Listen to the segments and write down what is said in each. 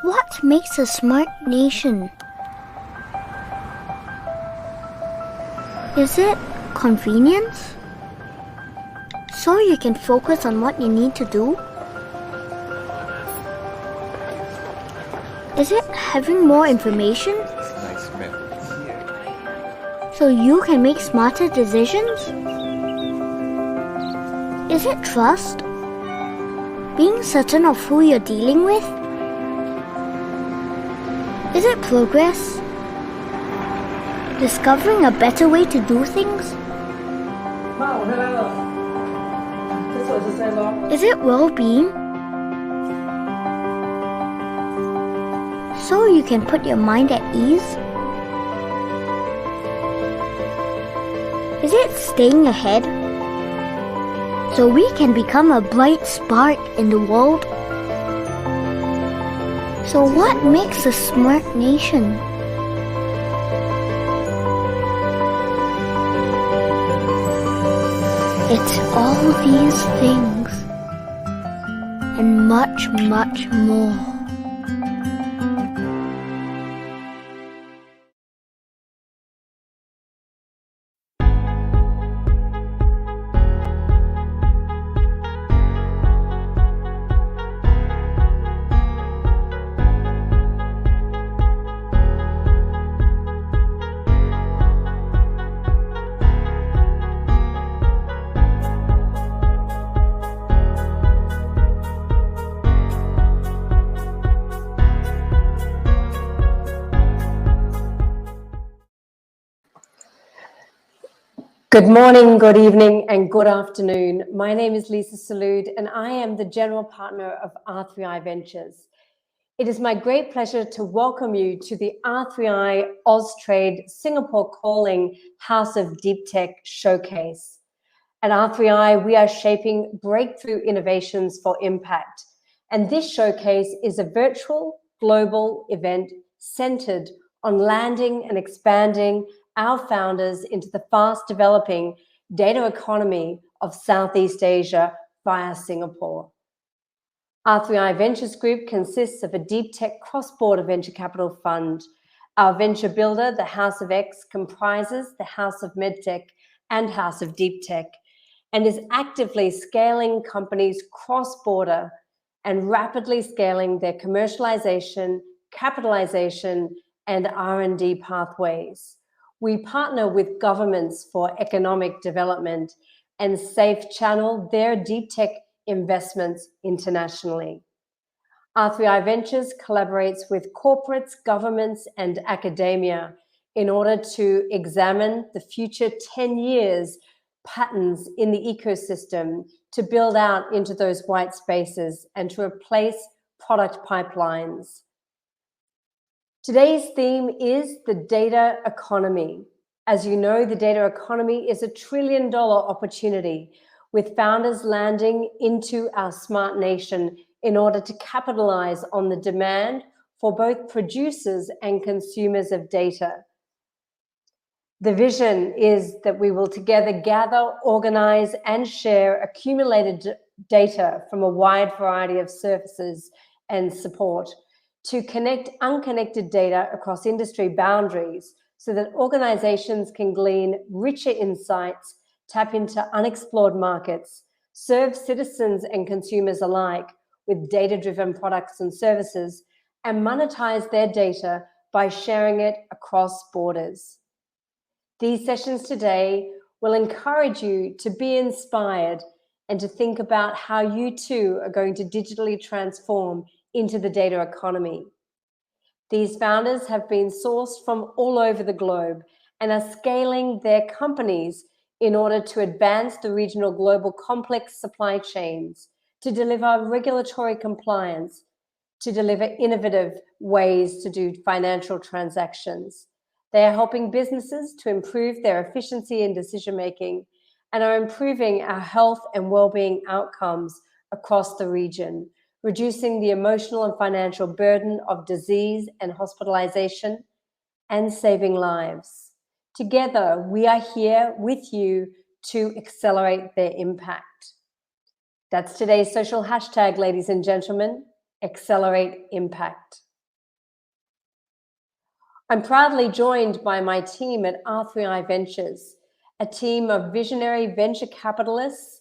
What makes a smart nation? Is it convenience? So you can focus on what you need to do? Is it having more information? So you can make smarter decisions? Is it trust? Being certain of who you're dealing with? Is it progress? Discovering a better way to do things? Is it well-being? So you can put your mind at ease? Is it staying ahead? So we can become a bright spark in the world? So what makes a smart nation? It's all these things and much, much more. Good morning, good evening, and good afternoon. My name is Leesa Soulodre, and I am the General Partner of R3i Ventures. It is my great pleasure to welcome you to the R3i Austrade Singapore Calling House of DeepTech Showcase. At R3i, we are shaping breakthrough innovations for impact, and this showcase is a virtual global event centered on landing and expanding our founders into the fast-developing data economy of Southeast Asia via Singapore. R3i Ventures Group consists of a deep tech cross-border venture capital fund. Our venture builder, the House of X, comprises the House of MedTech and House of DeepTech, and is actively scaling companies cross-border and rapidly scaling their commercialization, capitalization, and R&D pathways. We partner with governments for economic development and safe channel their deep tech investments internationally. R3i Ventures collaborates with corporates, governments, and academia in order to examine the future 10 years patterns in the ecosystem to build out into those white spaces and to replace product pipelines. Today's theme is the data economy. As you know, the data economy is $1 trillion opportunity, with founders landing into our smart nation in order to capitalize on the demand for both producers and consumers of data. The vision is that we will together gather, organize, and share accumulated data from a wide variety of services and support to connect unconnected data across industry boundaries so that organizations can glean richer insights, tap into unexplored markets, serve citizens and consumers alike with data-driven products and services, and monetize their data by sharing it across borders. These sessions today will encourage you to be inspired and to think about how you too are going to digitally transform into the data economy. These founders have been sourced from all over the globe and are scaling their companies in order to advance the regional global complex supply chains, to deliver regulatory compliance, to deliver innovative ways to do financial transactions. They are helping businesses to improve their efficiency in decision-making and are improving our health and well-being outcomes across the region, reducing the emotional and financial burden of disease and hospitalization, and saving lives. Together, we are here with you to accelerate their impact. That's today's social hashtag, ladies and gentlemen, accelerate impact. I'm proudly joined by my team at R3i Ventures, a team of visionary venture capitalists,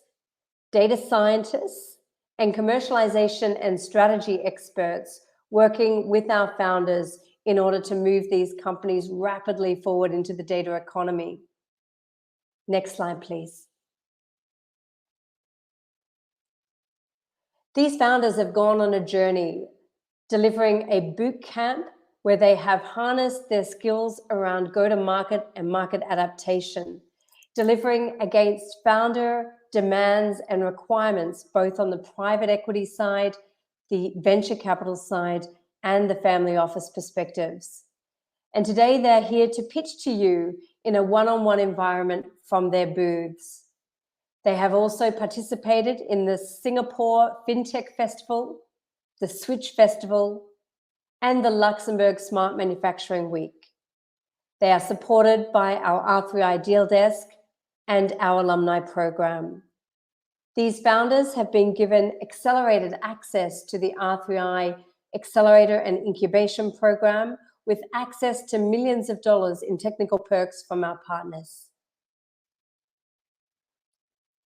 data scientists, and commercialization and strategy experts working with our founders in order to move these companies rapidly forward into the data economy. Next slide, please. These founders have gone on a journey, delivering a boot camp where they have harnessed their skills around go-to-market and market adaptation, delivering against founder demands and requirements, both on the private equity side, the venture capital side, and the family office perspectives. And today they're here to pitch to you in a one-on-one environment from their booths. They have also participated in the Singapore FinTech Festival, the Switch Festival, and the Luxembourg Smart Manufacturing Week. They are supported by our R3i Deal Desk and our alumni program. These founders have been given accelerated access to the R3i Accelerator and Incubation Program with access to millions of dollars in technical perks from our partners.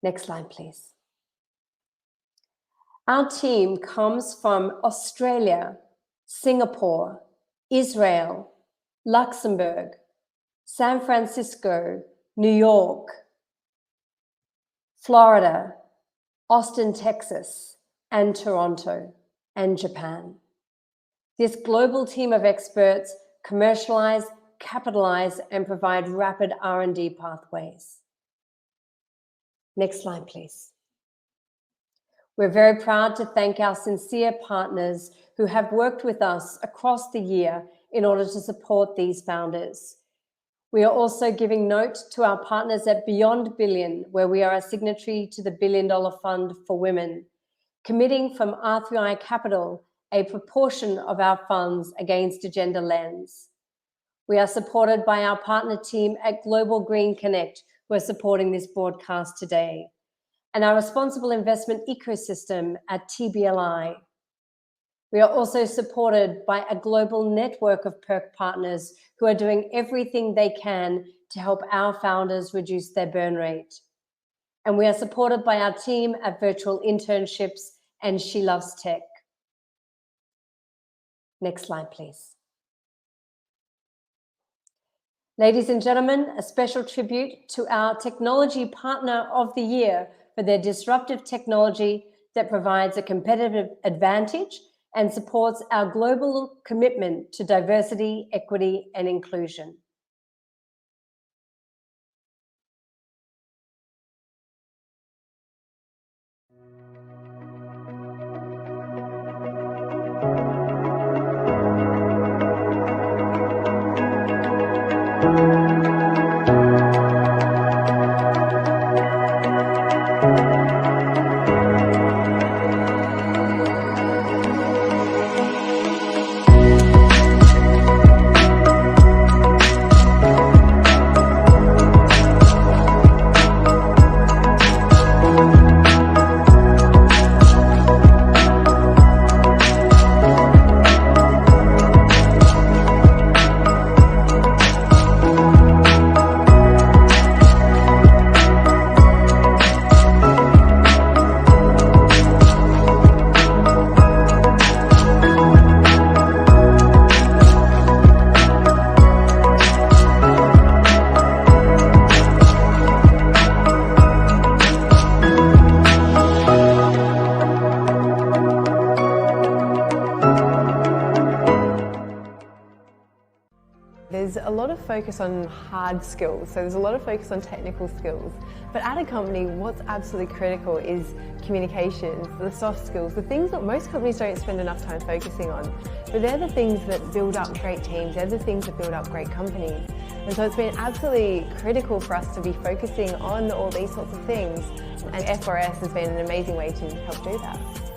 Next slide, please. Our team comes from Australia, Singapore, Israel, Luxembourg, San Francisco, New York, Florida, Austin, Texas, and Toronto, and Japan. This global team of experts commercialize, capitalize, and provide rapid R&D pathways. Next slide, please. We're very proud to thank our sincere partners who have worked with us across the year in order to support these founders. We are also giving note to our partners at Beyond Billion, where we are a signatory to the $1 Billion Fund for Women, committing from R3i Capital a proportion of our funds against a gender lens. We are supported by our partner team at Global Green Connect, who are supporting this broadcast today, and our responsible investment ecosystem at TBLI. We are also supported by a global network of perk partners who are doing everything they can to help our founders reduce their burn rate. And we are supported by our team at Virtual Internships and She Loves Tech. Next slide, please. Ladies and gentlemen, a special tribute to our Technology Partner of the Year for their disruptive technology that provides a competitive advantage and supports our global commitment to diversity, equity, and inclusion. There's a lot of focus on hard skills, so there's a lot of focus on technical skills. But at a company, what's absolutely critical is communications, the soft skills, the things that most companies don't spend enough time focusing on. But they're the things that build up great teams, they're the things that build up great companies. And so it's been absolutely critical for us to be focusing on all these sorts of things. And FRS has been an amazing way to help do that.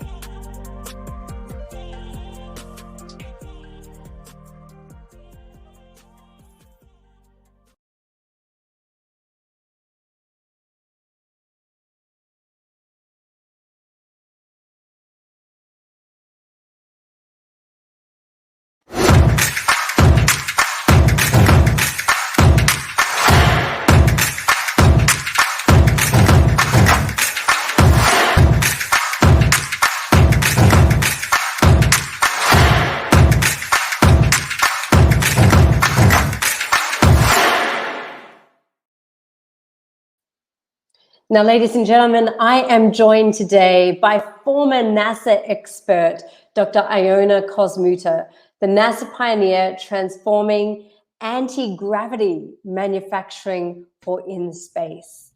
Now, ladies and gentlemen, I am joined today by former NASA expert, Dr. Ioana Cozmuta, the NASA pioneer transforming anti-gravity manufacturing for in-space.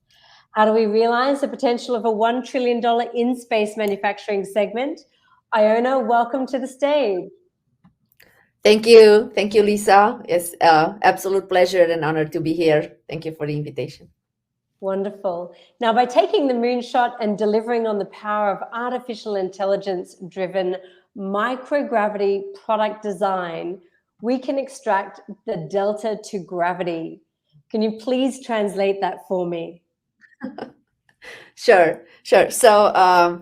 How do we realize the potential of a $1 trillion in-space manufacturing segment? Ioana, welcome to the stage. Thank you, Leesa. It's absolute pleasure and honor to be here. Thank you for the invitation. Wonderful. Now, by taking the moonshot and delivering on the power of artificial intelligence-driven microgravity product design, we can extract the delta to gravity. Can you please translate that for me? Sure. So,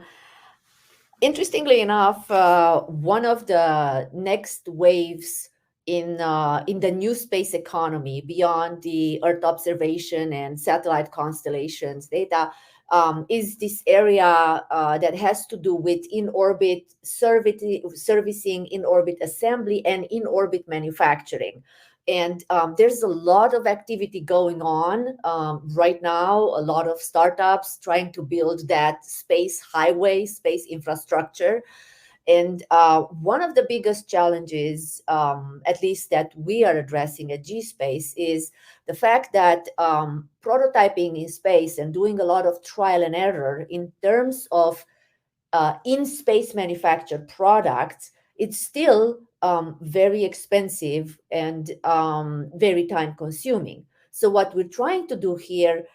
interestingly enough, one of the next waves in the new space economy beyond the Earth observation and satellite constellations data is this area that has to do with in-orbit servicing, in-orbit assembly, and in-orbit manufacturing. And there's a lot of activity going on right now, a lot of startups trying to build that space highway, space infrastructure. And one of the biggest challenges, at least that we are addressing at G-Space, is the fact that prototyping in space and doing a lot of trial and error in terms of in-space manufactured products, it's still very expensive and very time consuming. So what we're trying to do here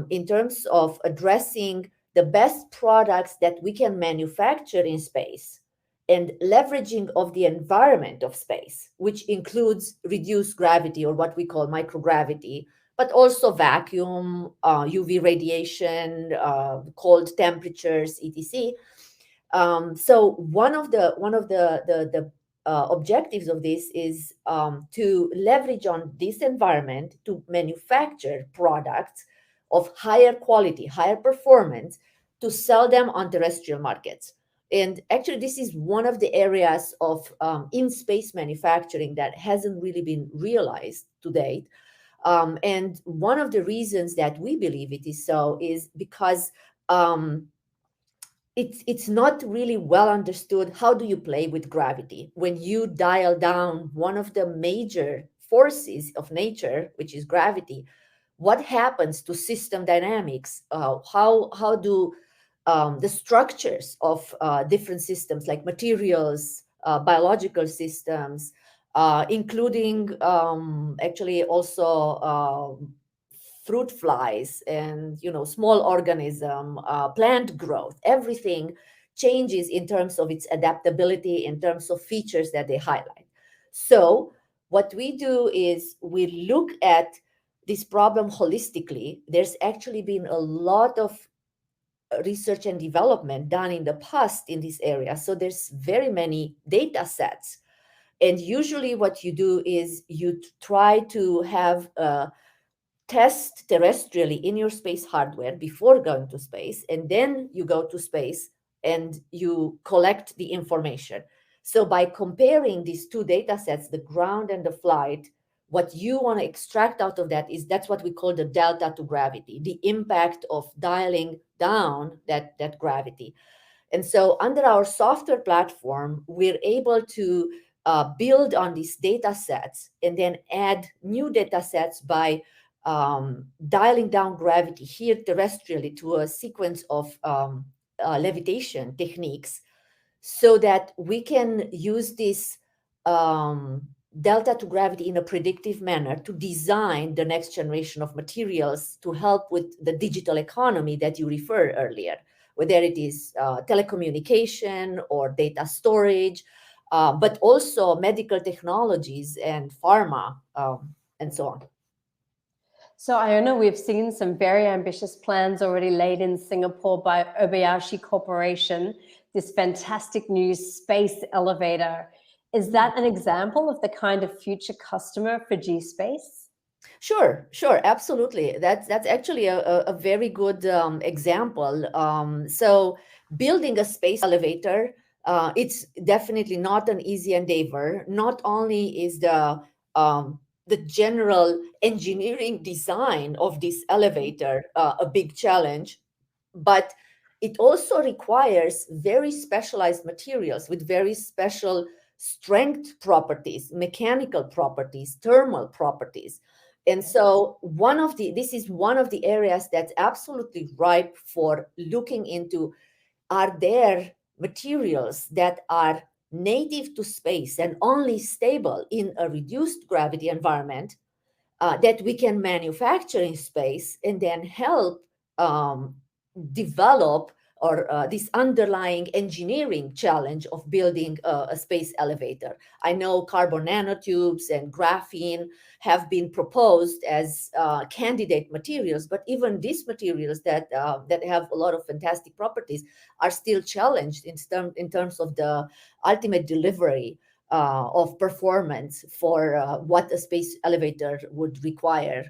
in terms of addressing the best products that we can manufacture in space and leveraging of the environment of space, which includes reduced gravity or what we call microgravity, but also vacuum, UV radiation, cold temperatures, etc. So one of the objectives of this is to leverage on this environment to manufacture products of higher quality, higher performance, to sell them on terrestrial markets. And actually, this is one of the areas of in-space manufacturing that hasn't really been realized to date. And one of the reasons that we believe it is so is because it's not really well understood. How do you play with gravity when you dial down one of the major forces of nature, which is gravity? What happens to system dynamics? How do the structures of different systems like materials, biological systems, including actually also fruit flies and small organism, plant growth, everything changes in terms of its adaptability, in terms of features that they highlight. So what we do is we look at this problem holistically. There's actually been a lot of research and development done in the past in this area. So there's very many data sets. And usually what you do is you try to have a test terrestrially in your space hardware before going to space, and then you go to space and you collect the information. So by comparing these two data sets, the ground and the flight, what you want to extract out of that is that's what we call the delta to gravity, the impact of dialing down that gravity. And so under our software platform, we're able to build on these data sets and then add new data sets by dialing down gravity here terrestrially to a sequence of levitation techniques, so that we can use this delta to gravity in a predictive manner to design the next generation of materials to help with the digital economy that you referred earlier, whether it is telecommunication or data storage, but also medical technologies and pharma and so on. So Ioana, we've seen some very ambitious plans already laid in Singapore by Obayashi Corporation, this fantastic new space elevator. Is that an example of the kind of future customer for G-Space? Sure, absolutely. That's actually a very good example. So building a space elevator, it's definitely not an easy endeavor. Not only is the the general engineering design of this elevator a big challenge, but it also requires very specialized materials with very special strength properties, mechanical properties, thermal properties. And so this is one of the areas that's absolutely ripe for looking into. Are there materials that are native to space and only stable in a reduced gravity environment that we can manufacture in space and then help develop or this underlying engineering challenge of building a space elevator? I know carbon nanotubes and graphene have been proposed as candidate materials, but even these materials that have a lot of fantastic properties are still challenged in terms of the ultimate delivery of performance for what a space elevator would require.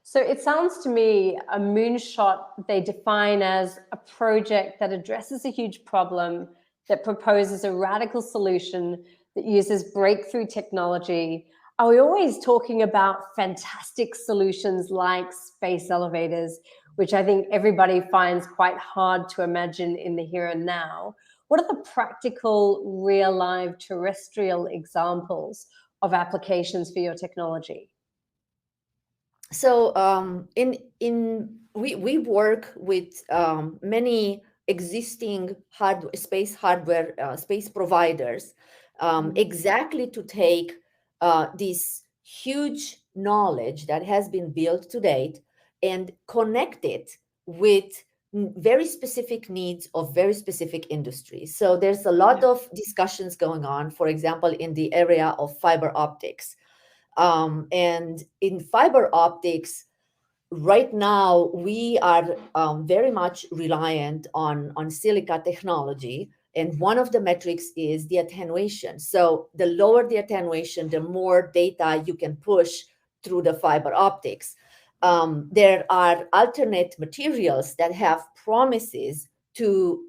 So it sounds to me a moonshot they define as a project that addresses a huge problem, that proposes a radical solution, that uses breakthrough technology. Are we always talking about fantastic solutions like space elevators, which I think everybody finds quite hard to imagine in the here and now? What are the practical, real life terrestrial examples of applications for your technology? So we work with many existing space providers exactly to take this huge knowledge that has been built to date and connect it with very specific needs of very specific industries. So there's a lot of discussions going on, for example, in the area of fiber optics. And in fiber optics, right now, we are very much reliant on silica technology. And one of the metrics is the attenuation. So the lower the attenuation, the more data you can push through the fiber optics. There are alternate materials that have promises to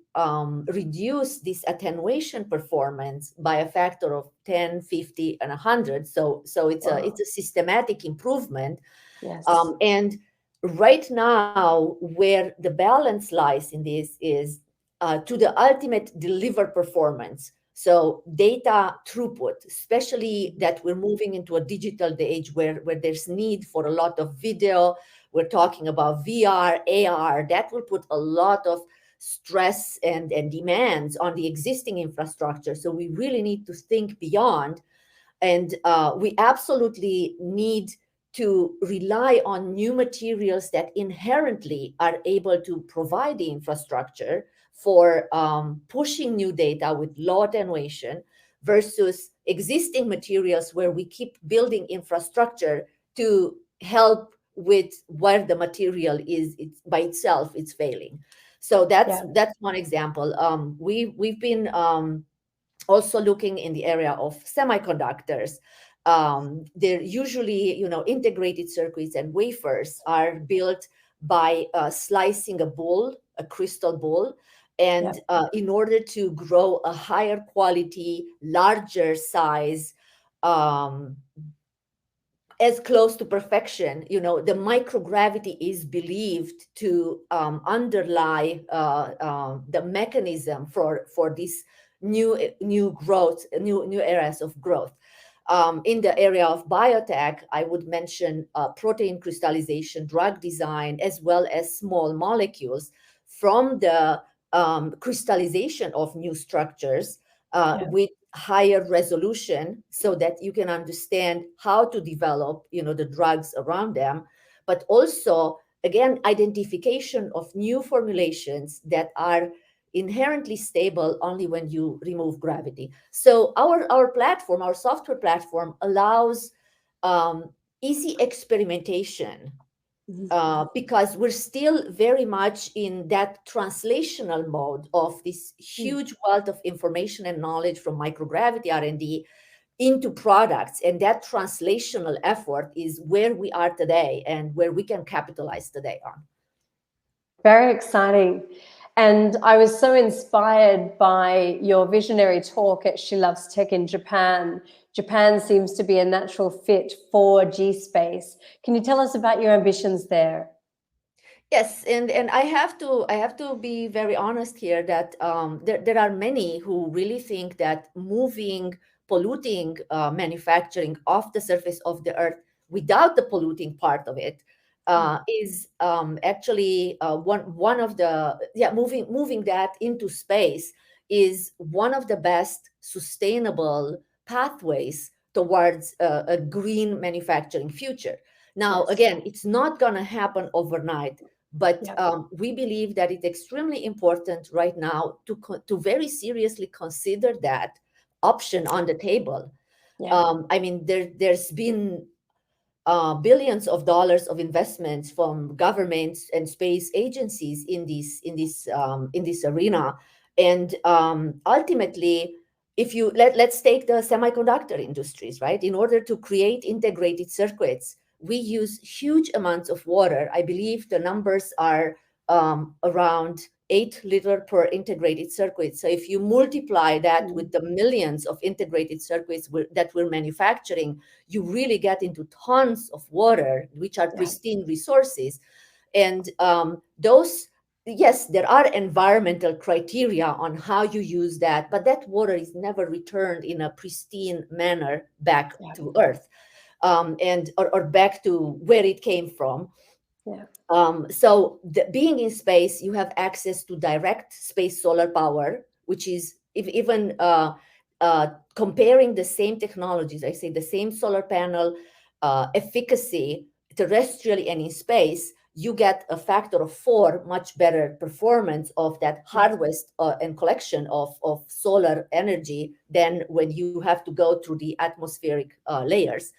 reduce this attenuation performance by a factor of 10, 50, and 100. So it's a systematic improvement. Yes. And right now, where the balance lies in this is to the ultimate deliver performance. So data throughput, especially that we're moving into a digital age where there's need for a lot of video. We're talking about VR, AR, that will put a lot of stress and demands on the existing infrastructure. So we really need to think beyond. And we absolutely need to rely on new materials that inherently are able to provide the infrastructure for pushing new data with low attenuation versus existing materials where we keep building infrastructure to help with where the material is by itself it's failing. So that's one example. We've been also looking in the area of semiconductors. They're usually, integrated circuits and wafers are built by slicing a crystal ball. And in order to grow a higher quality, larger size, as close to perfection, the microgravity is believed to underlie the mechanism for this new growth, new areas of growth. In the area of biotech, I would mention protein crystallization, drug design, as well as small molecules from the crystallization of new structures with higher resolution so that you can understand how to develop, the drugs around them, but also, again, identification of new formulations that are inherently stable only when you remove gravity. So our platform, our software platform, allows easy experimentation because we're still very much in that translational mode of this huge wealth of information and knowledge from microgravity R&D into products. And that translational effort is where we are today and where we can capitalize today on. Very exciting. And I was so inspired by your visionary talk at She Loves Tech in Japan Japan seems to be a natural fit for G-Space. Can you tell us about your ambitions there? Yes, and I have to be very honest here that there are many who really think that moving polluting manufacturing off the surface of the earth without the polluting part of it is actually one of the moving that into space is one of the best sustainable pathways towards a green manufacturing future. Now, Yes. again, it's not going to happen overnight, but we believe that it's extremely important right now to very seriously consider that option on the table. I mean, there's been billions of dollars of investments from governments and space agencies in this arena, and ultimately, if you let's take the semiconductor industries, right? In order to create integrated circuits, we use huge amounts of water. I believe the numbers are around 8 liters per integrated circuit. So if you multiply that with the millions of integrated circuits that we're manufacturing, you really get into tons of water, which are pristine resources. And those, yes, there are environmental criteria on how you use that, but that water is never returned in a pristine manner back to Earth, or back to where it came from. So being in space, you have access to direct space solar power, which is even comparing the same technologies, I say the same solar panel efficacy terrestrially and in space, you get a factor of 4 much better performance of that harvest and collection of solar energy than when you have to go through the atmospheric layers.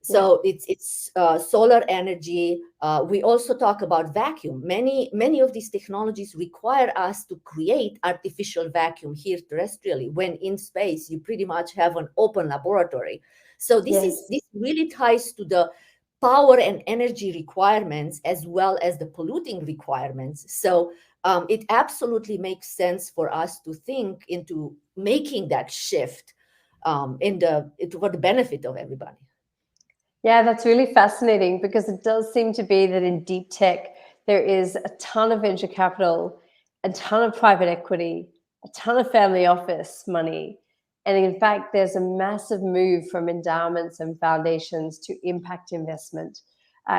So it's solar energy. We also talk about vacuum. Many of these technologies require us to create artificial vacuum here terrestrially. When in space, you pretty much have an open laboratory. So this really ties to the power and energy requirements as well as the polluting requirements. So it absolutely makes sense for us to think into making that shift for the benefit of everybody. Yeah, that's really fascinating, because it does seem to be that in deep tech, there is a ton of venture capital, a ton of private equity, a ton of family office money. And in fact, there's a massive move from endowments and foundations to impact investment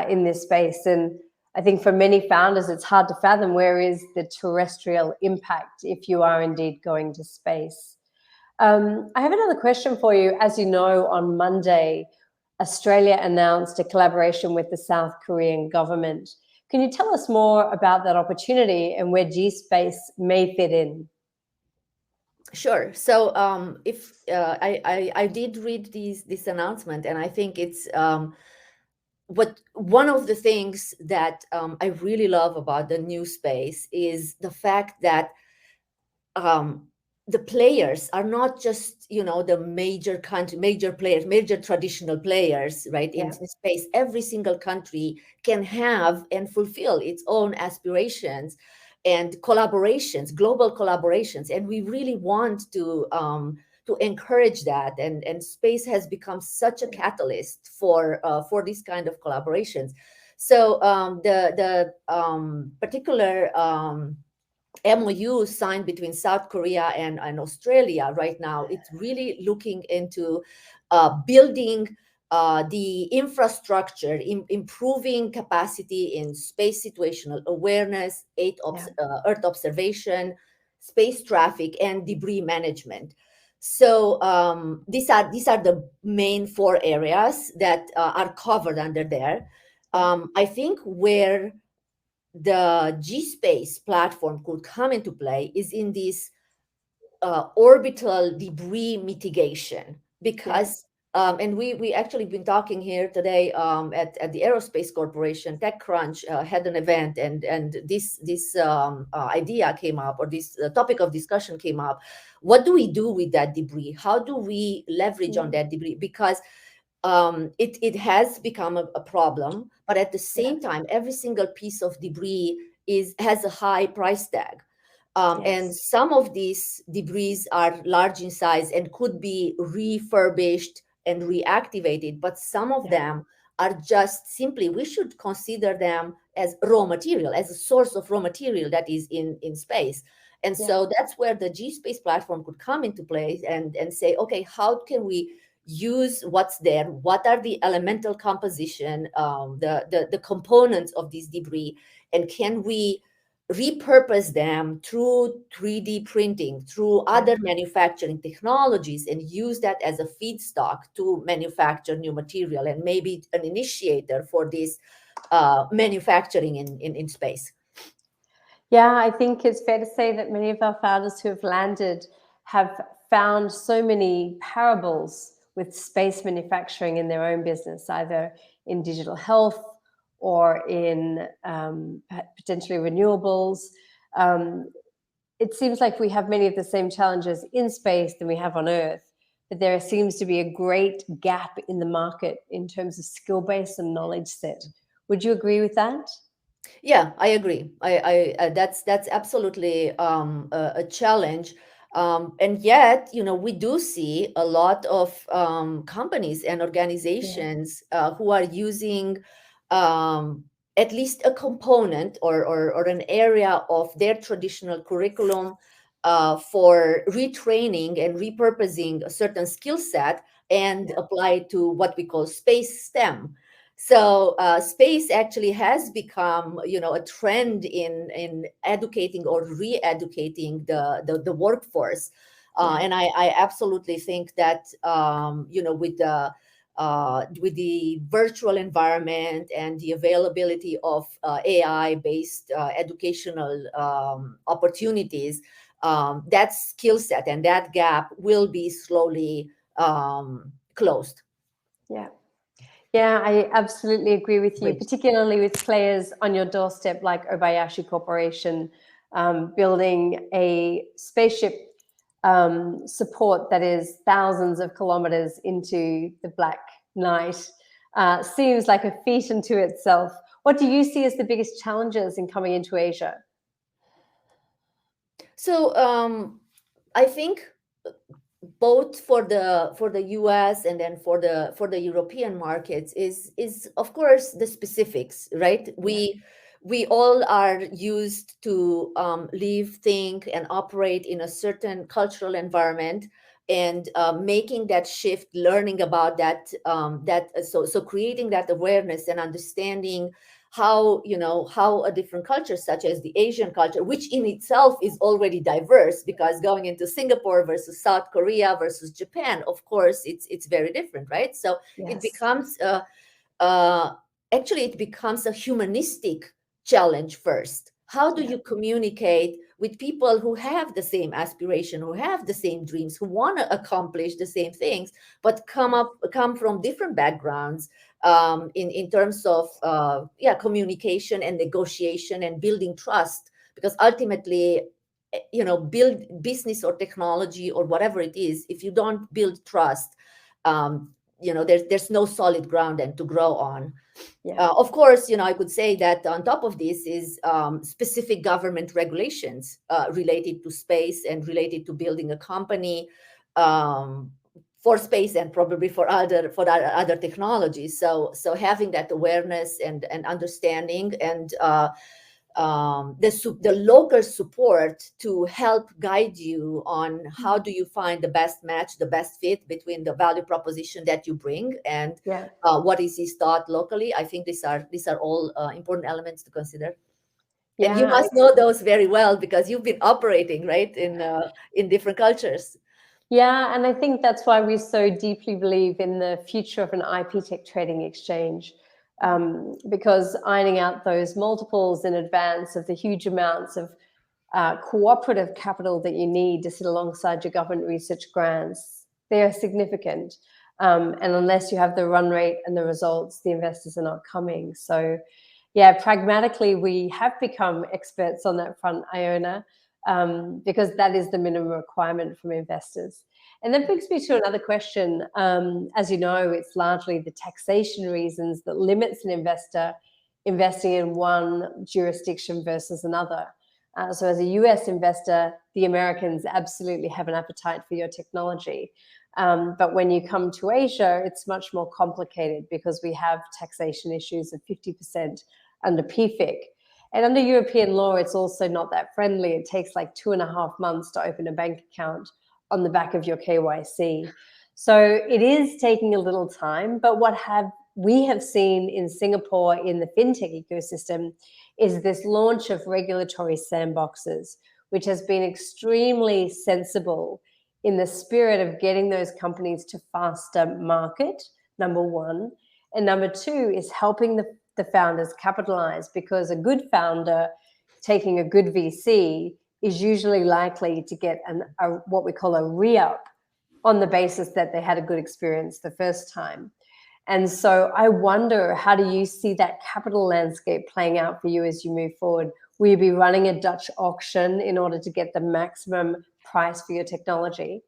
in this space. And I think for many founders, it's hard to fathom where is the terrestrial impact if you are indeed going to space. I have another question for you. As you know, on Monday, Australia announced a collaboration with the South Korean government. Can you tell us more about that opportunity and where G-Space may fit in? Sure. So if I did read this announcement, and I think it's one of the things that I really love about the new space is the fact that the players are not just, the major players, major traditional players, right? In space, every single country can have and fulfill its own aspirations and collaborations, global collaborations, and we really want to encourage that. And space has become such a catalyst for these kind of collaborations. So the particular MOU signed between South Korea and Australia right now, it's really looking into building the infrastructure, improving capacity in space situational awareness, Earth observation, space traffic, and debris management. So these are the main 4 areas that are covered under there. I think where the G-Space platform could come into play is in this orbital debris mitigation, because and we actually been talking here today at the Aerospace Corporation. TechCrunch had an event, and this idea came up, or this topic of discussion came up. What do we do with that debris? How do we leverage on that debris? Because it has become a problem, but at the same time, every single piece of debris has a high price tag. And some of these debris are large in size and could be refurbished and reactivated, but some of them are just simply, we should consider them as raw material, as a source of raw material that is in space. And so that's where the G-Space platform could come into play and say, okay, how can we use what's there? What are the elemental composition, the components of this debris, and can we repurpose them through 3D printing, through other manufacturing technologies, and use that as a feedstock to manufacture new material, and maybe an initiator for this manufacturing in space. Yeah, I think it's fair to say that many of our founders who have landed have found so many parables with space manufacturing in their own business, either in digital health or in potentially renewables. It seems like we have many of the same challenges in space than we have on Earth, but there seems to be a great gap in the market in terms of skill base and knowledge set. Would you agree with that? Yeah, I agree. That's absolutely a challenge. And yet, we do see a lot of companies and organizations who are using at least a component or an area of their traditional curriculum for retraining and repurposing a certain skill set and apply it to what we call space STEM. So space actually has become, a trend in educating or re-educating the workforce. And I absolutely think that, with the virtual environment and the availability of AI-based educational opportunities, that skill set and that gap will be slowly closed. Yeah, I absolutely agree with you, particularly with players on your doorstep like Obayashi Corporation, building a spaceship support that is thousands of kilometers into the black night. Seems like a feat unto itself. What do you see as the biggest challenges in coming into Asia? So I think both for the US and then for the European markets is of course the specifics, right? We all are used to live, think, and operate in a certain cultural environment, and making that shift, learning about that, so creating that awareness and understanding how a different culture, such as the Asian culture, which in itself is already diverse, because going into Singapore versus South Korea versus Japan, of course, it's very different, right? So it becomes actually it becomes a humanistic challenge first. How do you communicate with people who have the same aspiration, who have the same dreams, who want to accomplish the same things, but come from different backgrounds, in terms of communication and negotiation and building trust? Because ultimately, build business or technology or whatever it is, if you don't build trust, there's no solid ground and to grow on. Of course, I could say that on top of this is specific government regulations related to space and related to building a company for space and probably for other technologies. So having that awareness and understanding and the local support to help guide you on how do you find the best match, the best fit between the value proposition that you bring and what is taught locally. I think these are all important elements to consider. And you must know those very well because you've been operating, right, in different cultures. Yeah, and I think that's why we so deeply believe in the future of an IP tech trading exchange. Because ironing out those multiples in advance of the huge amounts of cooperative capital that you need to sit alongside your government research grants, they are significant. And unless you have the run rate and the results, the investors are not coming. So yeah, pragmatically, we have become experts on that front, Ioana, because that is the minimum requirement from investors. And that brings me to another question. As you know, it's largely the taxation reasons that limits an investor investing in one jurisdiction versus another. So as a US investor, the Americans absolutely have an appetite for your technology. But when you come to Asia, it's much more complicated because we have taxation issues of 50% under PFIC. And under European law, it's also not that friendly. It takes like 2.5 months to open a bank account on the back of your KYC. So it is taking a little time, but what we have seen in Singapore in the fintech ecosystem is this launch of regulatory sandboxes, which has been extremely sensible in the spirit of getting those companies to faster market, number one. And number two is helping the founders capitalize, because a good founder taking a good VC is usually likely to get what we call a re-up on the basis that they had a good experience the first time. And so I wonder, how do you see that capital landscape playing out for you as you move forward? Will you be running a Dutch auction in order to get the maximum price for your technology?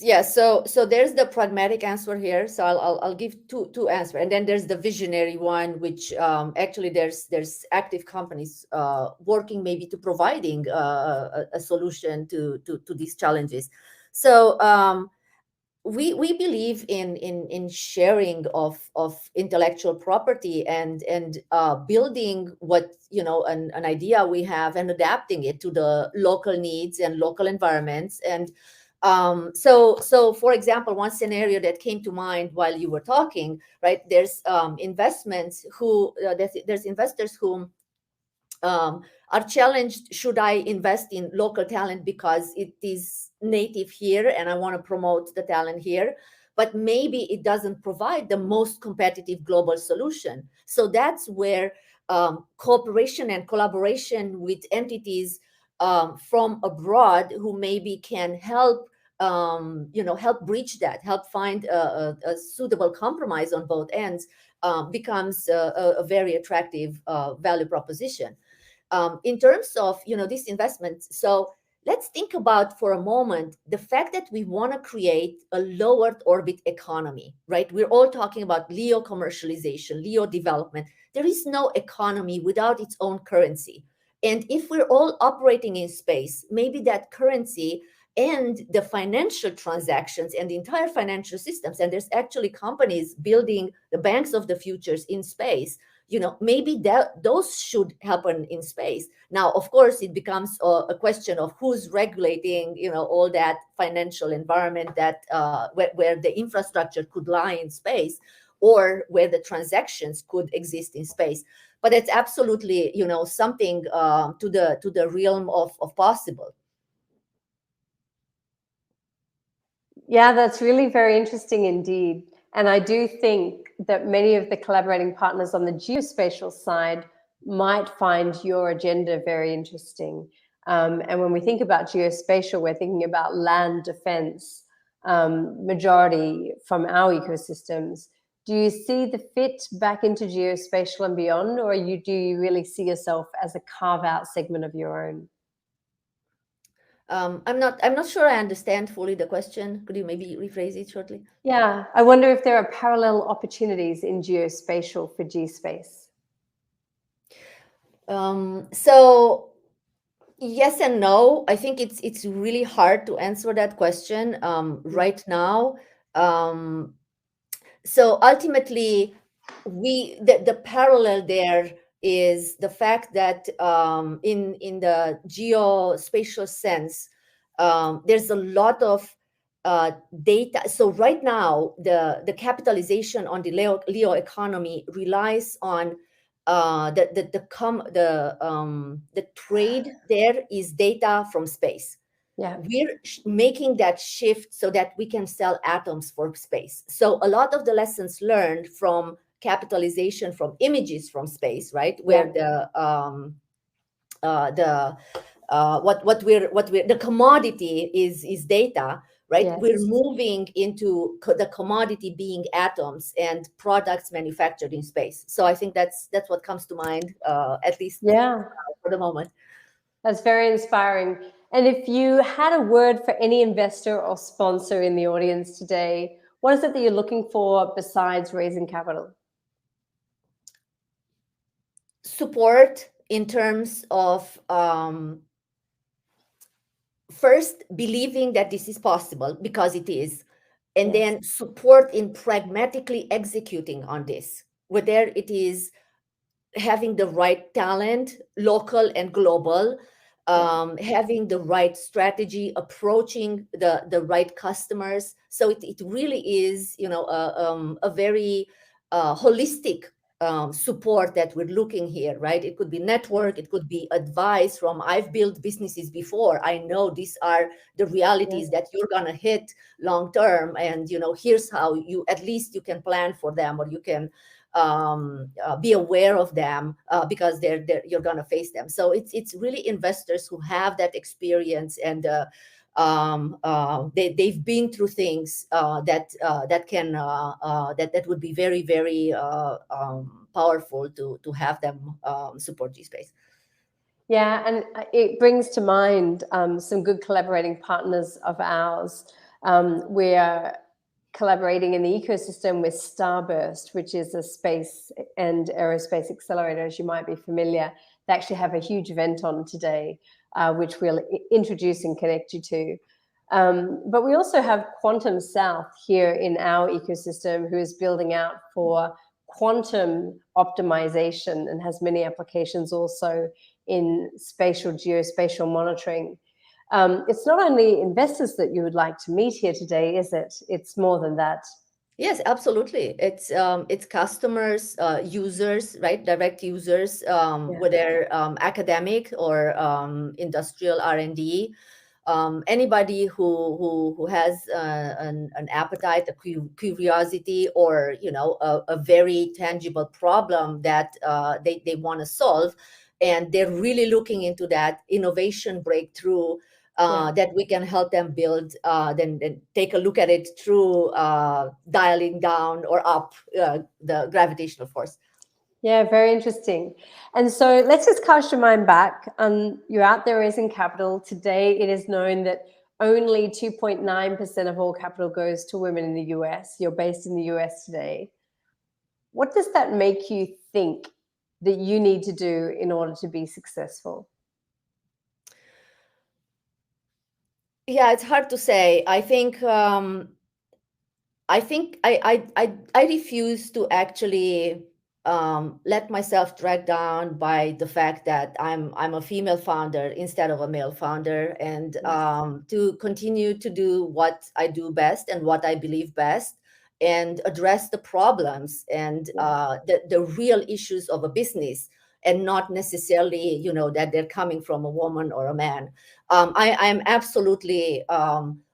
Yeah, so there's the pragmatic answer here. So I'll give two answers, and then there's the visionary one, which actually there's active companies working maybe to providing a solution to these challenges. So we believe in sharing of intellectual property and building what an idea we have and adapting it to the local needs and local environments. And so for example, one scenario that came to mind while you were talking, right? There's investors who are challenged. Should I invest in local talent because it is native here and I want to promote the talent here, but maybe it doesn't provide the most competitive global solution? So that's where cooperation and collaboration with entities from abroad who maybe can help help bridge that, help find a suitable compromise on both ends, becomes a very attractive value proposition. In terms of these investments, so let's think about for a moment the fact that we want to create a low Earth orbit economy, right? We're all talking about LEO commercialization, LEO development. There is no economy without its own currency. And if we're all operating in space, maybe that currency and the financial transactions and the entire financial systems, and there's actually companies building the banks of the futures in space, maybe those should happen in space. Now, of course, it becomes a question of who's regulating, all that financial environment that where the infrastructure could lie in space, or where the transactions could exist in space. But it's absolutely, something to the realm of possible. Yeah, that's really very interesting indeed. And I do think that many of the collaborating partners on the geospatial side might find your agenda very interesting. And when we think about geospatial, we're thinking about land defense, majority from our ecosystems. Do you see the fit back into geospatial and beyond, or do you really see yourself as a carve-out segment of your own? I'm not sure I understand fully the question. Could you maybe rephrase it shortly? Yeah, I wonder if there are parallel opportunities in geospatial for G-Space. So yes and no. I think it's really hard to answer that question right now. So ultimately, the parallel there is the fact that in the geospatial sense, there's a lot of data. So right now, the capitalization on the LEO economy relies on the trade there is data from space. Yeah, we're making that shift so that we can sell atoms for space. So a lot of the lessons learned from capitalization from images from space, right, where the commodity is data, right? Yes. We're moving into the commodity being atoms and products manufactured in space. So I think that's what comes to mind, at least for the moment. That's very inspiring. And if you had a word for any investor or sponsor in the audience today, what is it that you're looking for besides raising capital? Support in terms of first believing that this is possible, because it is, and Yes. then support in pragmatically executing on this, whether it is having the right talent, local and global, having the right strategy, approaching the right customers. So it really is, a very holistic support that we're looking here, right? It could be network, it could be advice from, I've built businesses before, I know these are the realities that you're gonna hit long term, and here's how you at least you can plan for them, or you can be aware of them, because you're going to face them. So it's really investors who have that experience, and they've been through things that would be very, very powerful to have them support G-Space. Yeah, and it brings to mind some good collaborating partners of ours. We're collaborating in the ecosystem with Starburst, which is a space and aerospace accelerator, as you might be familiar. They actually have a huge event on today, which we'll introduce and connect you to. But we also have Quantum South here in our ecosystem, who is building out for quantum optimization and has many applications also in spatial geospatial monitoring. It's not only investors that you would like to meet here today, is it? It's more than that. Yes, absolutely. It's customers, users, right? Direct users, whether academic or industrial R&D. Anybody who has an appetite, a curiosity, or a very tangible problem that they want to solve, and they're really looking into that innovation breakthrough that we can help them build, then take a look at it through dialing down or up the gravitational force. Yeah, very interesting. And so let's just cast your mind back. You're out there raising capital. Today, it is known that only 2.9% of all capital goes to women in the US. You're based in the US today. What does that make you think that you need to do in order to be successful? Yeah, it's hard to say. I think I refuse to actually let myself drag down by the fact that I'm a female founder instead of a male founder, and to continue to do what I do best and what I believe best, and address the problems and the real issues of a business, and not necessarily that they're coming from a woman or a man. I'm absolutely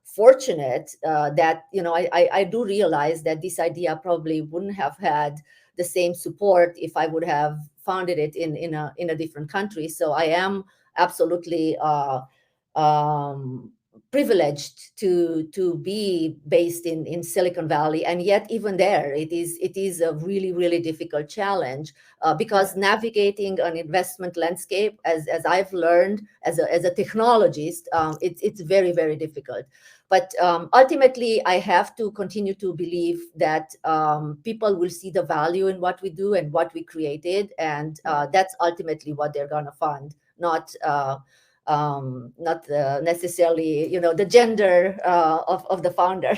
fortunate that I do realize that this idea probably wouldn't have had the same support if I would have founded it in a different country. So I am absolutely privileged to be based in Silicon Valley, and yet even there it is a really, really difficult challenge, because navigating an investment landscape, as I've learned as a technologist, it's very, very difficult. But ultimately, I have to continue to believe that people will see the value in what we do and what we created, and that's ultimately what they're going to fund, not necessarily the gender of the founder.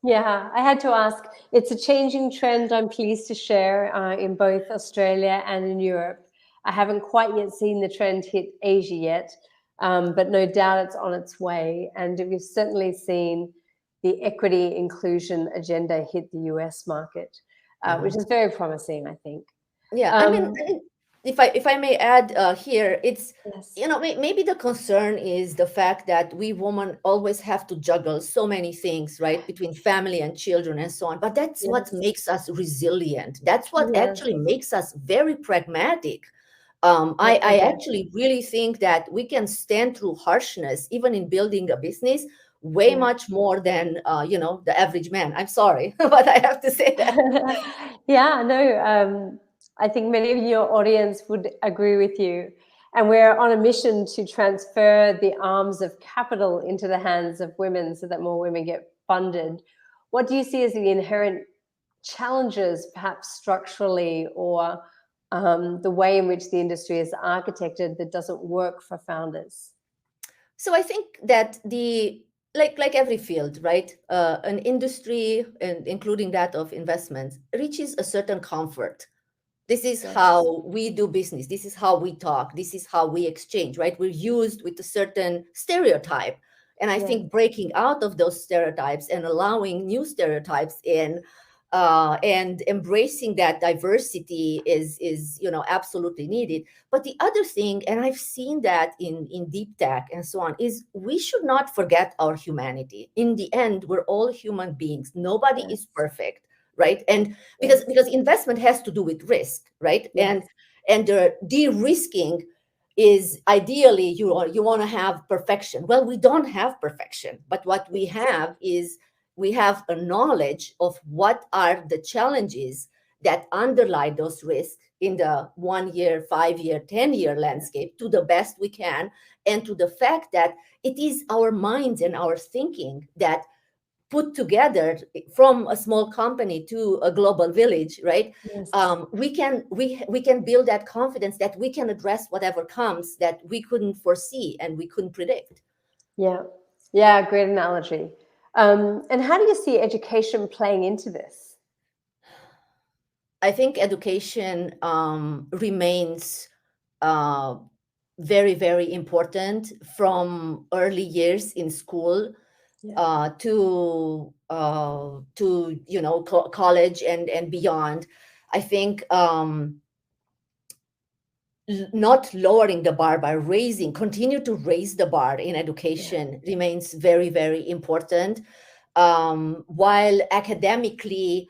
Yeah, I had to ask. It's a changing trend, I'm pleased to share, in both Australia and in Europe. I haven't quite yet seen the trend hit Asia yet, but no doubt it's on its way. And we've certainly seen the equity inclusion agenda hit the US market, which is very promising, I think. Yeah, I mean, if I may add here, it's maybe the concern is the fact that we women always have to juggle so many things, right, between family and children and so on. But that's what makes us resilient. That's what actually makes us very pragmatic. I actually really think that we can stand through harshness, even in building a business, way much more than the average man. I'm sorry, but I have to say that. Yeah, no. I think many of your audience would agree with you. And we're on a mission to transfer the arms of capital into the hands of women so that more women get funded. What do you see as the inherent challenges, perhaps structurally, or the way in which the industry is architected that doesn't work for founders? So I think that like every field, right? An industry, and including that of investments, reaches a certain comfort. This is Yes. how we do business. This is how we talk. This is how we exchange, right? We're used with a certain stereotype. And I Yeah. think breaking out of those stereotypes and allowing new stereotypes in, and embracing that diversity is absolutely needed. But the other thing, and I've seen that in deep tech and so on, is we should not forget our humanity. In the end, we're all human beings. Nobody Yes. is perfect, right? And Yes. because investment has to do with risk, right? Yes. And the de-risking is ideally you want to have perfection. Well, we don't have perfection, but what we have is we have a knowledge of what are the challenges that underlie those risks in the 1 year, 5 year, 10-year landscape to the best we can, and to the fact that it is our minds and our thinking that put together from a small company to a global village, right? Yes. We can build that confidence that we can address whatever comes that we couldn't foresee and we couldn't predict. Yeah. Yeah. Great analogy. And how do you see education playing into this? I think education remains very, very important from early years in school to college and beyond. I think not lowering the bar by continue to raise the bar in education remains very, very important. While academically,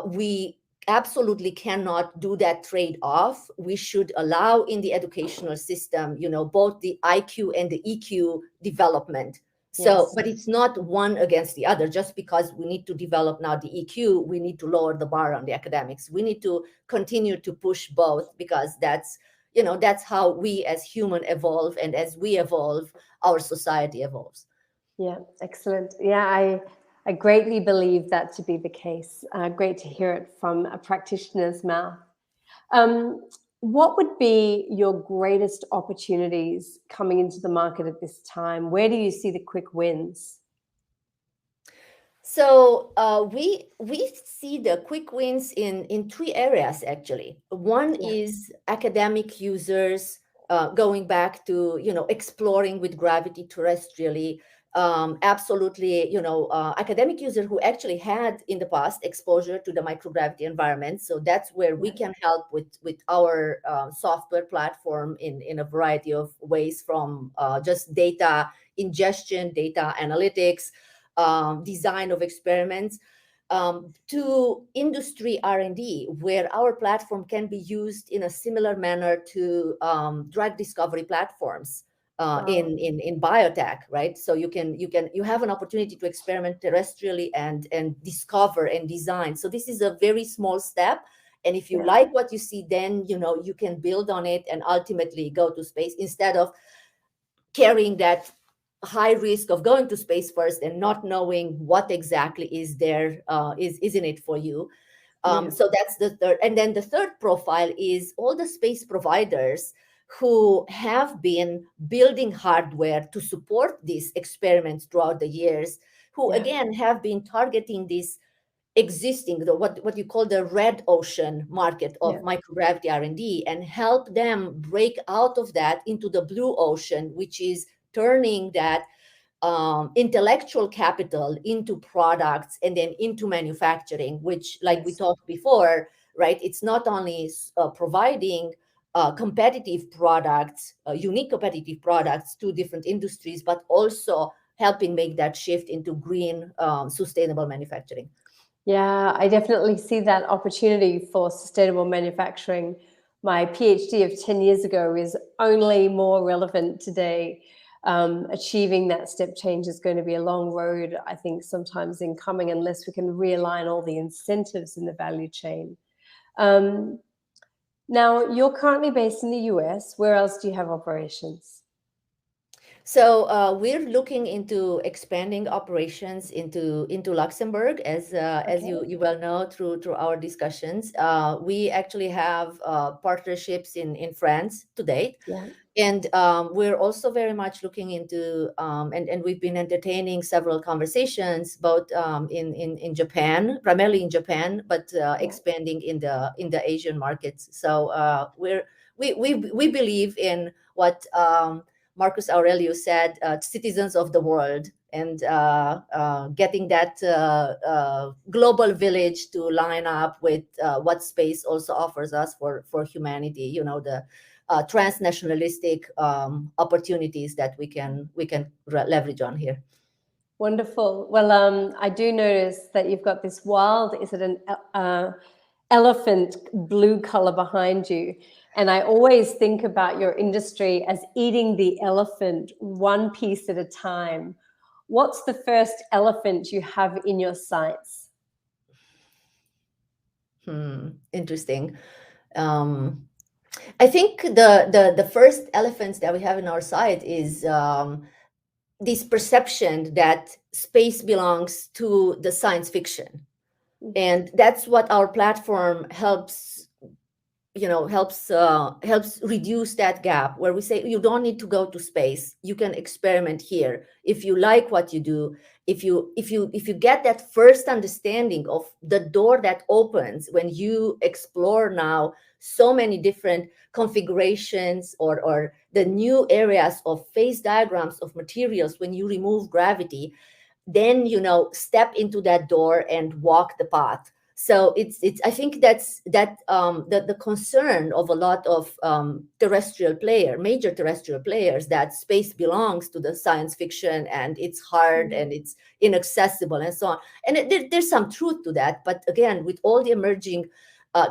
we absolutely cannot do that trade-off. We should allow in the educational system, both the IQ and the EQ development. So, Yes. but it's not one against the other. Just because we need to develop now the EQ, we need to lower the bar on the academics. We need to continue to push both, because that's how we as human evolve, and as we evolve, our society evolves. Yeah, excellent. Yeah, I greatly believe that to be the case. Great to hear it from a practitioner's mouth. What would be your greatest opportunities coming into the market at this time? Where do you see the quick wins? So we see the quick wins in three areas, actually. One is academic users going back to exploring with gravity terrestrially. Absolutely, academic user who actually had in the past exposure to the microgravity environment. So that's where we can help with our software platform in a variety of ways, from just data ingestion, data analytics, design of experiments, to industry R&D, where our platform can be used in a similar manner to drug discovery platforms in biotech, right? So you have an opportunity to experiment terrestrially and discover and design. So this is a very small step. And if you like what you see, then you can build on it and ultimately go to space, instead of carrying that high risk of going to space first and not knowing what exactly is there is in it for you. So that's the third. And then the third profile is all the space providers who have been building hardware to support these experiments throughout the years, who again have been targeting this existing, what you call the red ocean market of microgravity R&D, and help them break out of that into the blue ocean, which is turning that intellectual capital into products and then into manufacturing, which, like we talked before, right? It's not only providing competitive products, unique competitive products to different industries, but also helping make that shift into green, sustainable manufacturing. Yeah, I definitely see that opportunity for sustainable manufacturing. My PhD of 10 years ago is only more relevant today. Achieving that step change is going to be a long road, I think, sometimes in coming, unless we can realign all the incentives in the value chain. Now, you're currently based in the US. Where else do you have operations? So we're looking into expanding operations into Luxembourg, as you well know through our discussions. We actually have partnerships in France to date. Yeah. And we're also very much looking into, and we've been entertaining several conversations, both in Japan, primarily in Japan, but expanding in the Asian markets. So we believe in what Marcus Aurelius said, citizens of the world, and getting that global village to line up with what space also offers us for humanity. You know, the transnationalistic opportunities that we can leverage on here. Wonderful. Well, I do notice that you've got this wild, is it an elephant blue color behind you? And I always think about your industry as eating the elephant one piece at a time. What's the first elephant you have in your sights? Interesting. I think the first elephants that we have in our sight is this perception that space belongs to the science fiction. And that's what our platform helps reduce that gap, where we say you don't need to go to space, you can experiment here. If you like what you do, if you get that first understanding of the door that opens when you explore now so many different configurations or the new areas of phase diagrams of materials, when you remove gravity, then step into that door and walk the path. So it's I think that's the concern of a lot of major terrestrial players, that space belongs to the science fiction and it's hard and it's inaccessible and so on. And there's some truth to that. But again, with all the emerging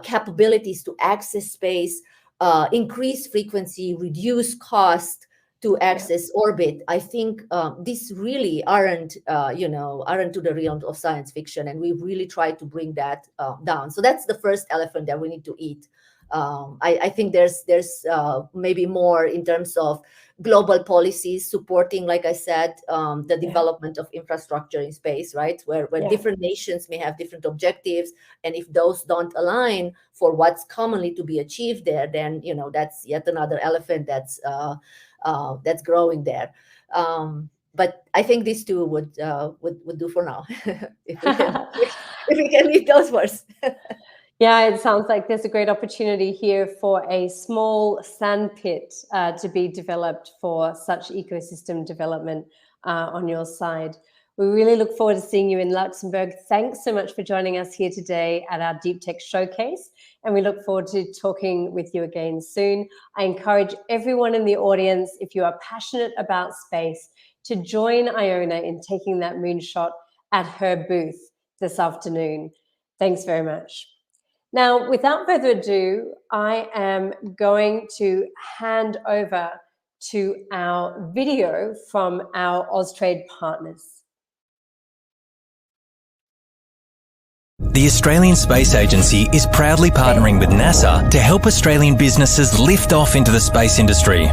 capabilities to access space, increase frequency, reduce cost to access orbit, I think these really aren't to the realm of science fiction, and we really try to bring that down. So that's the first elephant that we need to eat. I think there's maybe more in terms of global policies supporting, like I said, the development of infrastructure in space, right? Where different nations may have different objectives, and if those don't align for what's commonly to be achieved there, then that's yet another elephant that's growing there. But I think these two would do for now. if we can leave those first. Yeah, it sounds like there's a great opportunity here for a small sandpit to be developed for such ecosystem development on your side. We really look forward to seeing you in Luxembourg. Thanks so much for joining us here today at our DeepTech showcase, and we look forward to talking with you again soon. I encourage everyone in the audience, if you are passionate about space, to join Ioana in taking that moonshot at her booth this afternoon. Thanks very much. Now, without further ado, I am going to hand over to our video from our Austrade partners. The Australian Space Agency is proudly partnering with NASA to help Australian businesses lift off into the space industry.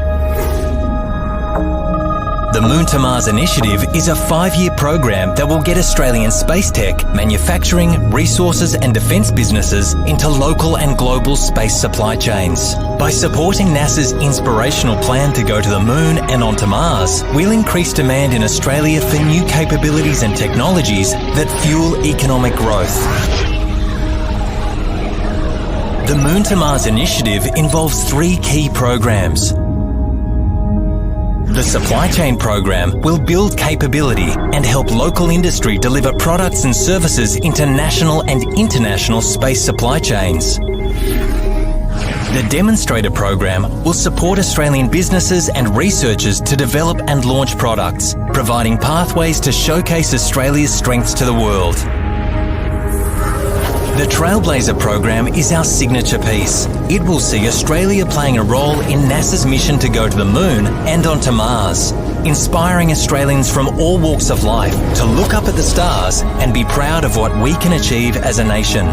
The Moon to Mars initiative is a 5-year program that will get Australian space tech, manufacturing, resources and defence businesses into local and global space supply chains. By supporting NASA's inspirational plan to go to the Moon and onto Mars, we'll increase demand in Australia for new capabilities and technologies that fuel economic growth. The Moon to Mars initiative involves 3 key programs. The supply chain program will build capability and help local industry deliver products and services into national and international space supply chains. The demonstrator program will support Australian businesses and researchers to develop and launch products, providing pathways to showcase Australia's strengths to the world. The Trailblazer program is our signature piece. It will see Australia playing a role in NASA's mission to go to the Moon and onto Mars, inspiring Australians from all walks of life to look up at the stars and be proud of what we can achieve as a nation.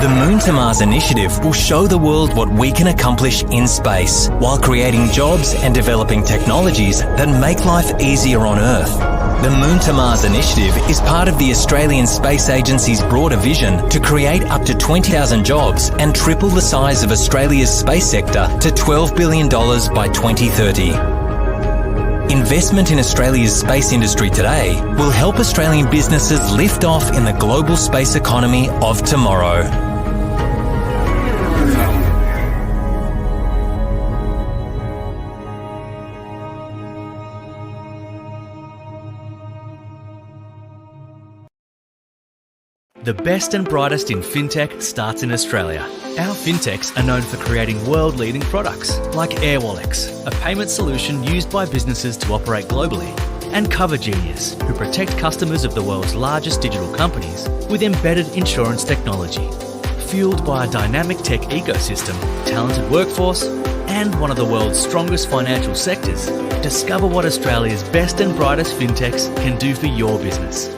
The Moon to Mars initiative will show the world what we can accomplish in space while creating jobs and developing technologies that make life easier on Earth. The Moon to Mars initiative is part of the Australian Space Agency's broader vision to create up to 20,000 jobs and triple the size of Australia's space sector to $12 billion by 2030. Investment in Australia's space industry today will help Australian businesses lift off in the global space economy of tomorrow. The best and brightest in fintech starts in Australia. Our fintechs are known for creating world-leading products like AirWallex, a payment solution used by businesses to operate globally, and CoverGenius, who protect customers of the world's largest digital companies with embedded insurance technology. Fueled by a dynamic tech ecosystem, talented workforce, and one of the world's strongest financial sectors, discover what Australia's best and brightest fintechs can do for your business.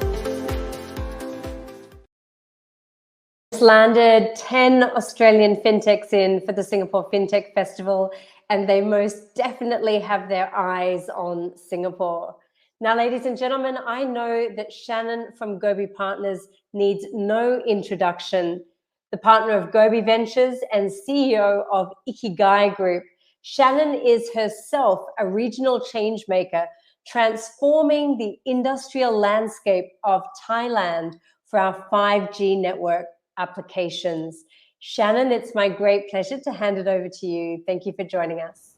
Landed 10 Australian fintechs in for the Singapore FinTech Festival, and they most definitely have their eyes on Singapore. Now, ladies and gentlemen, I know that Shannon from Gobi Partners needs no introduction. The partner of Gobi Ventures and CEO of Ikigai Group, Shannon is herself a regional change maker, transforming the industrial landscape of Thailand for our 5G network applications. Shannon, it's my great pleasure to hand it over to you. Thank you for joining us.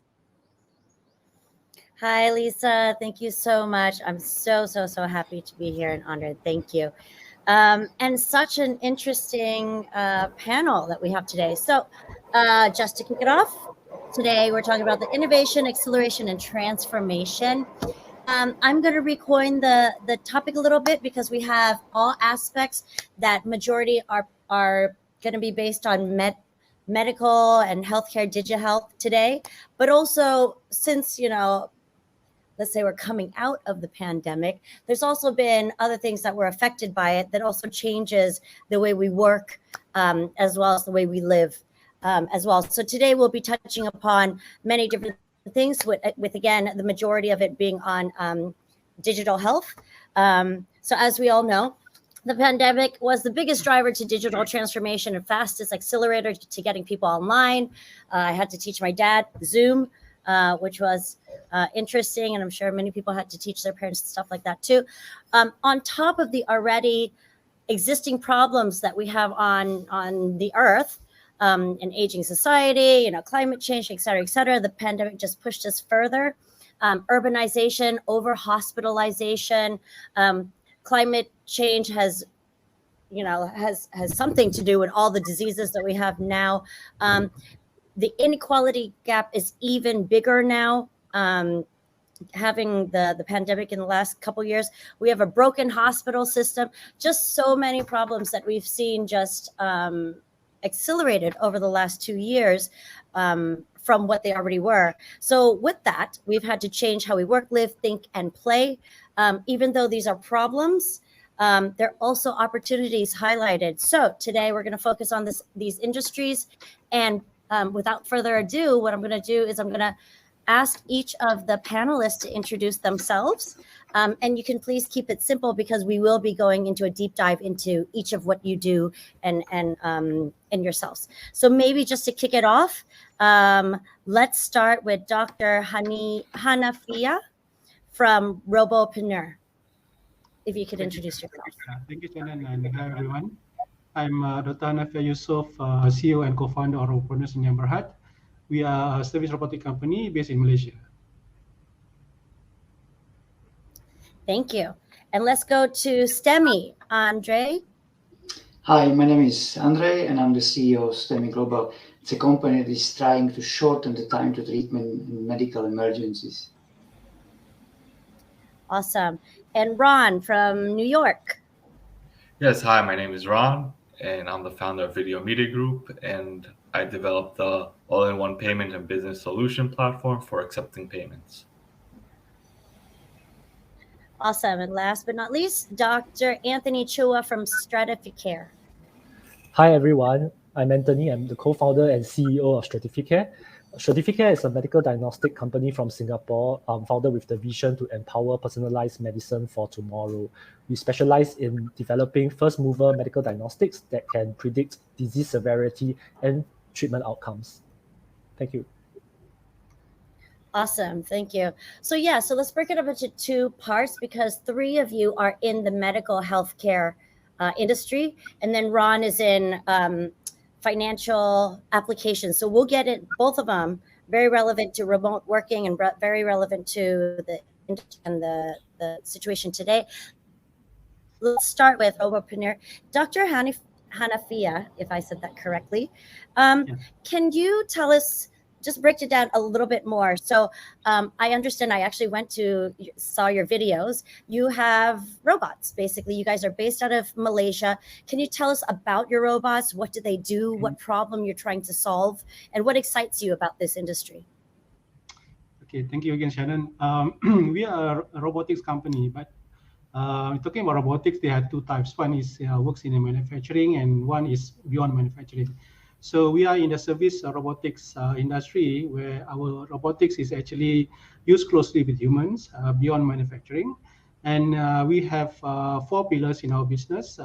Hi, Leesa. Thank you so much. I'm so happy to be here and honored. Thank you. And such an interesting panel that we have today. So just to kick it off, today we're talking about the innovation, acceleration, and transformation. I'm going to recoin the topic a little bit because we have all aspects that majority are going to be based on medical and healthcare, digihealth today. But also, since, let's say we're coming out of the pandemic, there's also been other things that were affected by it that also changes the way we work as well as the way we live as well. So today we'll be touching upon many different things with again, the majority of it being on digital health. So as we all know, the pandemic was the biggest driver to digital transformation and fastest accelerator to getting people online. I had to teach my dad Zoom, which was interesting. And I'm sure many people had to teach their parents stuff like that too. On top of the already existing problems that we have on the earth, an aging society, climate change, et cetera, the pandemic just pushed us further. Urbanization, over-hospitalization, climate change has something to do with all the diseases that we have now. The inequality gap is even bigger now. Having the pandemic in the last couple of years, we have a broken hospital system, just so many problems that we've seen just accelerated over the last 2 years from what they already were. So with that, we've had to change how we work, live, think, and play. Even though these are problems, there are also opportunities highlighted. So today we're going to focus on these industries. And without further ado, what I'm going to do is I'm going to ask each of the panelists to introduce themselves. And you can please keep it simple because we will be going into a deep dive into each of what you do and yourselves. So maybe just to kick it off, let's start with Dr. Hannafiah from Robopreneur. If you could introduce yourself. Thank you, Shannon, and hello, everyone. I'm Dr. Hannafiah Youssef, CEO and co-founder of Robopreneur in Berhad. We are a service robotic company based in Malaysia. Thank you. And let's go to Stemi. Andrej. Hi, my name is Andrej, and I'm the CEO of Stemi Global. It's a company that is trying to shorten the time to treatment in medical emergencies. Awesome. And Ron from New York. Yes, hi, my name is Ron, and I'm the founder of Video Media Group, and I developed the all-in-one payment and business solution platform for accepting payments. Awesome. And last but not least, Dr. Anthony Chua from Stratificare. Hi everyone, I'm Anthony. I'm the co-founder and CEO of Stratificare. Stratificare is a medical diagnostic company from Singapore, founded with the vision to empower personalized medicine for tomorrow. We specialize in developing first-mover medical diagnostics that can predict disease severity and treatment outcomes. Thank you. Awesome, thank you. So let's break it up into two parts because three of you are in the medical healthcare industry, and then Ron is in financial applications. So we'll get it, both of them, very relevant to remote working and very relevant to the situation today. Let's start with Robopreneur. Dr. Hannafiah, if I said that correctly, can you tell us, just break it down a little bit more? So I understand, I actually saw your videos. You have robots, basically. You guys are based out of Malaysia. Can you tell us about your robots? What do they do? What problem you're trying to solve? And what excites you about this industry? Okay, thank you again, Shannon. We are a robotics company, but talking about robotics, there are two types. One is works in the manufacturing and one is beyond manufacturing. So we are in the service robotics industry where our robotics is actually used closely with humans beyond manufacturing. And we have 4 pillars in our business.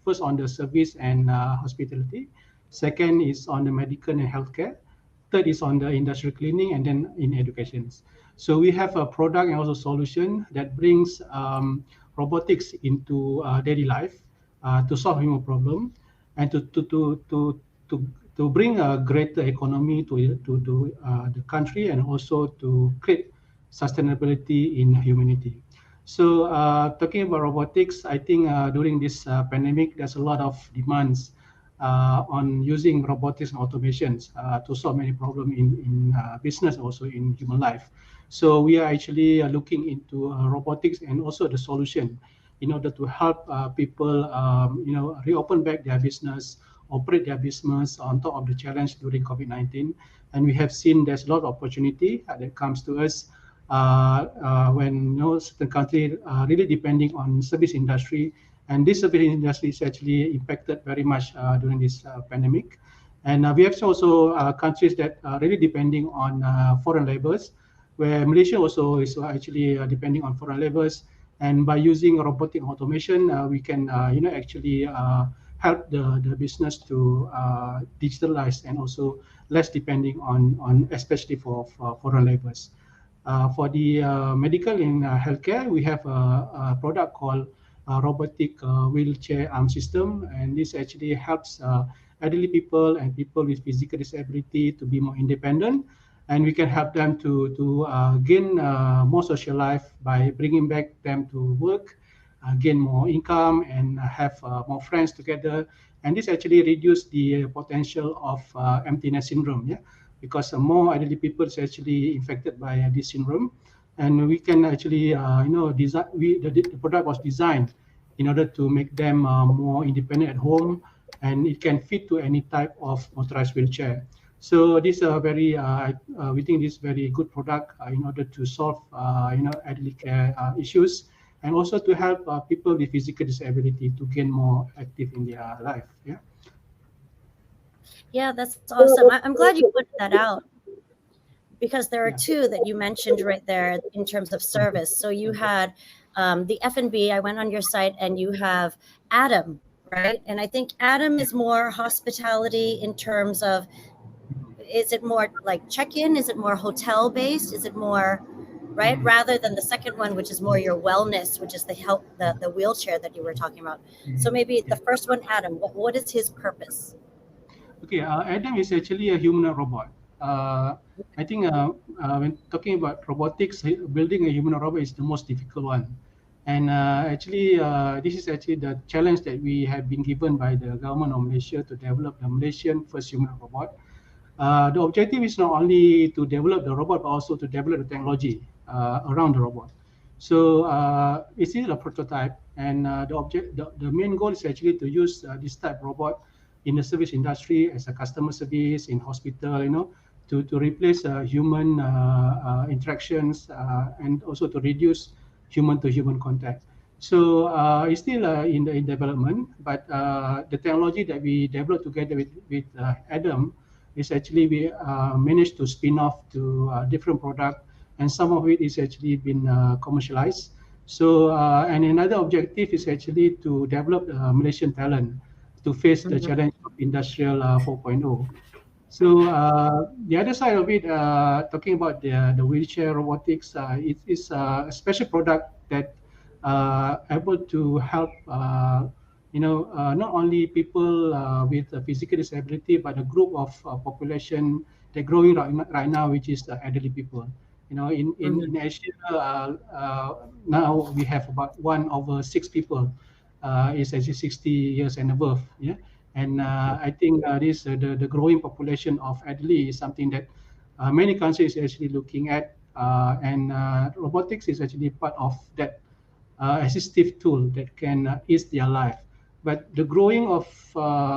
First on the service and hospitality. Second is on the medical and healthcare. Third is on the industrial cleaning, and then in education. So we have a product and also solution that brings robotics into daily life to solve human problem and to bring a greater economy to the country and also to create sustainability in humanity. So talking about robotics, I think during this pandemic, there's a lot of demands on using robotics and automations to solve many problems in business, also in human life. So we are actually looking into robotics and also the solution in order to help people, reopen back their business, operate their business on top of the challenge during COVID-19. And we have seen there's a lot of opportunity that comes to us when certain countries are really depending on service industry. And this service industry is actually impacted very much during this pandemic. And we have also countries that are really depending on foreign laborers, where Malaysia also is actually depending on foreign laborers. And by using robotic automation, we can actually help the business to digitalize and also less depending on especially for foreign laborers. For the medical and healthcare, we have a product called robotic wheelchair arm system, and this actually helps elderly people and people with physical disability to be more independent, and we can help them to gain more social life by bringing back them to work, gain more income, and have more friends together. And this actually reduce the potential of emptiness syndrome, because more elderly people is actually infected by this syndrome. And we can actually, the product was designed in order to make them more independent at home, and it can fit to any type of motorized wheelchair. So this is a very, we think this is very good product in order to solve, elderly care issues, and also to help people with physical disability to gain more active in their life. Yeah, that's awesome. I'm glad you put that out, because there are two that you mentioned right there in terms of service. So you had the F&B, I went on your site, and you have Adam, right? And I think Adam is more hospitality in terms of, is it more like check-in? Is it more hotel-based? Is it more, right? Rather than the second one, which is more your wellness, which is the wheelchair that you were talking about. So maybe the first one, Adam, what is his purpose? Okay, Adam is actually a human robot. I think when talking about robotics, building a human robot is the most difficult one. And actually, this is actually the challenge that we have been given by the government of Malaysia to develop the Malaysian first human robot. The objective is not only to develop the robot, but also to develop the technology around the robot. So it is a prototype, and the main goal is actually to use this type of robot in the service industry as a customer service, in hospital, to replace human interactions and also to reduce human-to-human contact. So it's still in development, but the technology that we developed together with Adam is actually we managed to spin off to different product, and some of it is actually been commercialized. So and another objective is actually to develop Malaysian talent to face the challenge of Industrial 4.0. So the other side of it, talking about the wheelchair robotics, it is a special product that able to help not only people with a physical disability, but a group of population they're growing right now, which is the elderly people. In Asia now we have about 1/6 people is actually 60 years and above. Yeah. And I think this the growing population of elderly is something that many countries are actually looking at, and robotics is actually part of that assistive tool that can ease their life. But the growing of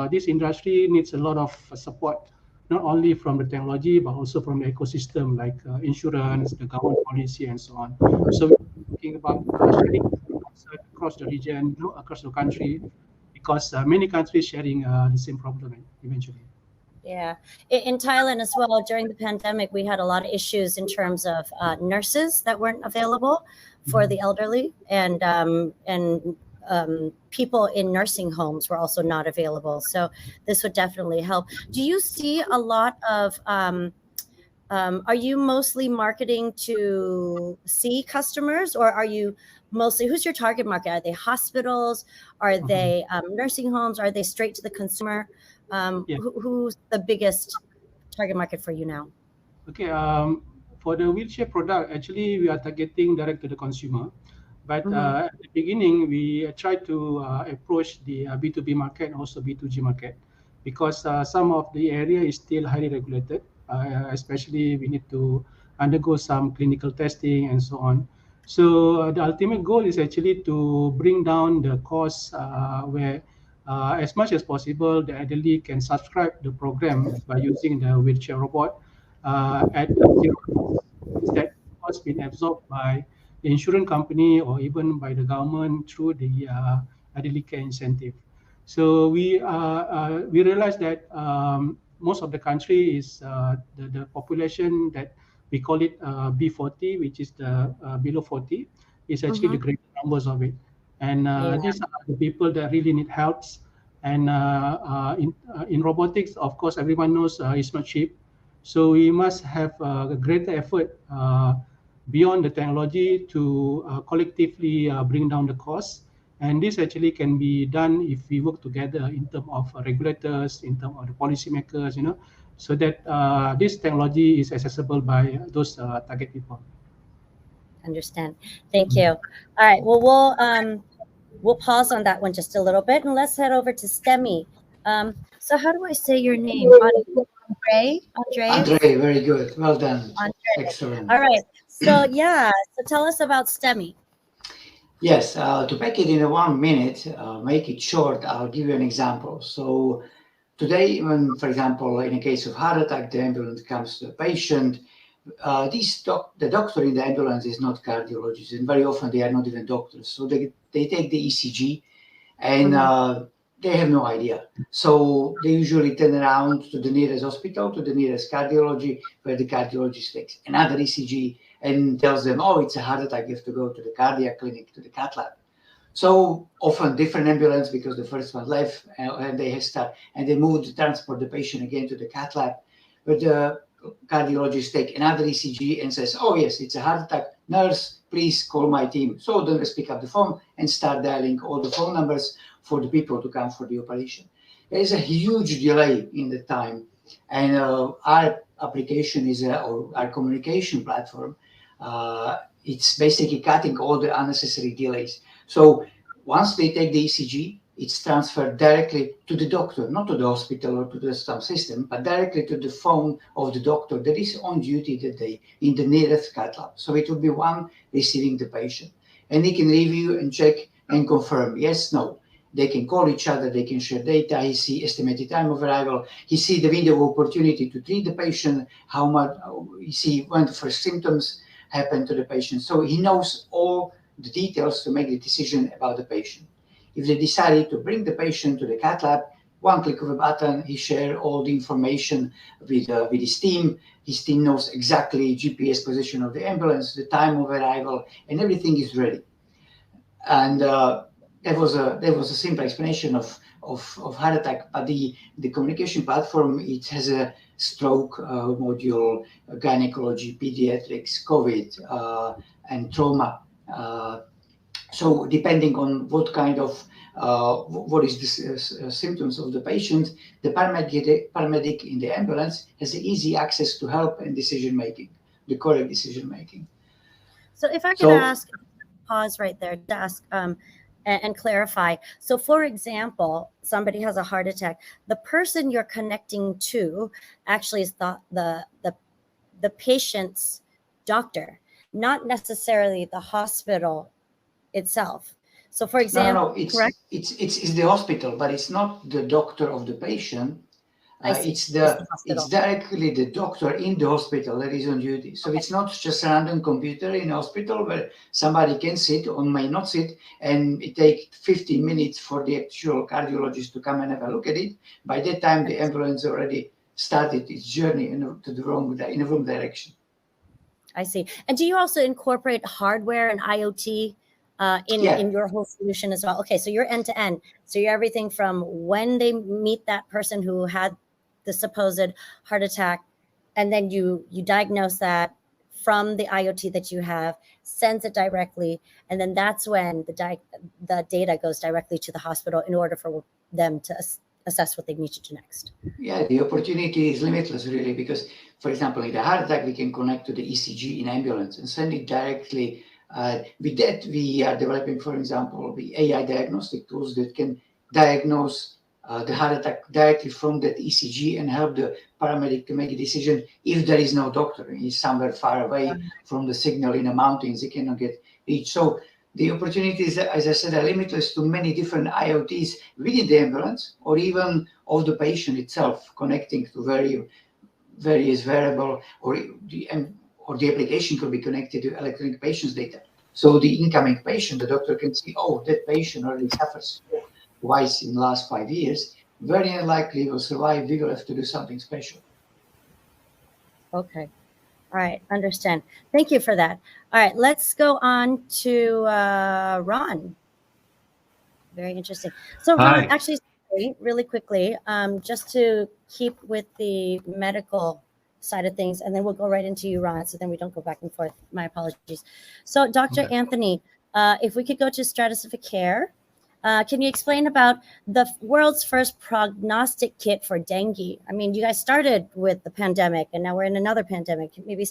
this industry needs a lot of support, not only from the technology but also from the ecosystem like insurance, the government policy, and so on. So we're talking about sharing across the region, across the country, because many countries sharing the same problem eventually. Yeah. In Thailand as well, during the pandemic, we had a lot of issues in terms of nurses that weren't available for the elderly, and people in nursing homes were also not available. So this would definitely help. Do you see a lot of, are you mostly marketing to C customers, or are you mostly, who's your target market? Are they hospitals? Are they nursing homes? Are they straight to the consumer? Who's the biggest target market for you now? Okay, for the wheelchair product, actually we are targeting direct to the consumer. But at the beginning, we tried to approach the B2B market and also B2G market, because some of the area is still highly regulated, especially we need to undergo some clinical testing and so on. So the ultimate goal is actually to bring down the cost where as much as possible, the elderly can subscribe the program by using the wheelchair robot at zero cost. Instead, cost being absorbed by the insurance company or even by the government through the elderly care incentive. So we realize that most of the country is the population that we call it B40, which is the below 40, is actually the great numbers of it. And these are the people that really need help. And in robotics, of course, everyone knows it's not cheap. So we must have a greater effort beyond the technology to collectively bring down the cost. And this actually can be done if we work together in terms of regulators, in terms of the policymakers, so that this technology is accessible by those target people. Understand. Thank you. All right. Well, we'll pause on that one just a little bit, and let's head over to Stemi. So how do I say your name? Andrej? Andrej, very good. Well done. Andrej. Excellent. All right. So so tell us about Stemi. Yes, to pack it in 1 minute, make it short, I'll give you an example. So today, when, for example, in a case of heart attack, the ambulance comes to the patient, the doctor in the ambulance is not cardiologist, and very often they are not even doctors. So they take the ECG and they have no idea. So they usually turn around to the nearest hospital, to the nearest cardiology, where the cardiologist takes another ECG and tells them, oh, it's a heart attack, you have to go to the cardiac clinic, to the cath lab. So often different ambulance, because the first one left and they move to transport the patient again to the cath lab. But the cardiologist take another ECG and says, oh yes, it's a heart attack. Nurse, please call my team. So the nurse pick up the phone and start dialing all the phone numbers for the people to come for the operation. There is a huge delay in the time. And our application is, or our communication platform, it's basically cutting all the unnecessary delays. So once they take the ECG, it's transferred directly to the doctor, not to the hospital or to some system, but directly to the phone of the doctor that is on duty that day in the nearest cath lab. So it will be one receiving the patient. And he can review and check and confirm, yes, no. They can call each other, they can share data, he see estimated time of arrival, he see the window of opportunity to treat the patient, how much, he see when the first symptoms happen to the patient. So he knows all the details to make the decision about the patient. If they decided to bring the patient to the cath lab, one click of a button, he shares all the information with his team. His team knows exactly GPS position of the ambulance, the time of arrival, and everything is ready. And that was a simple explanation of heart attack. But the communication platform, it has a stroke module, gynecology, pediatrics, COVID, and trauma. So depending on what kind of what is the symptoms of the patient, the paramedic in the ambulance has easy access to help and decision making, the correct decision making. So if I could ask, pause right there to ask and clarify. So for example, somebody has a heart attack. The person you're connecting to actually is the patient's doctor, not necessarily the hospital itself. So for example, it's the hospital, but it's not the doctor of the patient. It's directly the doctor in the hospital that is on duty. So it's not just a random computer in a hospital where somebody can sit or may not sit, and it takes 15 minutes for the actual cardiologist to come and have a look at it. By that time, the ambulance already started its journey in the wrong direction. I see. And do you also incorporate hardware and IoT in your whole solution as well? Okay, so you're end to end. So you're everything from when they meet that person who had the supposed heart attack, and then you diagnose that from the IoT that you have, sends it directly, and then that's when the data goes directly to the hospital in order for them to assess what they need to do next. Yeah, the opportunity is limitless, really, because, for example, in the heart attack, we can connect to the ECG in ambulance and send it directly. With that, we are developing, for example, the AI diagnostic tools that can diagnose the heart attack directly from that ECG and help the paramedic to make a decision if there is no doctor. He's somewhere far away from the signal in the mountains, he cannot get reached. So the opportunities, as I said, are limitless to many different IoTs within the ambulance or even of the patient itself, connecting to various variable, or the application could be connected to electronic patient's data. So the incoming patient, the doctor can see, oh, that patient already suffers twice in the last 5 years, very unlikely will survive. We will have to do something special. Okay. All right. Understand. Thank you for that. All right. Let's go on to Ron. Very interesting. So Ron, actually, really quickly, just to keep with the medical side of things, and then we'll go right into you, Ron, so then we don't go back and forth. My apologies. So Dr. Anthony, if we could go to Stratificare, can you explain about the world's first prognostic kit for dengue? I mean, you guys started with the pandemic, and now we're in another pandemic. Maybe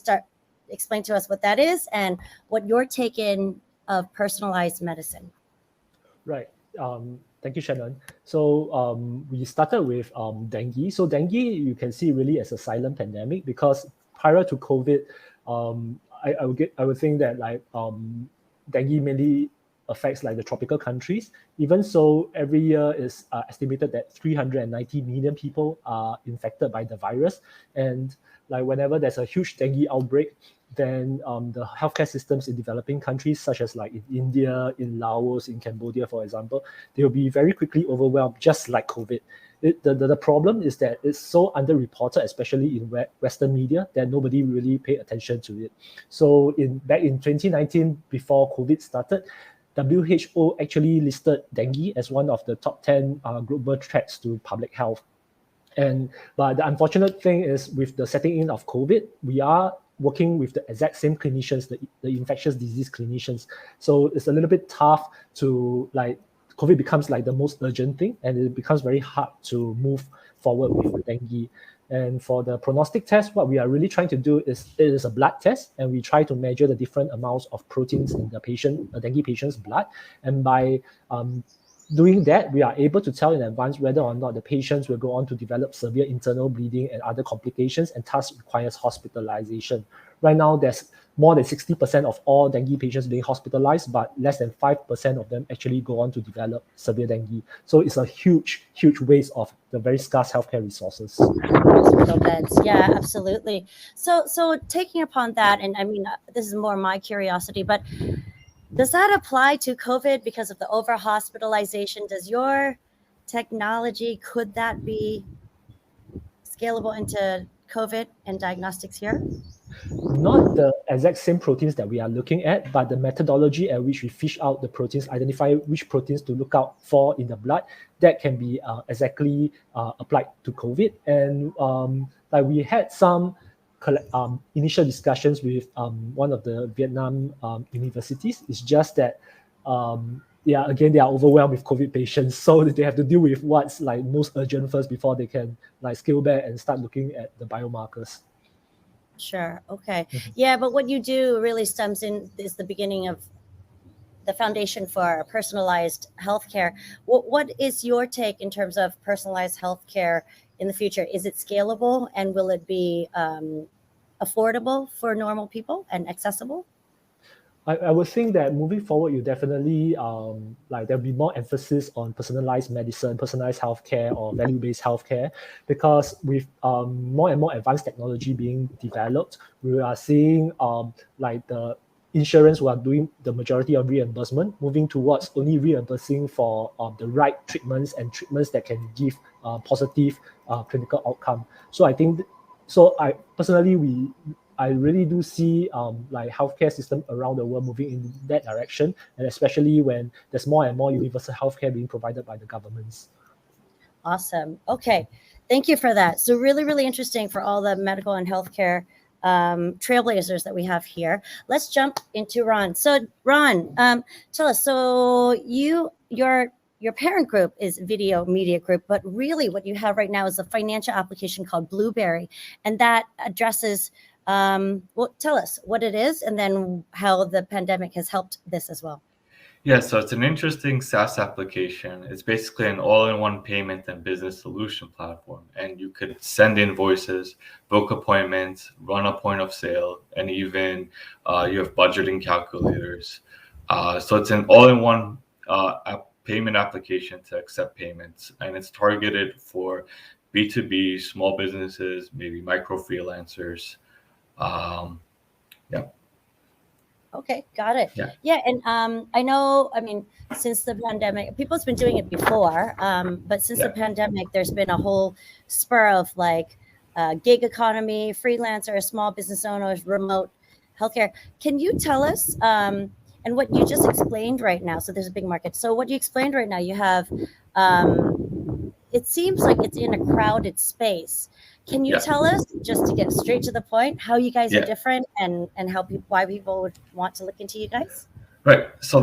explain to us what that is and what your take in of personalized medicine. Right. Thank you, Shannon. So we started with dengue. So dengue, you can see really as a silent pandemic, because prior to COVID, I would think that like dengue mainly affects like the tropical countries. Even so, every year is estimated that 390 million people are infected by the virus. And like whenever there's a huge dengue outbreak, then the healthcare systems in developing countries, such as like in India, in Laos, in Cambodia, for example, they will be very quickly overwhelmed, just like COVID. The problem is that it's so underreported, especially in Western media, that nobody really paid attention to it. So back in 2019, before COVID started, WHO actually listed dengue as one of the top 10 global threats to public health. But the unfortunate thing is, with the setting in of COVID, we are working with the exact same clinicians, the infectious disease clinicians. So it's a little bit tough to like, COVID becomes like the most urgent thing, and it becomes very hard to move forward with dengue. And for the prognostic test, what we are really trying to do is, it is a blood test, and we try to measure the different amounts of proteins in the dengue patient's blood. And by doing that, we are able to tell in advance whether or not the patients will go on to develop severe internal bleeding and other complications, and thus requires hospitalization. Right now, there's more than 60% of all dengue patients being hospitalized, but less than 5% of them actually go on to develop severe dengue. So it's a huge, huge waste of the very scarce healthcare resources. Hospital beds, yeah, absolutely. So taking upon that, and I mean, this is more my curiosity, but Does that apply to COVID because of the over-hospitalization? Does your technology, could that be scalable into COVID and diagnostics here? Not the exact same proteins that we are looking at, but the methodology at which we fish out the proteins, identify which proteins to look out for in the blood, that can be exactly applied to COVID. And like we had some initial discussions with one of the Vietnam universities. It's just that, again, they are overwhelmed with COVID patients, so they have to deal with what's like most urgent first before they can like scale back and start looking at the biomarkers. Sure. Okay. Yeah, but what you do really stems in is the beginning of the foundation for personalized healthcare. What is your take in terms of personalized healthcare in the future? Is it scalable, and will it be affordable for normal people and accessible? I would think that moving forward, you definitely there'll be more emphasis on personalized medicine, personalized healthcare, or value-based healthcare, because with more and more advanced technology being developed, we are seeing the insurance who are doing the majority of reimbursement moving towards only reimbursing for the right treatments and treatments that can give positive clinical outcome. So I think, I personally, I really do see healthcare system around the world moving in that direction, and especially when there's more and more universal healthcare being provided by the governments. Awesome. Okay. Thank you for that. So really, really interesting for all the medical and healthcare trailblazers that we have here. Let's jump into Ron. So Ron, tell us, so your parent group is Video Media Group, but really what you have right now is a financial application called Blueberry, and that addresses, tell us what it is and then how the pandemic has helped this as well. Yeah, so it's an interesting SaaS application. It's basically an all-in-one payment and business solution platform. And you could send invoices, book appointments, run a point of sale, and even you have budgeting calculators. So it's an all-in-one payment application to accept payments. And it's targeted for B2B, small businesses, maybe micro freelancers. Okay, got it. Yeah, and I know, since the pandemic, people's been doing it before, but since the pandemic, there's been a whole spur of gig economy, freelancer, small business owners, remote healthcare. Can you tell us, and what you just explained right now, so there's a big market. So what you explained right now, you have, it seems like it's in a crowded space. Can you tell us, just to get straight to the point, how you guys are different and why people would want to look into you guys? Right. So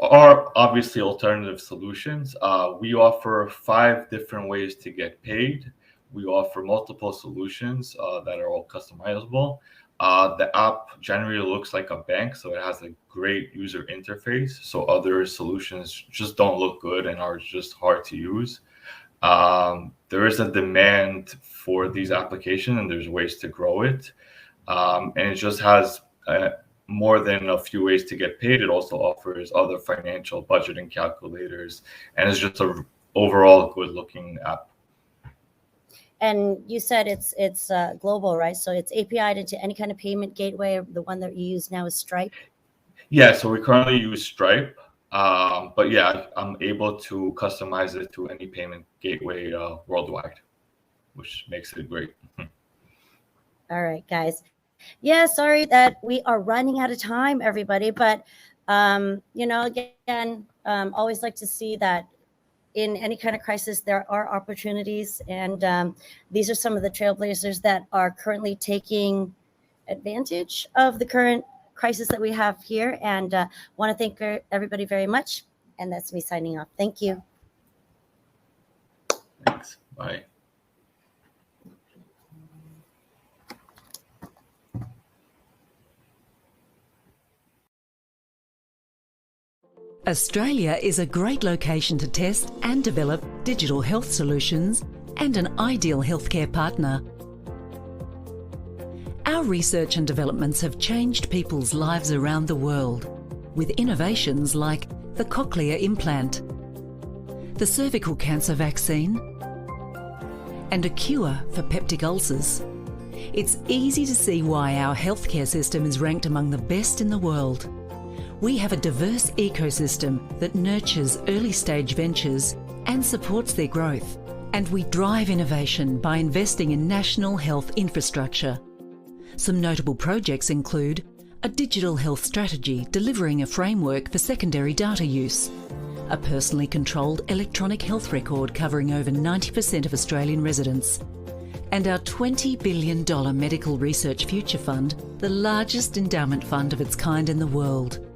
are obviously alternative solutions. We offer 5 different ways to get paid. We offer multiple solutions that are all customizable. The app generally looks like a bank, so it has a great user interface. So other solutions just don't look good and are just hard to use. There is a demand for these applications, and there's ways to grow it. And it just has more than a few ways to get paid. It also offers other financial budgeting calculators, and it's just an overall good-looking app. And you said it's global, right? So it's API'd into any kind of payment gateway. The one that you use now is Stripe? Yeah, so we currently use Stripe. But yeah, I'm able to customize it to any payment gateway worldwide, which makes it great. All right, guys. Yeah, sorry that we are running out of time, everybody. But, again, always like to see that in any kind of crisis, there are opportunities. And these are some of the trailblazers that are currently taking advantage of the current crisis that we have here, and want to thank everybody very much. And that's me signing off. Thank you. Thanks. Bye. Australia is a great location to test and develop digital health solutions and an ideal healthcare partner. Our research and developments have changed people's lives around the world with innovations like the cochlear implant, the cervical cancer vaccine, and a cure for peptic ulcers. It's easy to see why our healthcare system is ranked among the best in the world. We have a diverse ecosystem that nurtures early-stage ventures and supports their growth. And we drive innovation by investing in national health infrastructure. Some notable projects include a digital health strategy delivering a framework for secondary data use, a personally controlled electronic health record covering over 90% of Australian residents, and our $20 billion Medical Research Future Fund, the largest endowment fund of its kind in the world.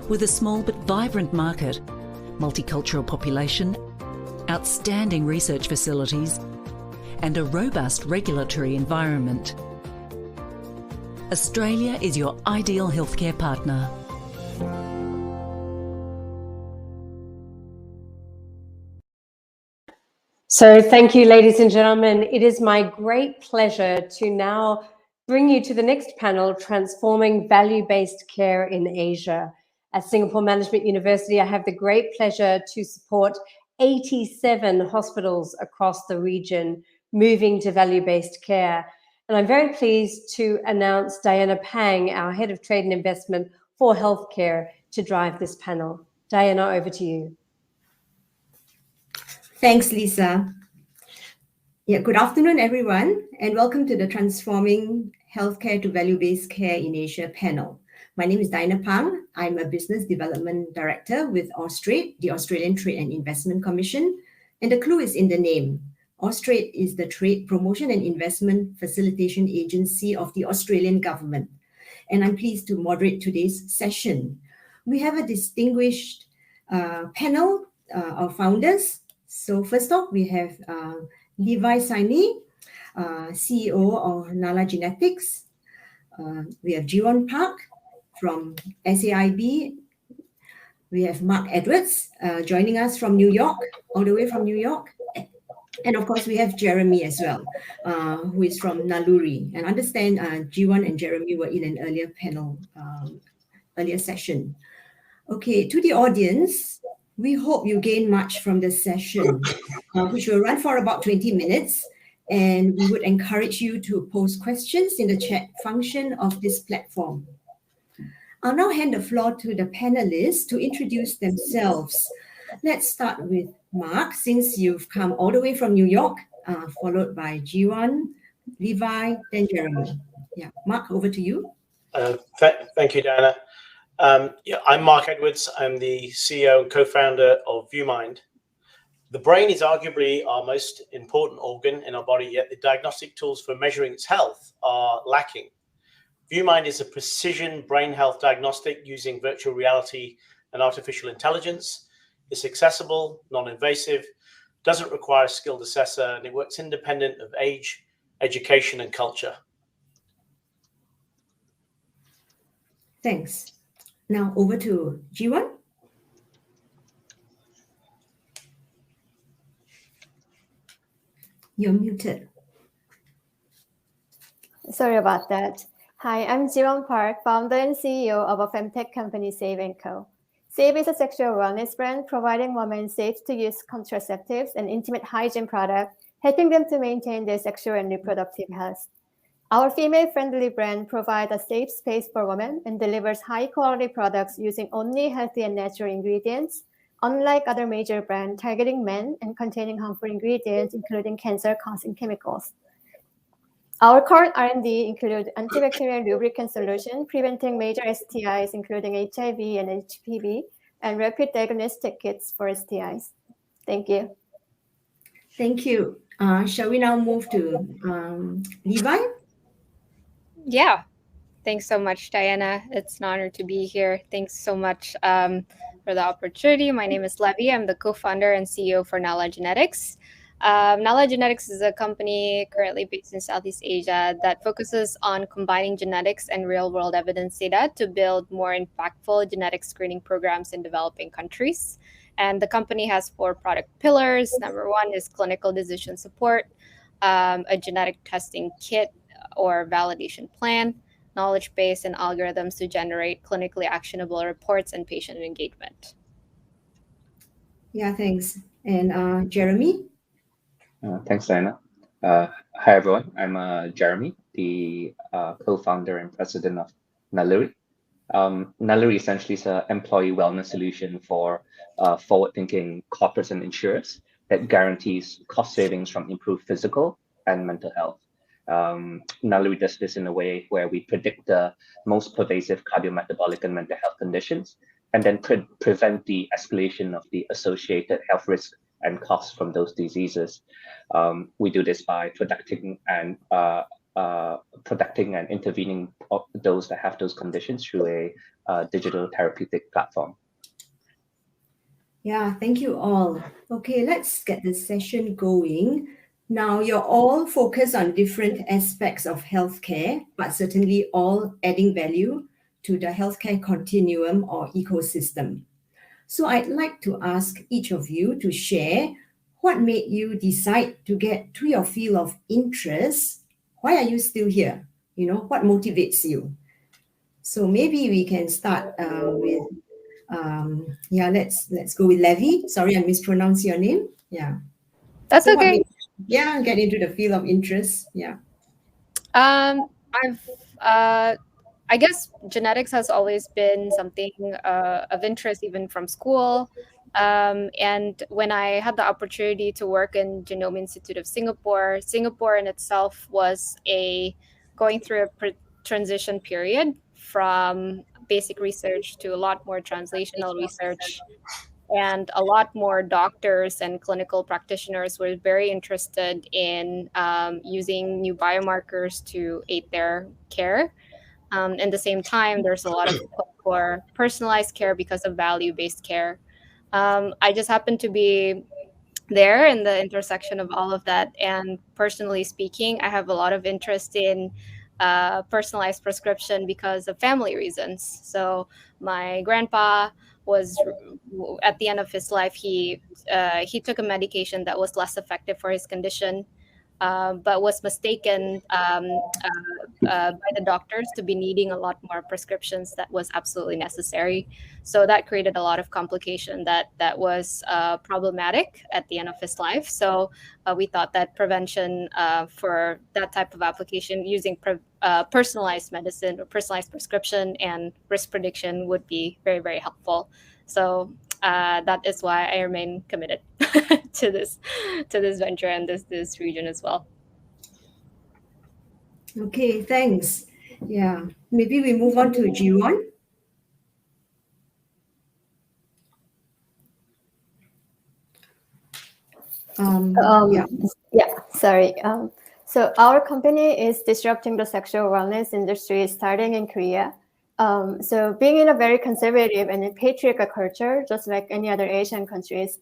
With a small but vibrant market, multicultural population, outstanding research facilities, and a robust regulatory environment, Australia is your ideal healthcare partner. So thank you, ladies and gentlemen. It is my great pleasure to now bring you to the next panel, Transforming Value-Based Care in Asia. At Singapore Management University, I have the great pleasure to support 87 hospitals across the region moving to value-based care. And I'm very pleased to announce Diana Pang, our Head of Trade and Investment for Healthcare, to drive this panel. Diana, over to you. Thanks, Leesa. Yeah, good afternoon, everyone, and welcome to the Transforming Healthcare to Value-Based Care in Asia panel. My name is Diana Pang. I'm a Business Development Director with Austrade, the Australian Trade and Investment Commission. And the clue is in the name. Austrade is the trade promotion and investment facilitation agency of the Australian government. And I'm pleased to moderate today's session. We have a distinguished panel of founders. So first off, we have Sani, CEO of Nalagenetics. We have Jiwon Park from SAIB. We have Mark Edwards joining us from New York, all the way from New York. And of course, we have Jeremy as well, who is from Naluri. And understand Jiwon and Jeremy were in an earlier panel, earlier session. Okay, to the audience, we hope you gain much from this session, which will run for about 20 minutes. And we would encourage you to post questions in the chat function of this platform. I'll now hand the floor to the panelists to introduce themselves. Let's start with Mark, since you've come all the way from New York, followed by Jiwon, Levi, then Jeremy. Yeah, Mark, over to you. Thank you, Diana. Yeah, I'm Mark Edwards. I'm the CEO and co-founder of Viewmind. The brain is arguably our most important organ in our body, yet the diagnostic tools for measuring its health are lacking. Viewmind is a precision brain health diagnostic using virtual reality and artificial intelligence. It's accessible, non-invasive, doesn't require a skilled assessor, and it works independent of age, education, and culture. Thanks. Now over to Jiwon. You're muted. Sorry about that. Hi, I'm Jiwon Park, founder and CEO of a femtech company, SAIB & Co. SAIB is a sexual wellness brand providing women safe-to-use contraceptives and intimate hygiene products, helping them to maintain their sexual and reproductive health. Our female-friendly brand provides a safe space for women and delivers high-quality products using only healthy and natural ingredients, unlike other major brands targeting men and containing harmful ingredients, including cancer-causing chemicals. Our current R&D include antibacterial lubricant solution, preventing major STIs, including HIV and HPV, and rapid diagnostic kits for STIs. Thank you. Thank you. Shall we now move to Levi? Yeah. Thanks so much, Diana. It's an honor to be here. Thanks so much for the opportunity. My name is Levi. I'm the co-founder and CEO for Nalagenetics. Nalagenetics is a company currently based in Southeast Asia that focuses on combining genetics and real-world evidence data to build more impactful genetic screening programs in developing countries. And the company has 4 product pillars. Number 1 is clinical decision support, a genetic testing kit or validation plan, knowledge base, and algorithms to generate clinically actionable reports and patient engagement. Yeah, thanks. And Jeremy? Thanks, Diana. Hi, Hi everyone, I'm Jeremy, the co-founder and president of Naluri. Naluri essentially is an employee wellness solution for forward-thinking corporates and insurers that guarantees cost savings from improved physical and mental health. Naluri does this in a way where we predict the most pervasive cardiometabolic and mental health conditions, and then prevent the escalation of the associated health risks and costs from those diseases. We do this by protecting and intervening those that have those conditions through a digital therapeutic platform. Yeah, thank you all. Okay, let's get this session going. Now, you're all focused on different aspects of healthcare, but certainly all adding value to the healthcare continuum or ecosystem. So I'd like to ask each of you to share what made you decide to get to your field of interest. Why are you still here? You know, what motivates you? So maybe we can start with, let's go with Levi. Sorry, I mispronounced your name. Yeah. That's so okay. Get into the field of interest. Yeah. I guess genetics has always been something of interest, even from school. And when I had the opportunity to work in Genome Institute of Singapore, Singapore in itself was going through a transition period from basic research to a lot more translational research. And a lot more doctors and clinical practitioners were very interested in using new biomarkers to aid their care. At the same time, there's a lot of push for personalized care because of value-based care. I just happen to be there in the intersection of all of that. And personally speaking, I have a lot of interest in personalized prescription because of family reasons. So my grandpa was, at the end of his life, he took a medication that was less effective for his condition, but was mistaken by the doctors to be needing a lot more prescriptions that was absolutely necessary. So that created a lot of complication that was problematic at the end of his life. So we thought that prevention for that type of application using personalized medicine or personalized prescription and risk prediction would be very, very helpful. So that is why I remain committed to this venture and this region as well. Okay, thanks. Yeah, maybe we move on to Jiwon. Sorry. So our company is disrupting the sexual wellness industry starting in Korea. So being in a very conservative and patriarchal culture, just like any other Asian countries,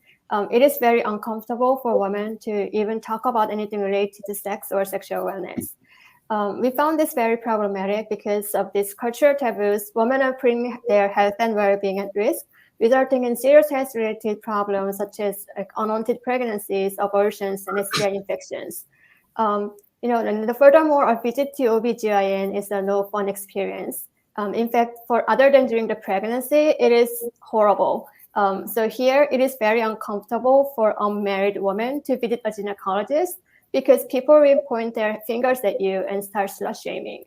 it is very uncomfortable for women to even talk about anything related to sex or sexual wellness. We found this very problematic because of these cultural taboos. Women are putting their health and well-being at risk, resulting in serious health-related problems such as unwanted pregnancies, abortions, and STI infections. And furthermore, a visit to OBGYN is a no-fun experience. In fact, other than during the pregnancy, it is horrible. So here, it is very uncomfortable for unmarried women to visit a gynecologist because people will point their fingers at you and start slut-shaming.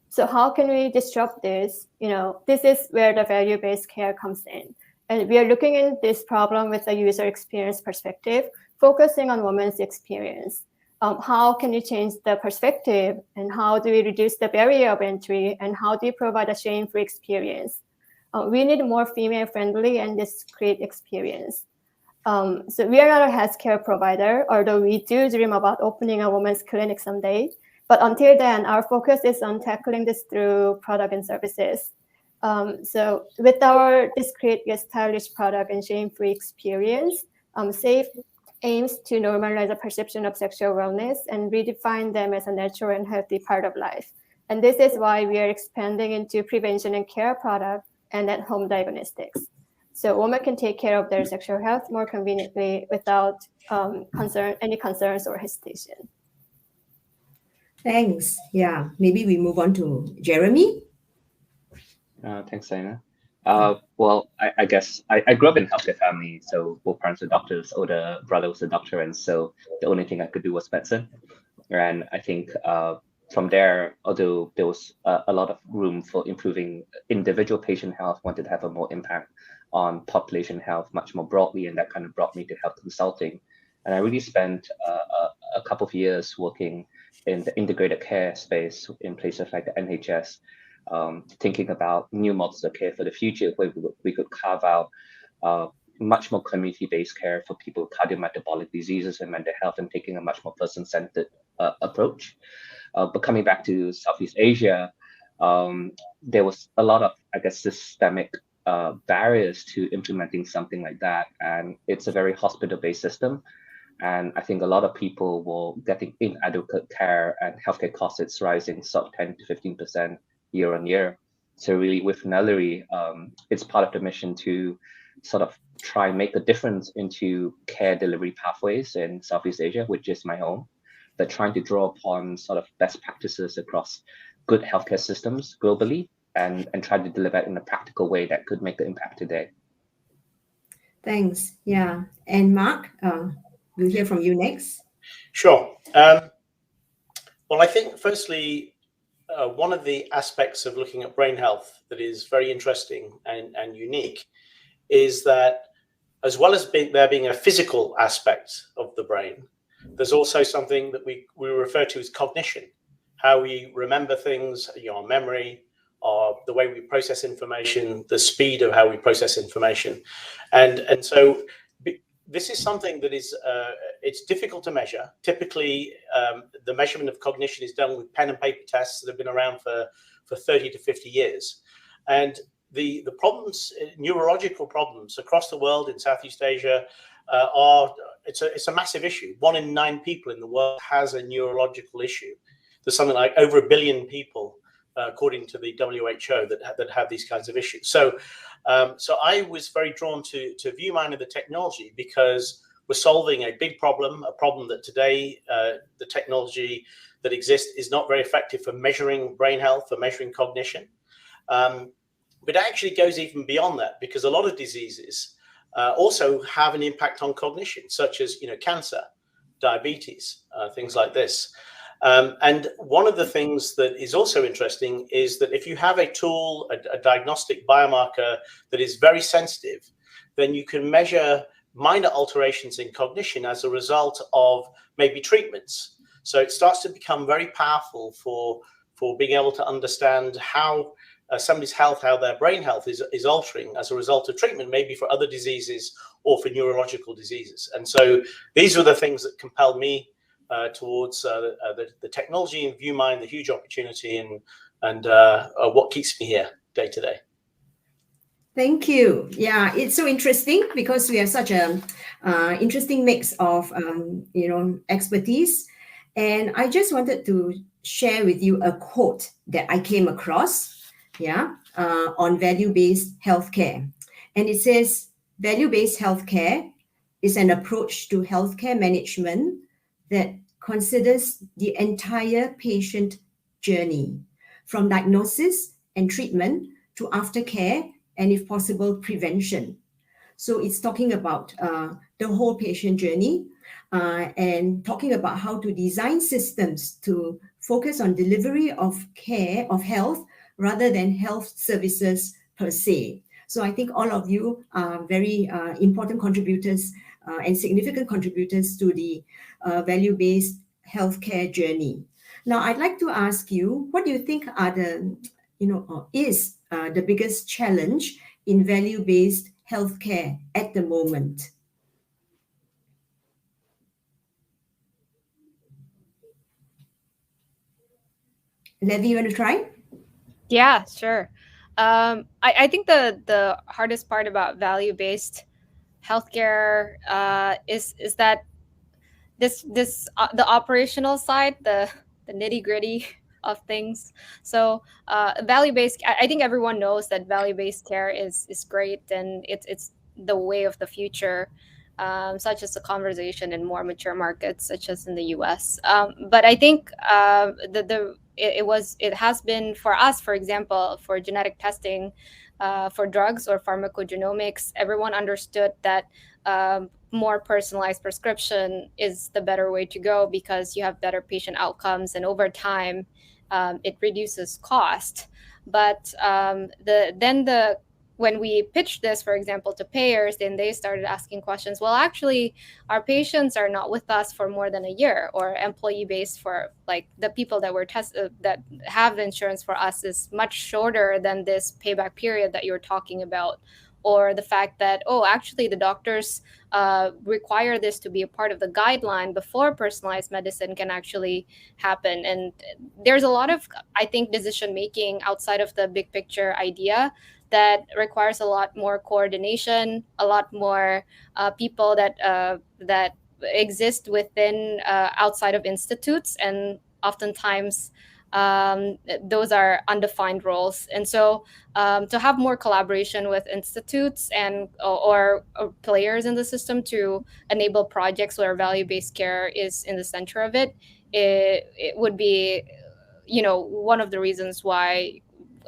So how can we disrupt this? This is where the value-based care comes in. And we are looking at this problem with a user experience perspective, focusing on women's experience. How can you change the perspective, and how do we reduce the barrier of entry, and how do you provide a shame-free experience? We need more female-friendly and discreet experience. So we are not a healthcare provider, although we do dream about opening a women's clinic someday. But until then, our focus is on tackling this through product and services. So with our discreet yet stylish product and shame-free experience, SAIB aims to normalize the perception of sexual wellness and redefine them as a natural and healthy part of life. And this is why we are expanding into prevention and care products and at-home diagnostics. So women can take care of their sexual health more conveniently without any concerns or hesitation. Thanks. Yeah, maybe we move on to Jeremy. Thanks, Diana. Well, I guess I grew up in a healthcare family, so both parents were doctors. Older brother was a doctor, and so the only thing I could do was medicine. And I think from there, although there was a lot of room for improving individual patient health, wanted to have a more impact on population health much more broadly, and that kind of brought me to health consulting. And I really spent a couple of years working in the integrated care space in places like the NHS, thinking about new models of care for the future, where we could carve out much more community-based care for people with cardiometabolic diseases and mental health, and taking a much more person-centered approach. But coming back to Southeast Asia, there was a lot of, I guess, systemic barriers to implementing something like that. And it's a very hospital-based system. And I think a lot of people were getting inadequate care, and healthcare costs rising sort of 10 to 15% year on year. So really with Naluri, it's part of the mission to sort of try and make a difference into care delivery pathways in Southeast Asia, which is my home, but trying to draw upon sort of best practices across good healthcare systems globally, and try to deliver it in a practical way that could make an impact today. Thanks. Yeah. And Mark, we'll hear from you next. Sure. Well, I think firstly, one of the aspects of looking at brain health that is very interesting and unique is that, as well as there being a physical aspect of the brain, there's also something that we refer to as cognition, how we remember things, our memory, or the way we process information, the speed of how we process information. And so this is something that is, it's difficult to measure. Typically, the measurement of cognition is done with pen and paper tests that have been around for 30 to 50 years. And the problems, neurological problems across the world in Southeast Asia it's a massive issue. 1 in 9 people in the world has a neurological issue. There's something like over 1 billion people, according to the WHO, that have these kinds of issues. So I was very drawn to Viewmind and the technology, because we're solving a big problem, a problem that today the technology that exists is not very effective for measuring brain health, for measuring cognition. But it actually goes even beyond that, because a lot of diseases also have an impact on cognition, such as cancer, diabetes, things like this. And one of the things that is also interesting is that if you have a tool, a diagnostic biomarker that is very sensitive, then you can measure minor alterations in cognition as a result of maybe treatments. So it starts to become very powerful for being able to understand how somebody's health, how their brain health is altering as a result of treatment, maybe for other diseases or for neurological diseases. And so these are the things that compelled me towards the technology and Viewmind, the huge opportunity, and what keeps me here day to day. Thank you. Yeah, it's so interesting because we have such a interesting mix of expertise, and I just wanted to share with you a quote that I came across. On value-based healthcare, and it says, value-based healthcare is an approach to healthcare management that considers the entire patient journey, from diagnosis and treatment to aftercare, and if possible, prevention. So it's talking about the whole patient journey, and talking about how to design systems to focus on delivery of care, of health, rather than health services per se. So I think all of you are very important contributors and significant contributors to the value-based healthcare journey. Now, I'd like to ask you, what do you think are the, is the biggest challenge in value-based healthcare at the moment? Levi, you want to try? Yeah, sure. I think the hardest part about value-based healthcare is that the operational side, the nitty-gritty of things. So value-based, I think everyone knows that value-based care is great, and it's the way of the future, such as the conversation in more mature markets, such as in the US. But I think it has been for us, for example, for genetic testing, for drugs or pharmacogenomics, everyone understood that more personalized prescription is the better way to go because you have better patient outcomes, and over time, it reduces cost. But when we pitched this, for example, to payers, then they started asking questions. Well, actually, our patients are not with us for more than a year, or employee base for like the people that were tested that have insurance for us is much shorter than this payback period that you're talking about. Or the fact that, oh, actually the doctors require this to be a part of the guideline before personalized medicine can actually happen. And there's a lot of, I think, decision making outside of the big picture idea that requires a lot more coordination, a lot more people that exist within outside of institutes, and oftentimes those are undefined roles. And so to have more collaboration with institutes and or players in the system to enable projects where value-based care is in the center of it, it would be, one of the reasons why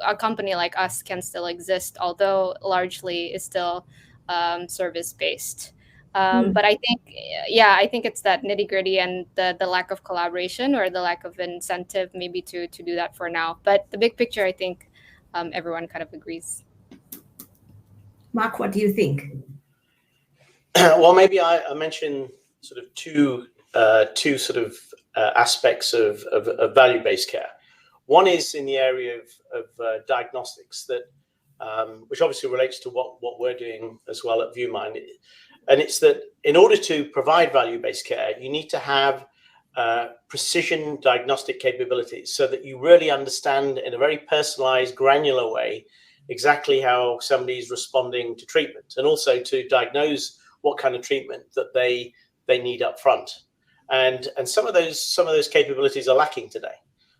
a company like us can still exist, although largely is still service-based. But I think it's that nitty-gritty and the lack of collaboration or the lack of incentive maybe to do that for now. But the big picture, I think everyone kind of agrees. Mark, what do you think? Well, maybe I mentioned sort of two sort of aspects of value-based care. One is in the area of diagnostics, that which obviously relates to what we're doing as well at Viewmind. And it's that in order to provide value-based care, you need to have precision diagnostic capabilities so that you really understand in a very personalized, granular way exactly how somebody is responding to treatment, and also to diagnose what kind of treatment that they need up front. And some of those capabilities are lacking today.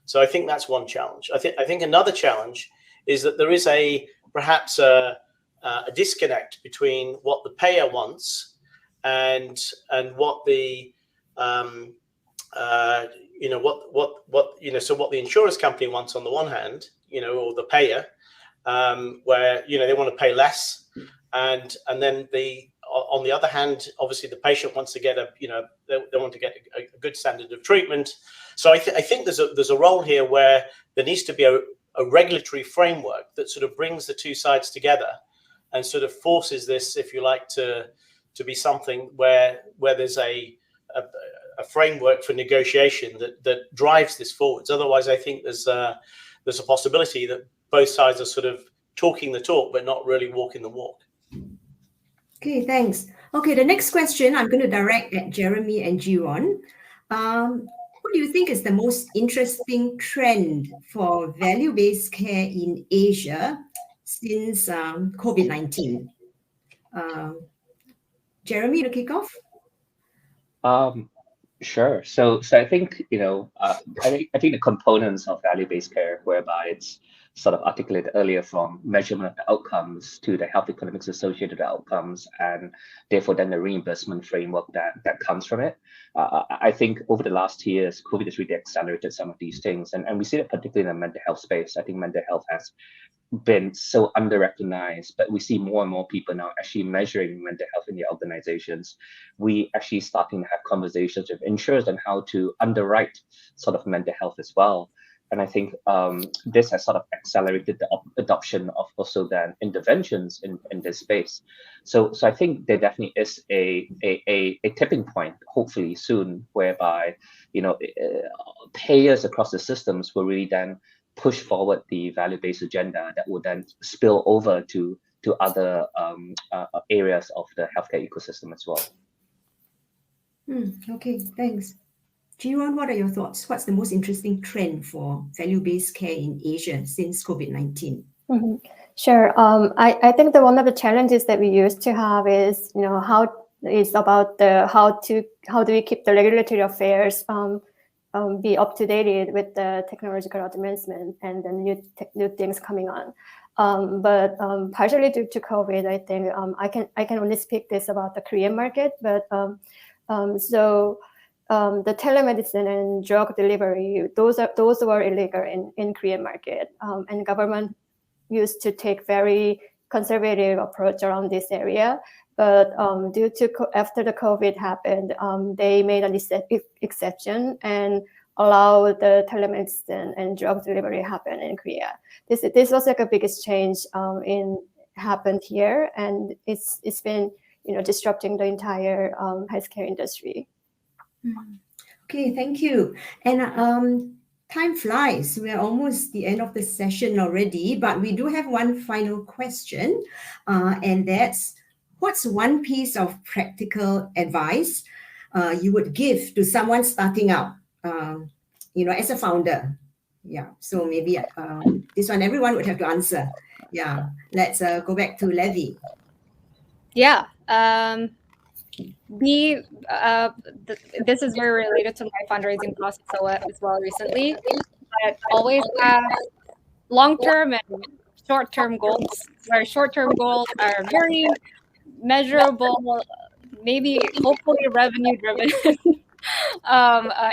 So I think that's one challenge. I think another challenge is that there is perhaps a disconnect between what the payer wants and what the so what the insurance company wants on the one hand, or the payer, where they want to pay less, and then on the other hand, obviously the patient wants to get they want to get a good standard of treatment. So I think there's a role here where there needs to be a regulatory framework that sort of brings the two sides together and sort of forces this, if you like, to be something where there's a framework for negotiation that drives this forwards. Otherwise, I think there's a possibility that both sides are sort of talking the talk but not really walking the walk. Okay, thanks. Okay, the next question I'm going to direct at Jeremy and Jiwon. What do you think is the most interesting trend for value-based care in Asia since COVID-19? Jeremy, to kick off? Sure. So I think I think the components of value-based care, whereby it's sort of articulated earlier, from measurement of the outcomes to the health economics associated with the outcomes, and therefore then the reimbursement framework that comes from it. I think over the last years, COVID has really accelerated some of these things, and we see it particularly in the mental health space. I think mental health has been so under-recognized, but we see more and more people now actually measuring mental health in their organizations. We actually starting to have conversations with insurers on how to underwrite sort of mental health as well. And I think this has sort of accelerated the adoption of also then interventions in this space. So I think there definitely is a tipping point, hopefully soon, whereby payers across the systems will really then push forward the value-based agenda that will then spill over to other areas of the healthcare ecosystem as well. Okay, thanks. Jiwon, what are your thoughts? What's the most interesting trend for value-based care in Asia since COVID-19? Sure. I think one of the challenges that we used to have is, how do we keep the regulatory affairs be up to date with the technological advancement and the new things coming on. But partially due to COVID, I think I can only speak this about the Korean market, but the telemedicine and drug delivery, those were illegal in Korean market, and government used to take very conservative approach around this area. But due to after the COVID happened, they made an exception and allow the telemedicine and drug delivery happen in Korea. This was like a biggest change happened here, and it's been disrupting the entire healthcare industry. Okay, thank you. And time flies. We're almost the end of the session already, but we do have one final question, and that's, what's one piece of practical advice you would give to someone starting out, as a founder? Yeah, so maybe this one everyone would have to answer. Yeah, let's go back to Levi. Yeah. This is very related to my fundraising process as well recently. But always have long-term and short-term goals. Where short-term goals are very measurable, maybe hopefully revenue-driven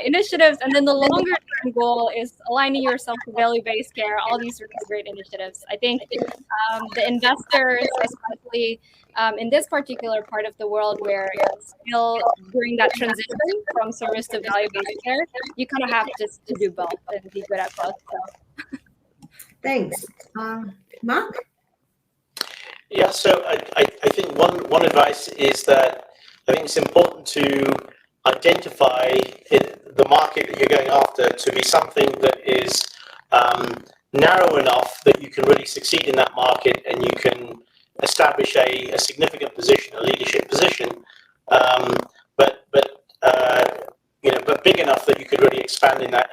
initiatives, and then the longer-term goal is aligning yourself to value-based care. All these really great initiatives. I think the investors, especially in this particular part of the world where it's still during that transition from service to value-based care, you kind of have to do both and be good at both. So. Thanks. Mark? Yeah, so I think one advice is that I think it's important to identify the market that you're going after to be something that is narrow enough that you can really succeed in that market and you can establish a significant position, a leadership position, but big enough that you could really expand in that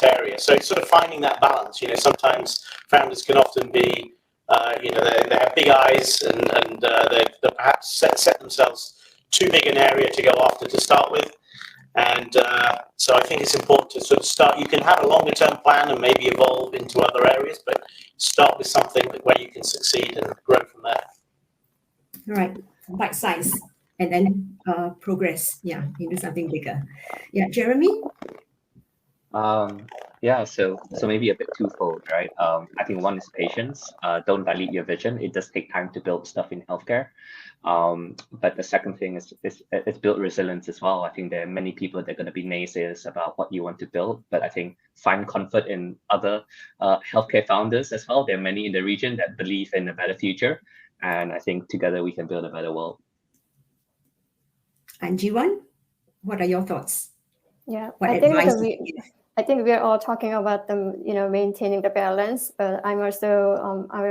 area. So it's sort of finding that balance. Sometimes founders can often be, they have big eyes and they perhaps set themselves too big an area to go after to start with. And so I think it's important to sort of start. You can have a longer term plan and maybe evolve into other areas, but start with something where you can succeed and grow from there. Right, bite size, and then progress, into something bigger. Yeah, Jeremy? So maybe a bit twofold, right? I think one is patience. Don't dilute your vision. It does take time to build stuff in healthcare. But the second thing is build resilience as well. I think there are many people that are going to be naysayers about what you want to build, but I think find comfort in other healthcare founders as well. There are many in the region that believe in a better future, and I think together we can build a better world. And Jiwon, what are your thoughts? Yeah, what I think we're all talking about maintaining the balance, but I will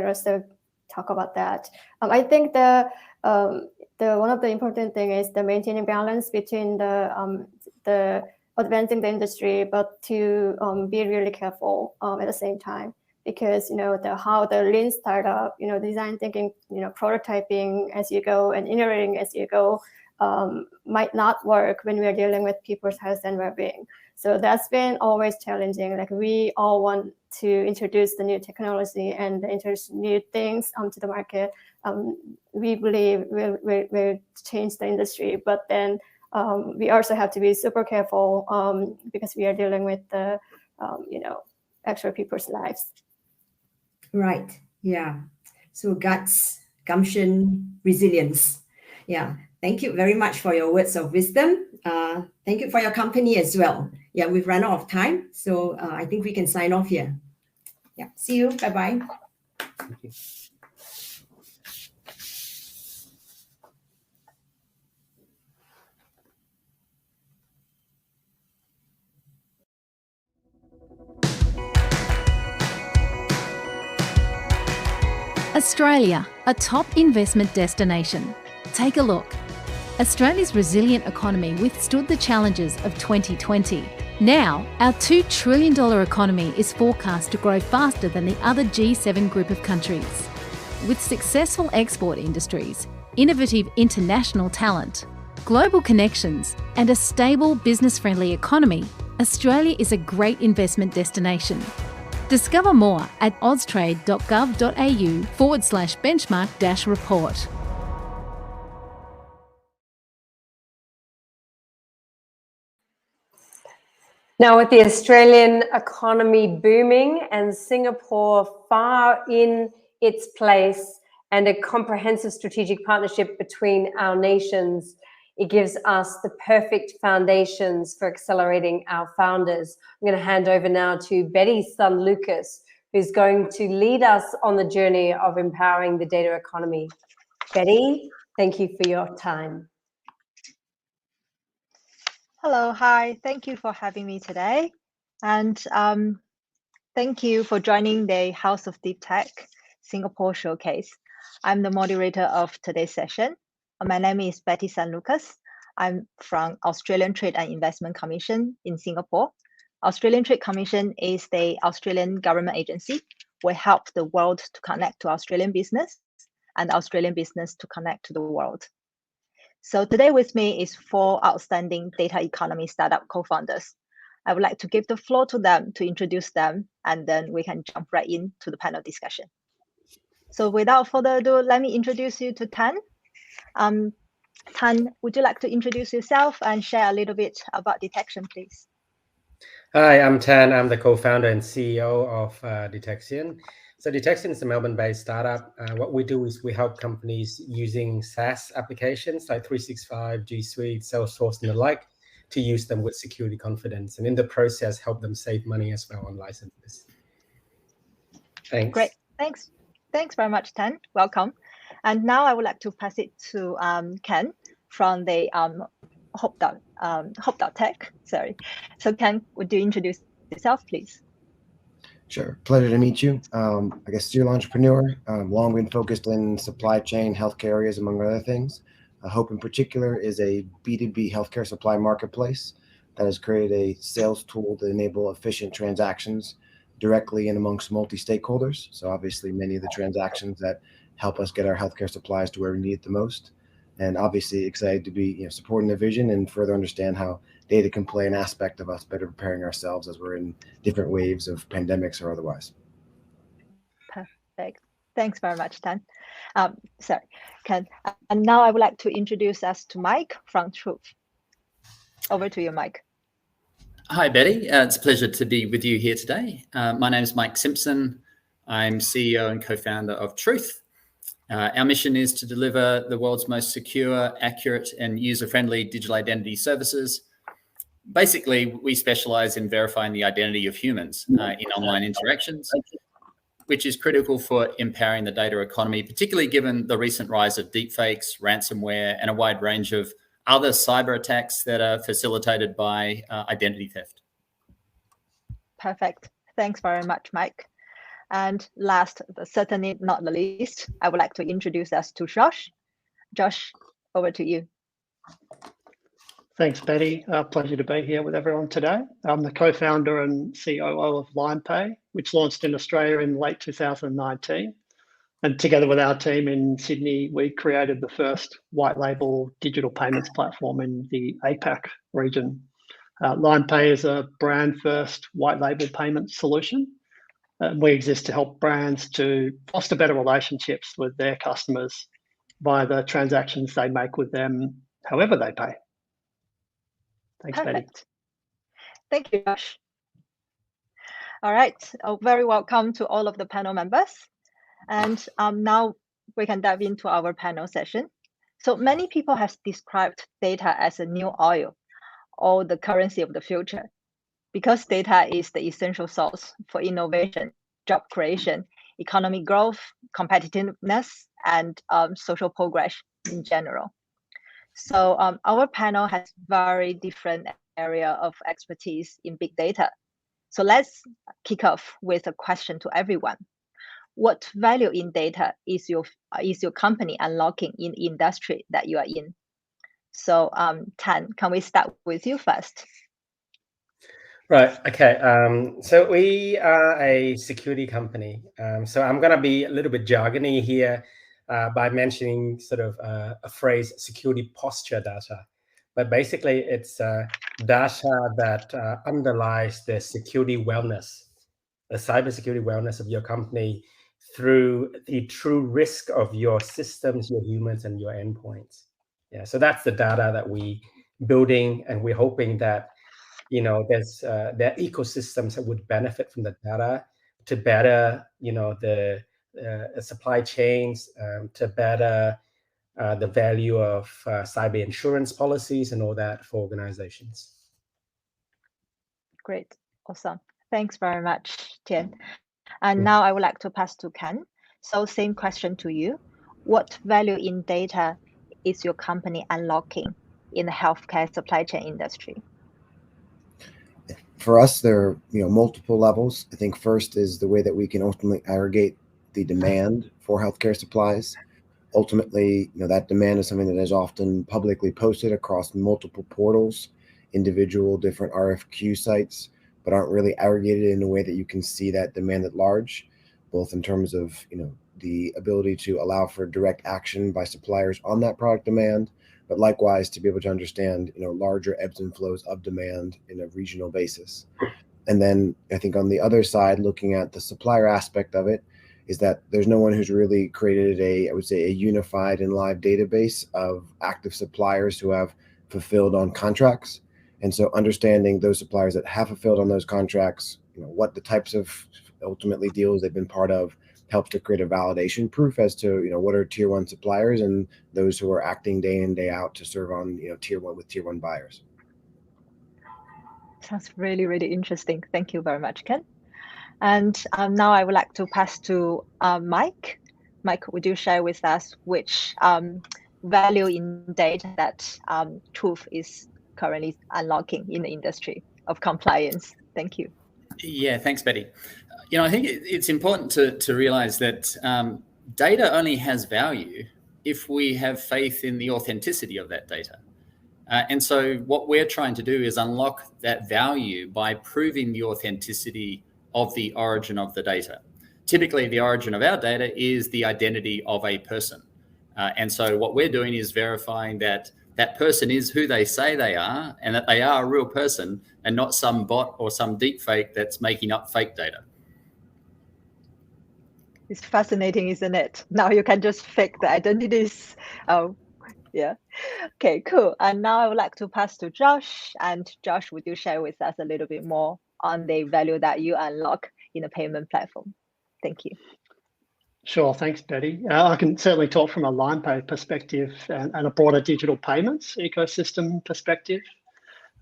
also talk about that. I think the one of the important thing is the maintaining balance between the advancing the industry, but to be really careful at the same time, because how the lean startup, design thinking, prototyping as you go and iterating as you go might not work when we are dealing with people's health and well-being. So that's been always challenging. Like, we all want to introduce the new technology and introduce new things to the market. We believe will change the industry, but then we also have to be super careful because we are dealing with the actual people's lives. Right. Yeah. So guts, gumption, resilience. Yeah. Thank you very much for your words of wisdom. Thank you for your company as well. Yeah, we've run out of time, so I think we can sign off here. Yeah, see you. Bye-bye. Thank you. Australia, a top investment destination. Take a look. Australia's resilient economy withstood the challenges of 2020. Now, our $2 trillion economy is forecast to grow faster than the other G7 group of countries. With successful export industries, innovative international talent, global connections, and a stable business-friendly economy, Australia is a great investment destination. Discover more at austrade.gov.au/benchmark-report. Now, with the Australian economy booming and Singapore far in its place and a comprehensive strategic partnership between our nations. It gives us the perfect foundations for accelerating our founders. I'm going to hand over now to Betty's son, Lucas, who's going to lead us on the journey of empowering the data economy. Betty, thank you for your time. Hello, hi. Thank you for having me today. And thank you for joining the House of DeepTech Singapore Showcase. I'm the moderator of today's session. My name is Betty San Lucas. I'm from Australian Trade and Investment Commission in Singapore. Australian Trade Commission is the Australian government agency. We help the world to connect to Australian business and Australian business to connect to the world. So today with me is 4 outstanding data economy startup co-founders. I would like to give the floor to them to introduce them, and then we can jump right into the panel discussion. So without further ado, let me introduce you to Tan. Tan, would you like to introduce yourself and share a little bit about Detection, please? Hi, I'm Tan. I'm the co-founder and CEO of Detection. So Detection is a Melbourne-based startup. What we do is we help companies using SaaS applications like 365, G Suite, Salesforce, and the like to use them with security confidence, and in the process, help them save money as well on licenses. Thanks. Great, thanks. Thanks very much, Tan. Welcome. And now I would like to pass it to Ken from the Hope.Tech. Sorry. So Ken, would you introduce yourself, please? Sure. Pleasure to meet you. I guess serial entrepreneur, long been focused in supply chain, healthcare areas, among other things. Hope in particular is a B2B healthcare supply marketplace that has created a sales tool to enable efficient transactions directly and amongst multi-stakeholders. So obviously many of the transactions that help us get our healthcare supplies to where we need it the most. And obviously excited to be supporting the vision and further understand how data can play an aspect of us better preparing ourselves as we're in different waves of pandemics or otherwise. Perfect. Thanks very much, Tan. Sorry, Ken. And now I would like to introduce us to Mike from Truth. Over to you, Mike. Hi, Betty. It's a pleasure to be with you here today. My name is Mike Simpson. I'm CEO and co-founder of Truth. Our mission is to deliver the world's most secure, accurate, and user-friendly digital identity services. Basically, we specialize in verifying the identity of humans in online interactions, which is critical for empowering the data economy, particularly given the recent rise of deepfakes, ransomware, and a wide range of other cyber attacks that are facilitated by identity theft. Perfect. Thanks very much, Mike. And last, but certainly not the least, I would like to introduce us to Josh. Josh, over to you. Thanks, Betty. Pleasure to be here with everyone today. I'm the co-founder and COO of LimePay, which launched in Australia in late 2019. And together with our team in Sydney, we created the first white label digital payments platform in the APAC region. LimePay is a brand first white label payment solution. We exist to help brands to foster better relationships with their customers via the transactions they make with them, however they pay. Thanks, Perfect. Betty. Thank you, Josh. All right, very welcome to all of the panel members. And now we can dive into our panel session. So many people have described data as a new oil or the currency of the future, because data is the essential source for innovation, job creation, economic growth, competitiveness, and social progress in general. So our panel has very different area of expertise in big data. So let's kick off with a question to everyone. What value in data is your company unlocking in the industry that you are in? So Tan, can we start with you first? Right. Okay. So we are a security company. So I'm going to be a little bit jargony here by mentioning sort of a phrase, security posture data. But basically, it's data that underlies the security wellness, the cybersecurity wellness of your company through the true risk of your systems, your humans, and your endpoints. Yeah. So that's the data that we building, and we're hoping that there are ecosystems that would benefit from the data to better, the supply chains to better the value of cyber insurance policies and all that for organizations. Great, awesome. Thanks very much, Tian. And now I would like to pass to Ken. So same question to you. What value in data is your company unlocking in the healthcare supply chain industry? For us, there are multiple levels. I think first is the way that we can ultimately aggregate the demand for healthcare supplies. Ultimately, that demand is something that is often publicly posted across multiple portals, individual different RFQ sites, but aren't really aggregated in a way that you can see that demand at large, both in terms of the ability to allow for direct action by suppliers on that product demand, but likewise to be able to understand larger ebbs and flows of demand in a regional basis. And then I think on the other side, looking at the supplier aspect of it, is that there's no one who's really created a unified and live database of active suppliers who have fulfilled on contracts. And so understanding those suppliers that have fulfilled on those contracts, what the types of ultimately deals they've been part of, helps to create a validation proof as to what are tier 1 suppliers and those who are acting day in, day out to serve on tier 1 buyers. Sounds really, really interesting. Thank you very much, Ken. And now I would like to pass to Mike. Mike, would you share with us which value in data that Truth is currently unlocking in the industry of compliance? Thank you. Yeah, thanks, Betty. I think it's important to realize that data only has value if we have faith in the authenticity of that data. And so what we're trying to do is unlock that value by proving the authenticity of the origin of the data. Typically, the origin of our data is the identity of a person. And so what we're doing is verifying that that person is who they say they are and that they are a real person and not some bot or some deep fake that's making up fake data. It's fascinating, isn't it? Now you can just fake the identities. Oh, yeah. Okay, cool. And now I would like to pass to Josh. And Josh, would you share with us a little bit more on the value that you unlock in a payment platform? Thank you. Sure, thanks, Betty. I can certainly talk from a LinePay perspective and a broader digital payments ecosystem perspective.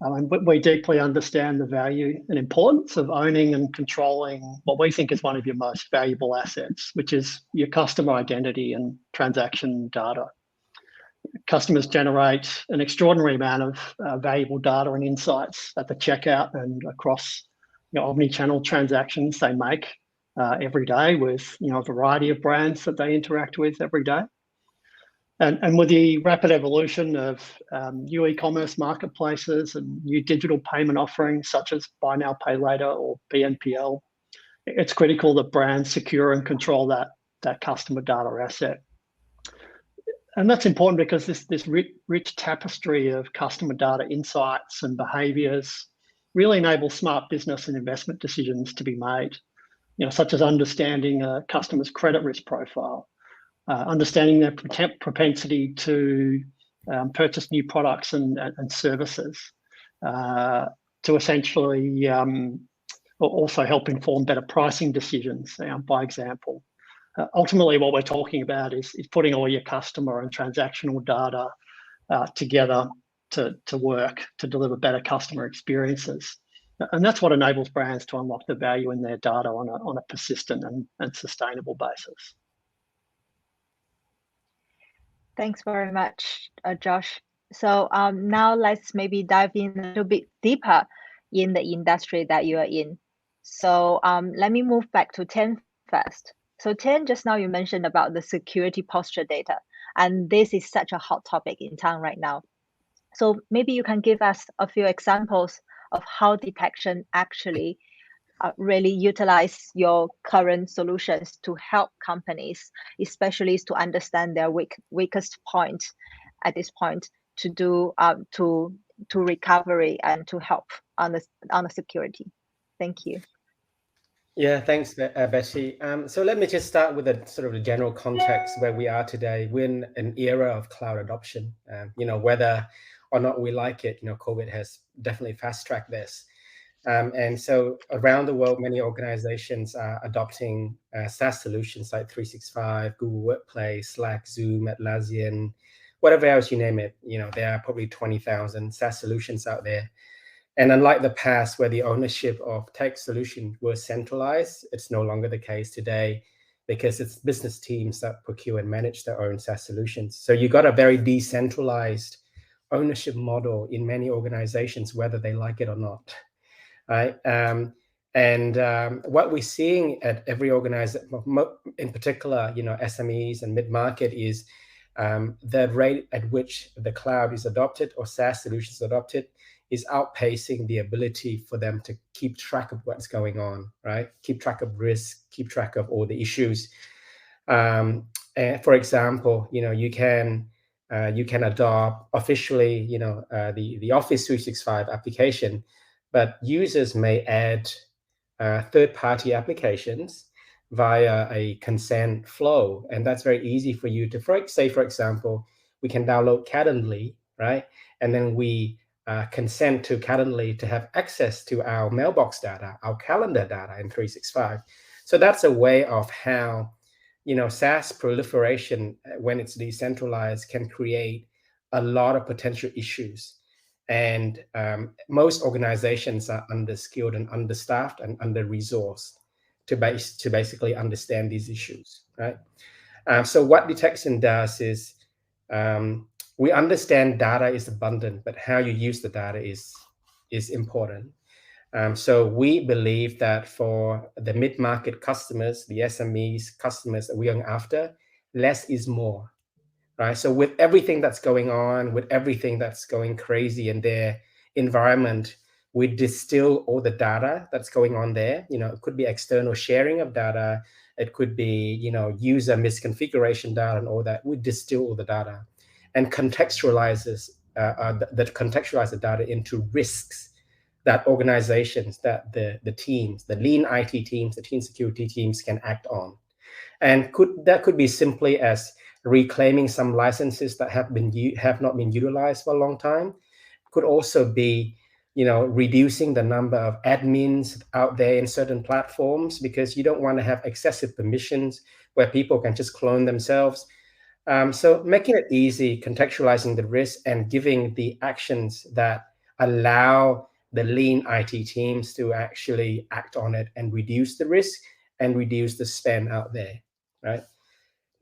But we deeply understand the value and importance of owning and controlling what we think is one of your most valuable assets, which is your customer identity and transaction data. Customers generate an extraordinary amount of valuable data and insights at the checkout and across omni-channel transactions they make every day with a variety of brands that they interact with every day. And with the rapid evolution of new e-commerce marketplaces and new digital payment offerings such as Buy Now, Pay Later or BNPL, it's critical that brands secure and control that customer data asset. And that's important because this rich tapestry of customer data insights and behaviors really enables smart business and investment decisions to be made, such as understanding a customer's credit risk profile, understanding their propensity to purchase new products and services, to essentially also help inform better pricing decisions, by example. Ultimately, what we're talking about is putting all your customer and transactional data together to work to deliver better customer experiences. And that's what enables brands to unlock the value in their data on a persistent and sustainable basis. Thanks very much, Josh. So now let's maybe dive in a little bit deeper in the industry that you are in. So let me move back to Tian first. So Tian, just now you mentioned about the security posture data, and this is such a hot topic in town right now. So maybe you can give us a few examples of how detection actually really utilize your current solutions to help companies, especially to understand their weakest point at this point to do to recovery and to help on the security. Thank you. Yeah, thanks, Betty. So let me just start with a sort of a general context where we are today. We're in an era of cloud adoption. Whether or not we like it, COVID has definitely fast-tracked this. And so around the world, many organizations are adopting SaaS solutions like 365, Google Workplace, Slack, Zoom, Atlassian, whatever else you name it. There are probably 20,000 SaaS solutions out there. And unlike the past, where the ownership of tech solutions was centralized, it's no longer the case today, because it's business teams that procure and manage their own SaaS solutions. So you got a very decentralized ownership model in many organizations, whether they like it or not. Right. What we're seeing at every organization, in particular, SMEs and mid-market, is the rate at which the cloud is adopted or SaaS solutions adopted is outpacing the ability for them to keep track of what's going on, right? Keep track of risk, keep track of all the issues. And for example, you can adopt officially, the Office 365 application, but users may add third-party applications via a consent flow, and that's very easy for you to say, for example, we can download Calendly, right? And then we consent to Calendly to have access to our mailbox data, our calendar data in 365. So that's a way of how, SaaS proliferation, when it's decentralized, can create a lot of potential issues. And most organizations are underskilled and understaffed and under-resourced to basically understand these issues, right? So what detection does is we understand data is abundant, but how you use the data is important. So we believe that for the mid-market customers, the SMEs customers that we are after, less is more. Right. So with everything that's going on, with everything that's going crazy in their environment, we distill all the data that's going on there. It could be external sharing of data. It could be, user misconfiguration data and all that. We distill all the data and contextualize the data into risks that organizations, that the teams, the lean IT teams, the team security teams can act on. And that could be simply as reclaiming some licenses that have not been utilized for a long time. Could also be, reducing the number of admins out there in certain platforms, because you don't want to have excessive permissions where people can just clone themselves. So making it easy, contextualizing the risk, and giving the actions that allow the lean IT teams to actually act on it and reduce the risk and reduce the spend out there, right?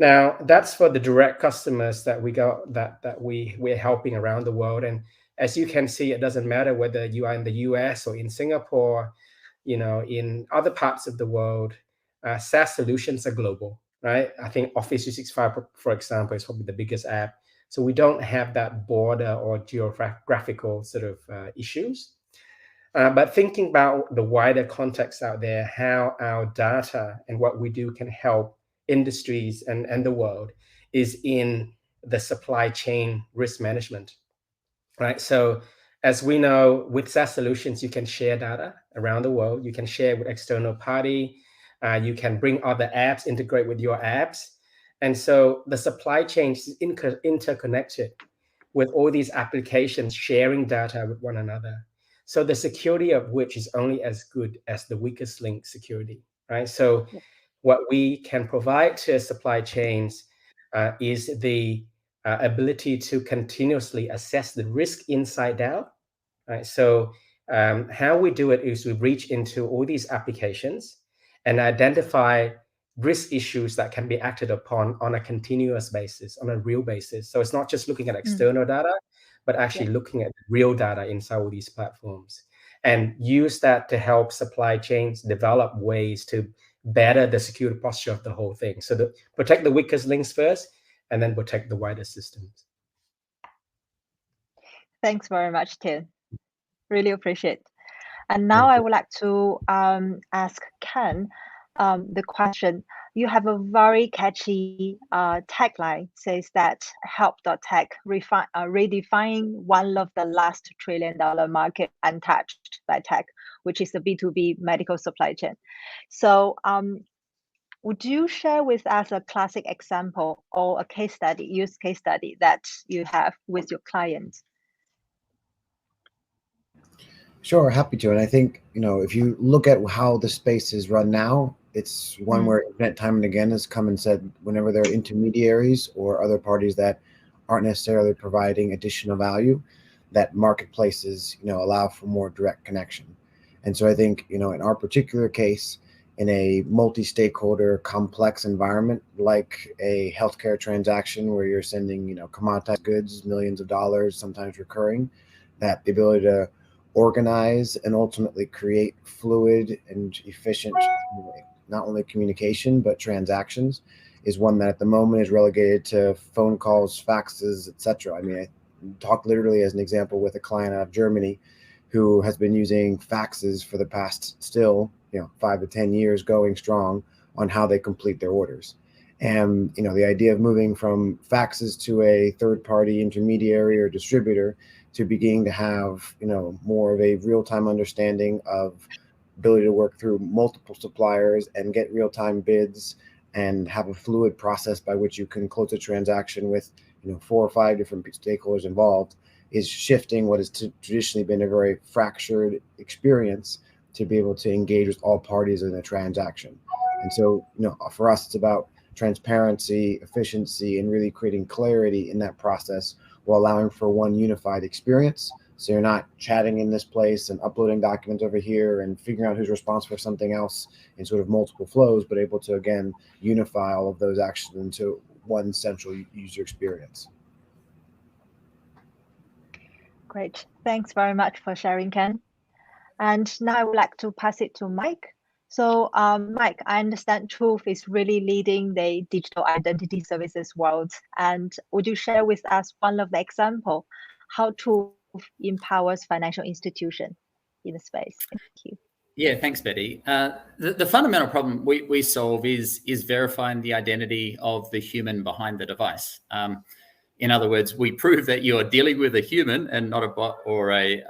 Now, that's for the direct customers that we're helping around the world. And as you can see, it doesn't matter whether you are in the US or in Singapore, in other parts of the world, SaaS solutions are global, right? I think Office 365, for example, is probably the biggest app. So we don't have that border or geographical sort of issues. But thinking about the wider context out there, how our data and what we do can help industries and the world, is in the supply chain risk management, right? So as we know, with SaaS solutions, you can share data around the world. You can share with external party. You can bring other apps, integrate with your apps. And so the supply chain is interconnected with all these applications sharing data with one another. So the security of which is only as good as the weakest link security, right? So what we can provide to supply chains is the ability to continuously assess the risk inside out, right? So how we do it is we reach into all these applications and identify risk issues that can be acted upon on a continuous basis, on a real basis. So it's not just looking at external data, but actually looking at real data inside all these platforms, and use that to help supply chains develop ways to better the security posture of the whole thing. So protect the weakest links first, and then protect the wider systems. Thanks very much, Tim. Really appreciate. And now I would like to ask Ken the question. You have a very catchy tagline, says that Help.Tech redefining one of the last $1 trillion market untouched by tech, which is the B2B medical supply chain. So would you share with us a classic example or a use case study that you have with your clients? Sure, happy to. And I think, if you look at how the space is run now, it's one where Internet time and again has come and said whenever there are intermediaries or other parties that aren't necessarily providing additional value, that marketplaces, allow for more direct connection. And so I think, in our particular case, in a multi-stakeholder complex environment like a healthcare transaction where you're sending, commoditized goods, millions of dollars, sometimes recurring, that the ability to organize and ultimately create fluid and efficient, not only communication, but transactions is one that at the moment is relegated to phone calls, faxes, etc. I mean, I talked literally as an example with a client out of Germany who has been using faxes for the past still, 5 to 10 years going strong on how they complete their orders. And, the idea of moving from faxes to a third-party intermediary or distributor to beginning to have, more of a real-time understanding of ability to work through multiple suppliers and get real-time bids and have a fluid process by which you can close a transaction with, 4 or 5 different stakeholders involved is shifting what has traditionally been a very fractured experience to be able to engage with all parties in a transaction. And so, for us, it's about transparency, efficiency, and really creating clarity in that process while allowing for one unified experience. So you're not chatting in this place and uploading documents over here and figuring out who's responsible for something else in sort of multiple flows, but able to, again, unify all of those actions into one central user experience. Great. Thanks very much for sharing, Ken. And now I would like to pass it to Mike. So Mike, I understand Truth is really leading the digital identity services world. And would you share with us one of the examples how Truth empowers financial institutions in the space? Thank you. Yeah, thanks, Betty. The fundamental problem we solve is verifying the identity of the human behind the device. In other words, we prove that you're dealing with a human and not a bot or a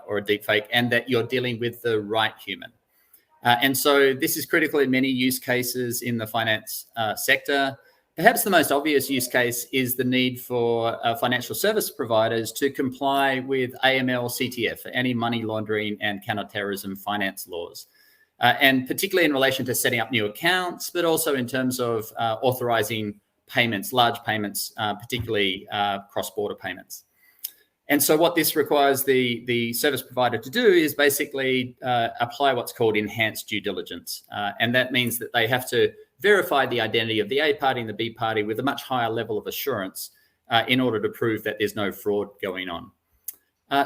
deepfake, and that you're dealing with the right human. And so this is critical in many use cases in the finance sector. Perhaps the most obvious use case is the need for financial service providers to comply with AML CTF, anti-money laundering and counterterrorism finance laws. And particularly in relation to setting up new accounts, but also in terms of authorizing payments, large payments, particularly cross-border payments. And so what this requires the service provider to do is basically apply what's called enhanced due diligence. And that means that they have to verify the identity of the A party and the B party with a much higher level of assurance in order to prove that there's no fraud going on.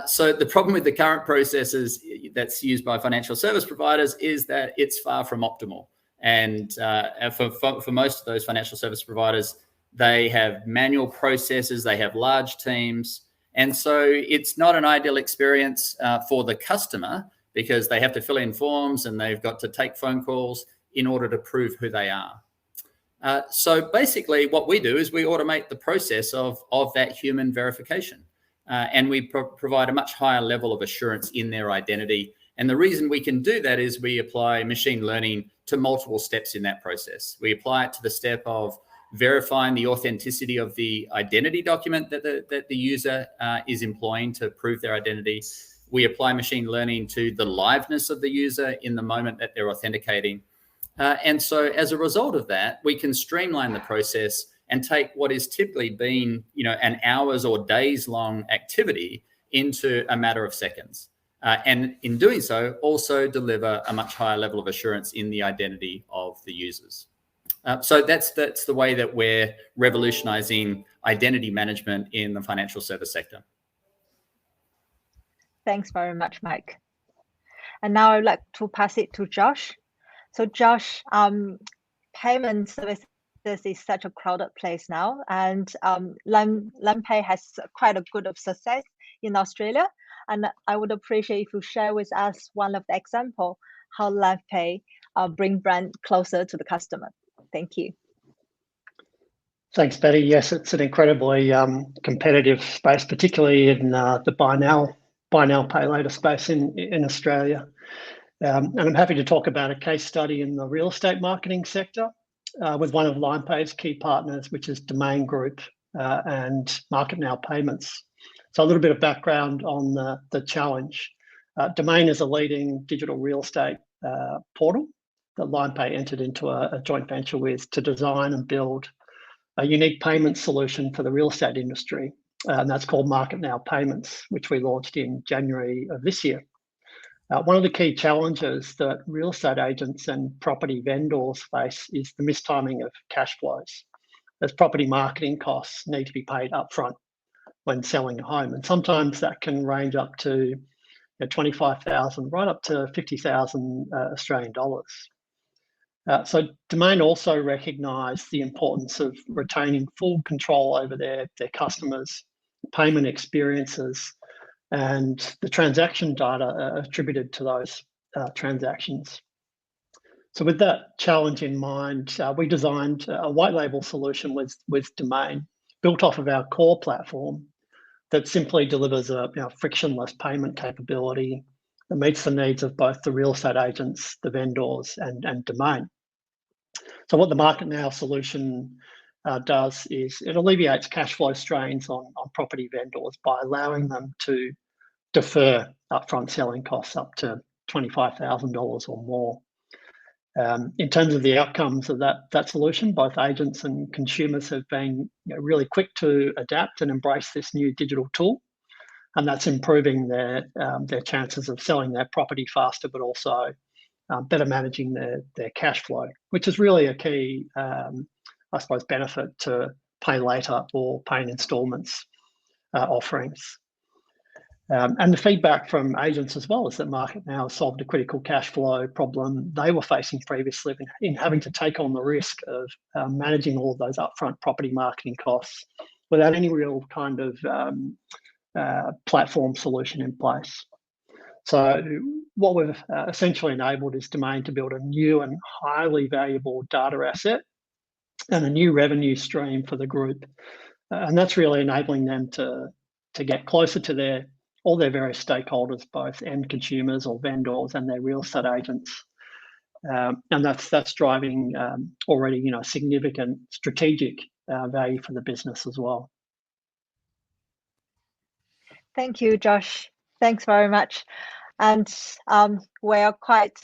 So the problem with the current processes that's used by financial service providers is that it's far from optimal. And for most of those financial service providers, they have manual processes, they have large teams. And so it's not an ideal experience for the customer because they have to fill in forms and they've got to take phone calls in order to prove who they are. So basically what we do is we automate the process of that human verification. And we provide a much higher level of assurance in their identity. And the reason we can do that is we apply machine learning to multiple steps in that process. We apply it to the step of verifying the authenticity of the identity document that the user is employing to prove their identity. We apply machine learning to the liveness of the user in the moment that they're authenticating. And so as a result of that, we can streamline the process and take what is typically been, an hours or days long activity into a matter of seconds. And in doing so, also deliver a much higher level of assurance in the identity of the users. So that's the way that we're revolutionizing identity management in the financial service sector. Thanks very much, Mike. And now I'd like to pass it to Josh. So Josh, payment services is such a crowded place now, and LandPay has quite a good of success in Australia. And I would appreciate if you share with us one of the examples how LandPay bring brand closer to the customer. Thank you. Thanks, Betty. Yes, it's an incredibly competitive space, particularly in the buy now, pay later space in Australia. And I'm happy to talk about a case study in the real estate marketing sector with one of LandPay's key partners, which is Domain Group and Market Now Payments. So a little bit of background on the challenge. Domain is a leading digital real estate portal that LinePay entered into a joint venture with to design and build a unique payment solution for the real estate industry. And that's called Market Now Payments, which we launched in January of this year. One of the key challenges that real estate agents and property vendors face is the mistiming of cash flows, as property marketing costs need to be paid upfront when selling a home. And sometimes that can range up to 25,000 right up to 50,000 Australian dollars. So Domain also recognised the importance of retaining full control over their customers' payment experiences and the transaction data attributed to those transactions. So with that challenge in mind, we designed a white label solution with Domain, built off of our core platform, that simply delivers a frictionless payment capability that meets the needs of both the real estate agents, the vendors, and Domain. So what the Market Now solution does is it alleviates cash flow strains on property vendors by allowing them to defer upfront selling costs up to $25,000 or more. In terms of the outcomes of that solution, both agents and consumers have been really quick to adapt and embrace this new digital tool, and that's improving their chances of selling their property faster, but also better managing their cash flow, which is really a key, I suppose, benefit to pay later or pay in instalments offerings. And the feedback from agents as well is that Market Now has solved a critical cash flow problem they were facing previously in having to take on the risk of managing all of those upfront property marketing costs without any real kind of platform solution in place. So what we've essentially enabled is Domain to build a new and highly valuable data asset and a new revenue stream for the group. And that's really enabling them to get closer to all their various stakeholders, both end consumers or vendors and their real estate agents. And that's driving already significant strategic value for the business as well. Thank you, Josh. Thanks very much. And we're quite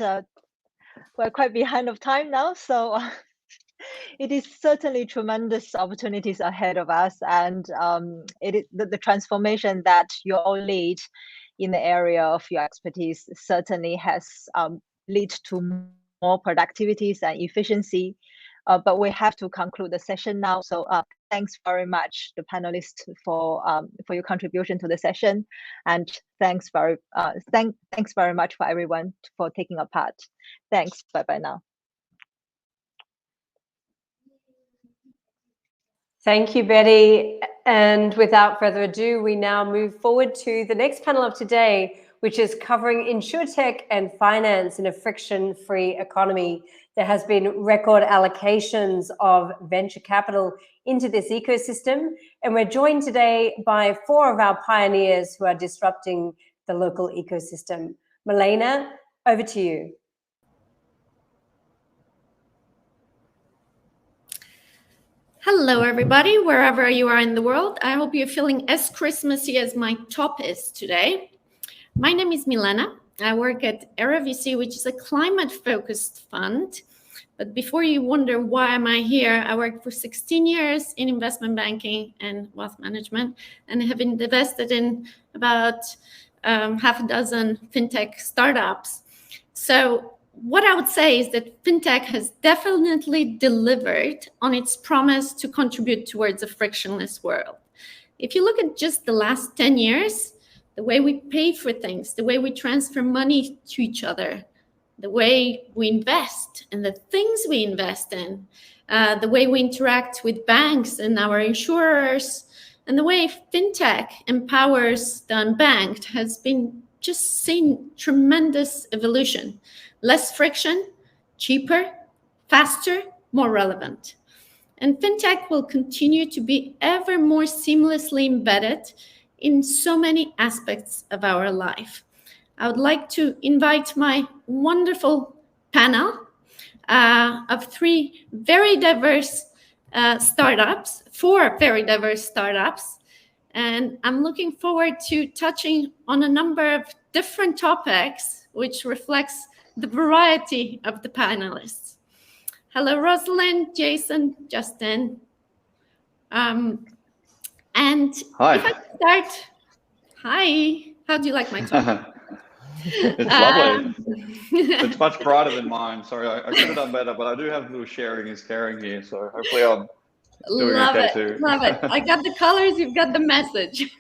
behind of time now, so it is certainly tremendous opportunities ahead of us, and the transformation that you all lead in the area of your expertise certainly has led to more productivities and efficiency. But we have to conclude the session now. So thanks very much, the panelists, for your contribution to the session, and thanks very much for everyone for taking a part. Thanks. Bye bye now. Thank you, Betty. And without further ado, we now move forward to the next panel of today, which is covering InsurTech and finance in a friction-free economy. There has been record allocations of venture capital into this ecosystem, and we're joined today by 4 of our pioneers who are disrupting the local ecosystem. Milena, over to you. Hello, everybody, wherever you are in the world. I hope you're feeling as Christmassy as my top is today. My name is Milena. I work at RVC, which is a climate-focused fund. But before you wonder why am I here, I worked for 16 years in investment banking and wealth management, and have invested in about half a dozen fintech startups. So what I would say is that fintech has definitely delivered on its promise to contribute towards a frictionless world. If you look at just the last 10 years, the way we pay for things, the way we transfer money to each other, the way we invest and the things we invest in, the way we interact with banks and our insurers, and the way fintech empowers the unbanked has been just seen tremendous evolution. Less friction, cheaper, faster, more relevant. And fintech will continue to be ever more seamlessly embedded in so many aspects of our life. I would like to invite my wonderful panel of 3 very diverse startups, 4 very diverse startups. And I'm looking forward to touching on a number of different topics, which reflects the variety of the panelists. Hello, Rosalind, Jason, Justin. And Hi. if I start, hi, how do you like my talk? It's lovely. It's much brighter than mine. Sorry, I could have done better, but I do have a little sharing is caring here, so hopefully I'm doing okay too. Love it. I got the colors, you've got the message.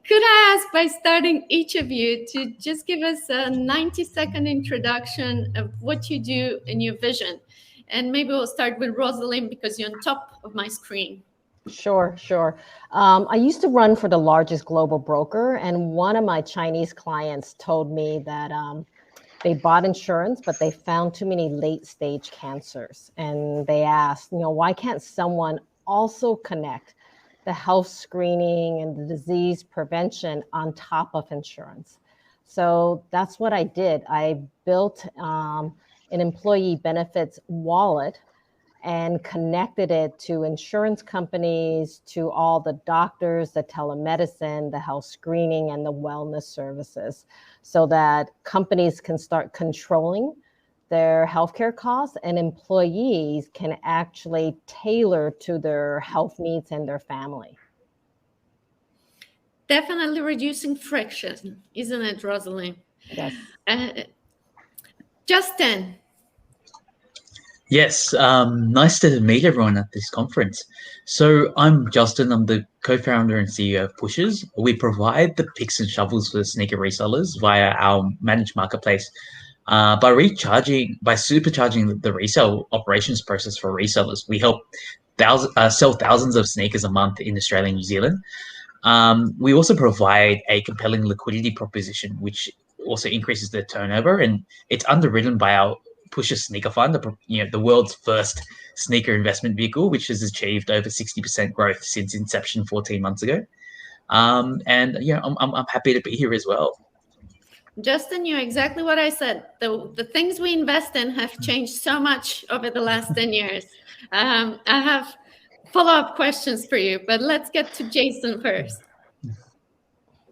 Could I ask, by starting each of you, to just give us a 90-second introduction of what you do and your vision? And maybe we'll start with Rosalind, because you're on top of my screen. Sure. I used to run for the largest global broker, and one of my Chinese clients told me that they bought insurance, but they found too many late-stage cancers. And they asked, why can't someone also connect the health screening and the disease prevention on top of insurance? So that's what I did. I built an employee benefits wallet and connected it to insurance companies, to all the doctors, the telemedicine, the health screening, and the wellness services, so that companies can start controlling their healthcare costs and employees can actually tailor to their health needs and their family. Definitely reducing friction, isn't it, Rosalind? Yes. Justin. Yes, nice to meet everyone at this conference. So I'm Justin, I'm the co-founder and CEO of Pushers. We provide the picks and shovels for sneaker resellers via our managed marketplace by supercharging the resale operations process for resellers. We help sell thousands of sneakers a month in Australia and New Zealand. We also provide a compelling liquidity proposition, which also increases the turnover, and it's underwritten by our Pusher Sneaker Fund, the world's first sneaker investment vehicle, which has achieved over 60% growth since inception 14 months ago. I'm happy to be here as well. Justin, you're exactly what I said. The things we invest in have changed so much over the last 10 years. I have follow-up questions for you, but let's get to Jason first.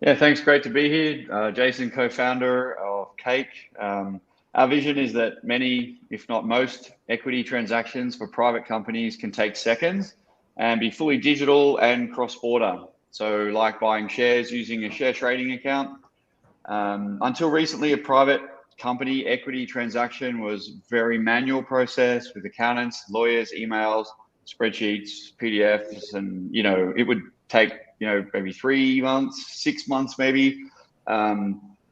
Yeah, thanks. Great to be here. Jason, co-founder of Cake. Our vision is that many, if not most, equity transactions for private companies can take seconds and be fully digital and cross-border. So like buying shares using a share trading account. Until recently, a private company equity transaction was very manual process with accountants, lawyers, emails, spreadsheets, PDFs, and it would take maybe 3 months, 6 months maybe.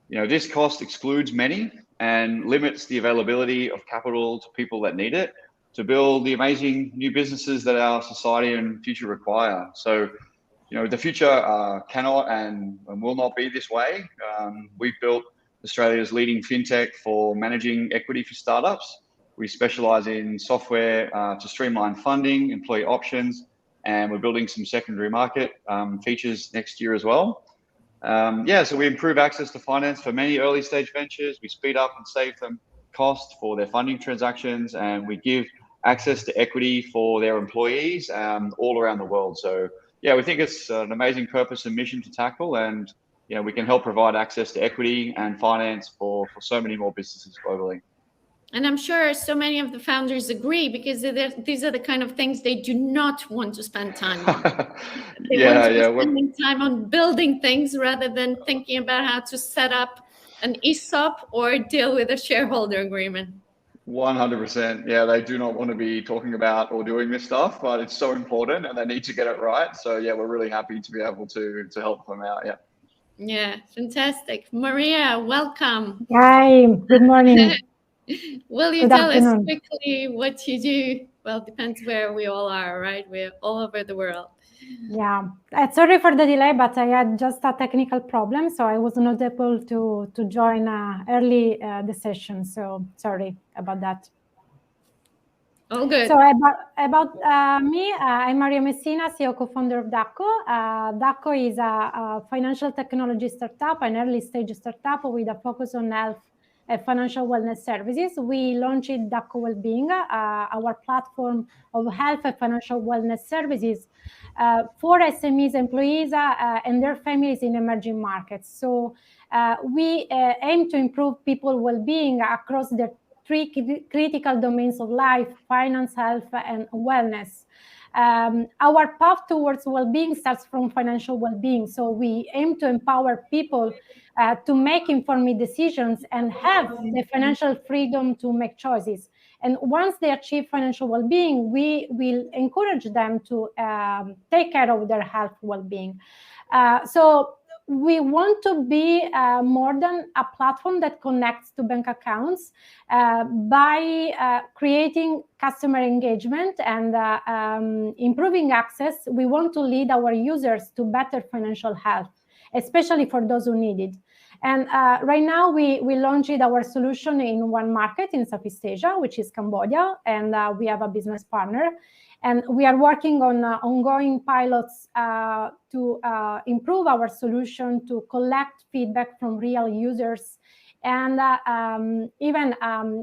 This cost excludes many and limits the availability of capital to people that need it to build the amazing new businesses that our society and future require. So, the future cannot and will not be this way. We've built Australia's leading fintech for managing equity for startups. We specialize in software to streamline funding, employee options, and we're building some secondary market features next year as well. So we improve access to finance for many early stage ventures. We speed up and save them cost for their funding transactions, and we give access to equity for their employees all around the world. So yeah, we think it's an amazing purpose and mission to tackle, and we can help provide access to equity and finance for so many more businesses globally. And I'm sure so many of the founders agree, because these are the kind of things they do not want to spend time on. They want to be spending time on building things rather than thinking about how to set up an ESOP or deal with a shareholder agreement. 100%. Yeah, they do not want to be talking about or doing this stuff, but it's so important and they need to get it right. So yeah, we're really happy to be able to help them out. Yeah. Yeah, fantastic. Maria, welcome. Hi, good morning. Will you tell us quickly what you do? Well, it depends where we all are, right? We're all over the world. Yeah, sorry for the delay, but I had just a technical problem, so I was not able to join early the session. So sorry about that. All good. So about me, I'm Maria Messina, CEO co-founder of Dakko. Dakko is a financial technology startup, an early stage startup with a focus on health financial wellness services. We launched Dakko Wellbeing, our platform of health and financial wellness services for SMEs, employees, and their families in emerging markets. So we aim to improve people's well-being across the three critical domains of life: finance, health, and wellness. Our path towards well-being starts from financial well-being. So we aim to empower people to make informed decisions and have the financial freedom to make choices. And once they achieve financial well-being, we will encourage them to take care of their health well-being. So we want to be more than a platform that connects to bank accounts by creating customer engagement and improving access. We want to lead our users to better financial health, especially for those who need it. And right now, we launched our solution in one market in Southeast Asia, which is Cambodia, and we have a business partner. And we are working on ongoing pilots to improve our solution, to collect feedback from real users, and even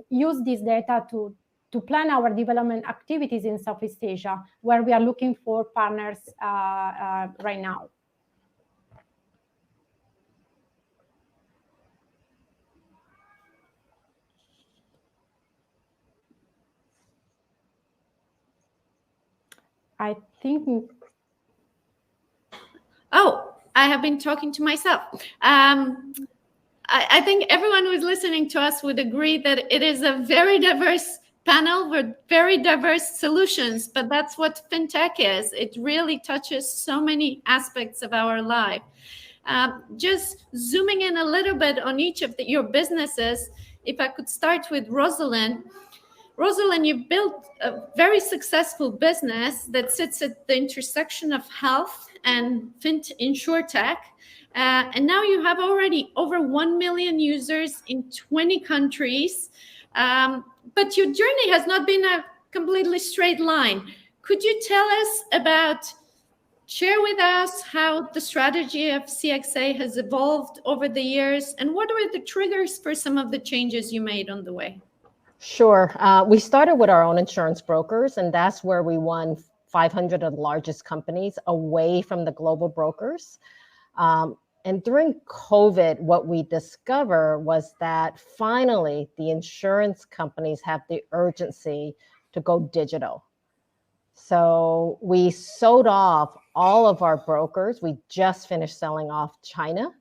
use this data to plan our development activities in Southeast Asia, where we are looking for partners right now. I think. Oh, I have been talking to myself. I think everyone who is listening to us would agree that it is a very diverse panel with very diverse solutions, but that's what fintech is. It really touches so many aspects of our life. Just zooming in a little bit on each of your businesses, if I could start with Rosalind. Rosalind, you built a very successful business that sits at the intersection of health and InsurTech. And now you have already over 1 million users in 20 countries. But your journey has not been a completely straight line. Could you tell us share with us how the strategy of CXA has evolved over the years, and what were the triggers for some of the changes you made on the way? Sure. We started with our own insurance brokers, and that's where we won 500 of the largest companies away from the global brokers. And during COVID, what we discovered was that finally the insurance companies have the urgency to go digital. So we sold off all of our brokers. We just finished selling off China.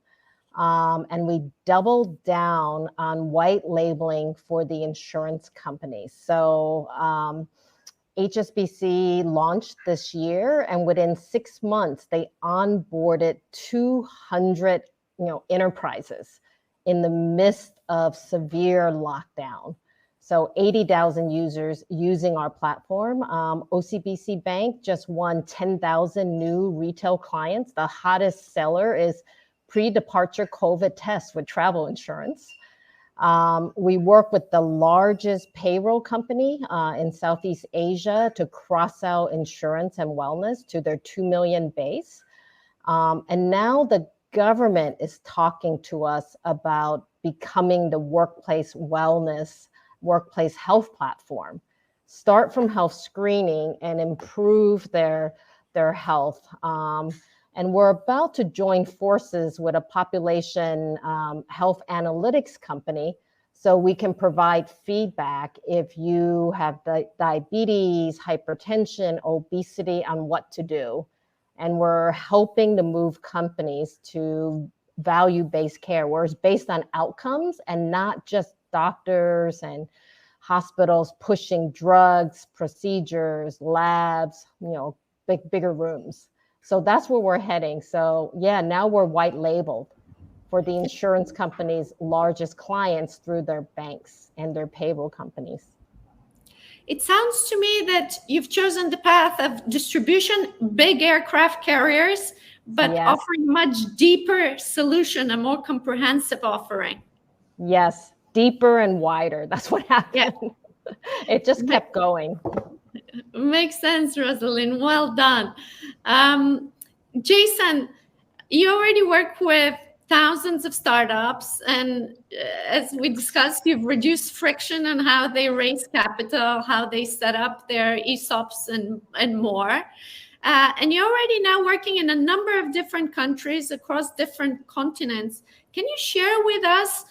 And we doubled down on white labeling for the insurance companies. So HSBC launched this year, and within 6 months, they onboarded 200 enterprises in the midst of severe lockdown. So 80,000 users using our platform. OCBC Bank just won 10,000 new retail clients. The hottest seller is pre-departure COVID tests with travel insurance. We work with the largest payroll company in Southeast Asia to cross out insurance and wellness to their 2 million base. And now the government is talking to us about becoming the workplace wellness, workplace health platform. Start from health screening and improve their health. And we're about to join forces with a population health analytics company so we can provide feedback if you have diabetes, hypertension, obesity, on what to do. And we're helping to move companies to value-based care, where it's based on outcomes and not just doctors and hospitals pushing drugs, procedures, labs, bigger rooms. So that's where we're heading. So yeah, now we're white labeled for the insurance companies' largest clients through their banks and their payroll companies. It sounds to me that you've chosen the path of distribution, big aircraft carriers, but yes, offering much deeper solution, a more comprehensive offering. Yes, deeper and wider. That's what happened. Yeah. It just kept going. Makes sense, Rosalind. Well done. Jason, you already work with thousands of startups, and as we discussed, you've reduced friction on how they raise capital, how they set up their ESOPs and more. And you're already now working in a number of different countries across different continents. Can you share with us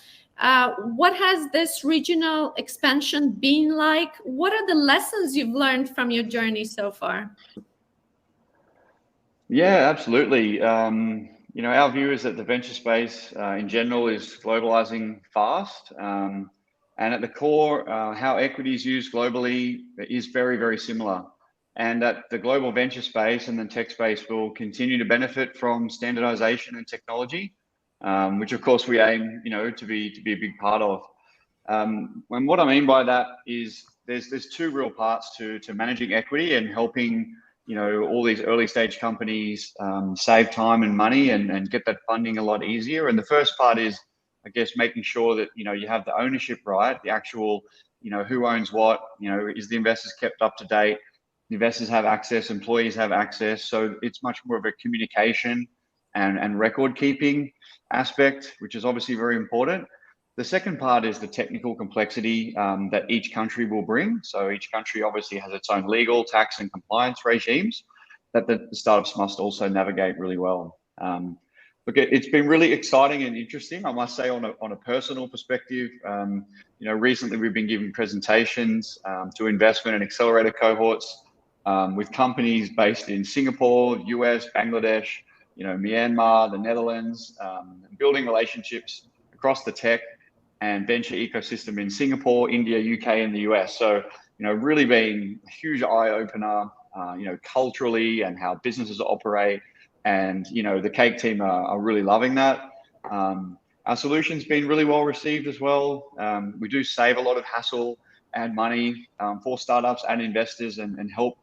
what has this regional expansion been like? What are the lessons you've learned from your journey so far? Yeah, absolutely. Our view is that the venture space in general is globalizing fast. And at the core, how equity is used globally is very, very similar. And that the global venture space and the tech space will continue to benefit from standardization and technology, which of course we aim, to be a big part of. And what I mean by that is there's two real parts to managing equity and helping, all these early stage companies save time and money and get that funding a lot easier. And the first part is, I guess, making sure that, you have the ownership right, the actual, who owns what, is the investors kept up to date, investors have access, employees have access. So it's much more of a communication and record keeping aspect, which is obviously very important. The second part is the technical complexity that each country will bring. So each country obviously has its own legal, tax, and compliance regimes that the startups must also navigate really well. Look, it's been really exciting and interesting, I must say, on a personal perspective. Recently we've been giving presentations to investment and accelerator cohorts with companies based in Singapore, US, Bangladesh, Myanmar, the Netherlands, building relationships across the tech and venture ecosystem in Singapore, India, UK, and the US. So, really being a huge eye opener, culturally and how businesses operate. And, the Cake team are really loving that. Our solution's been really well received as well. We do save a lot of hassle and money for startups and investors and help,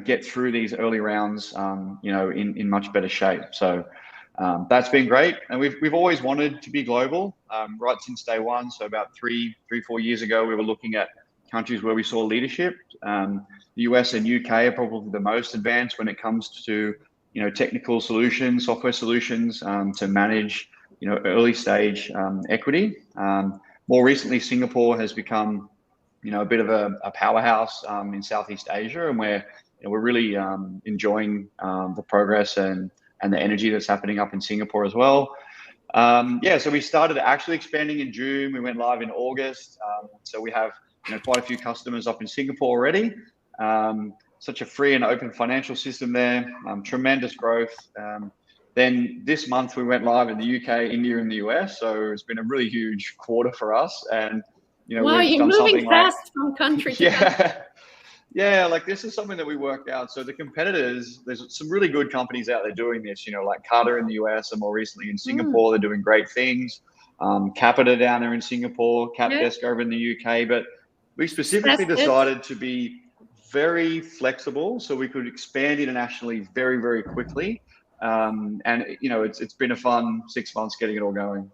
get through these early rounds, in much better shape. So that's been great. And we've always wanted to be global, right since day one. So about 4 years ago, we were looking at countries where we saw leadership. The US and UK are probably the most advanced when it comes to, technical solutions, software solutions to manage, early stage equity. More recently, Singapore has become, a bit of a powerhouse in Southeast Asia, and we're really enjoying the progress and the energy that's happening up in Singapore as well. So we started actually expanding in June. We went live in August. So we have quite a few customers up in Singapore already. Such a free and open financial system there. Tremendous growth. Then this month we went live in the UK, India, and the US. So it's been a really huge quarter for us. And wow, we've you're done moving something fast from country to country. Yeah, like this is something that we worked out. So the competitors, there's some really good companies out there doing this, like Carter in the US and more recently in Singapore, they're doing great things. Capita down there in Singapore, CapDesk over in the UK. But we specifically decided to be very flexible so we could expand internationally very, very quickly. And it's been a fun 6 months getting it all going.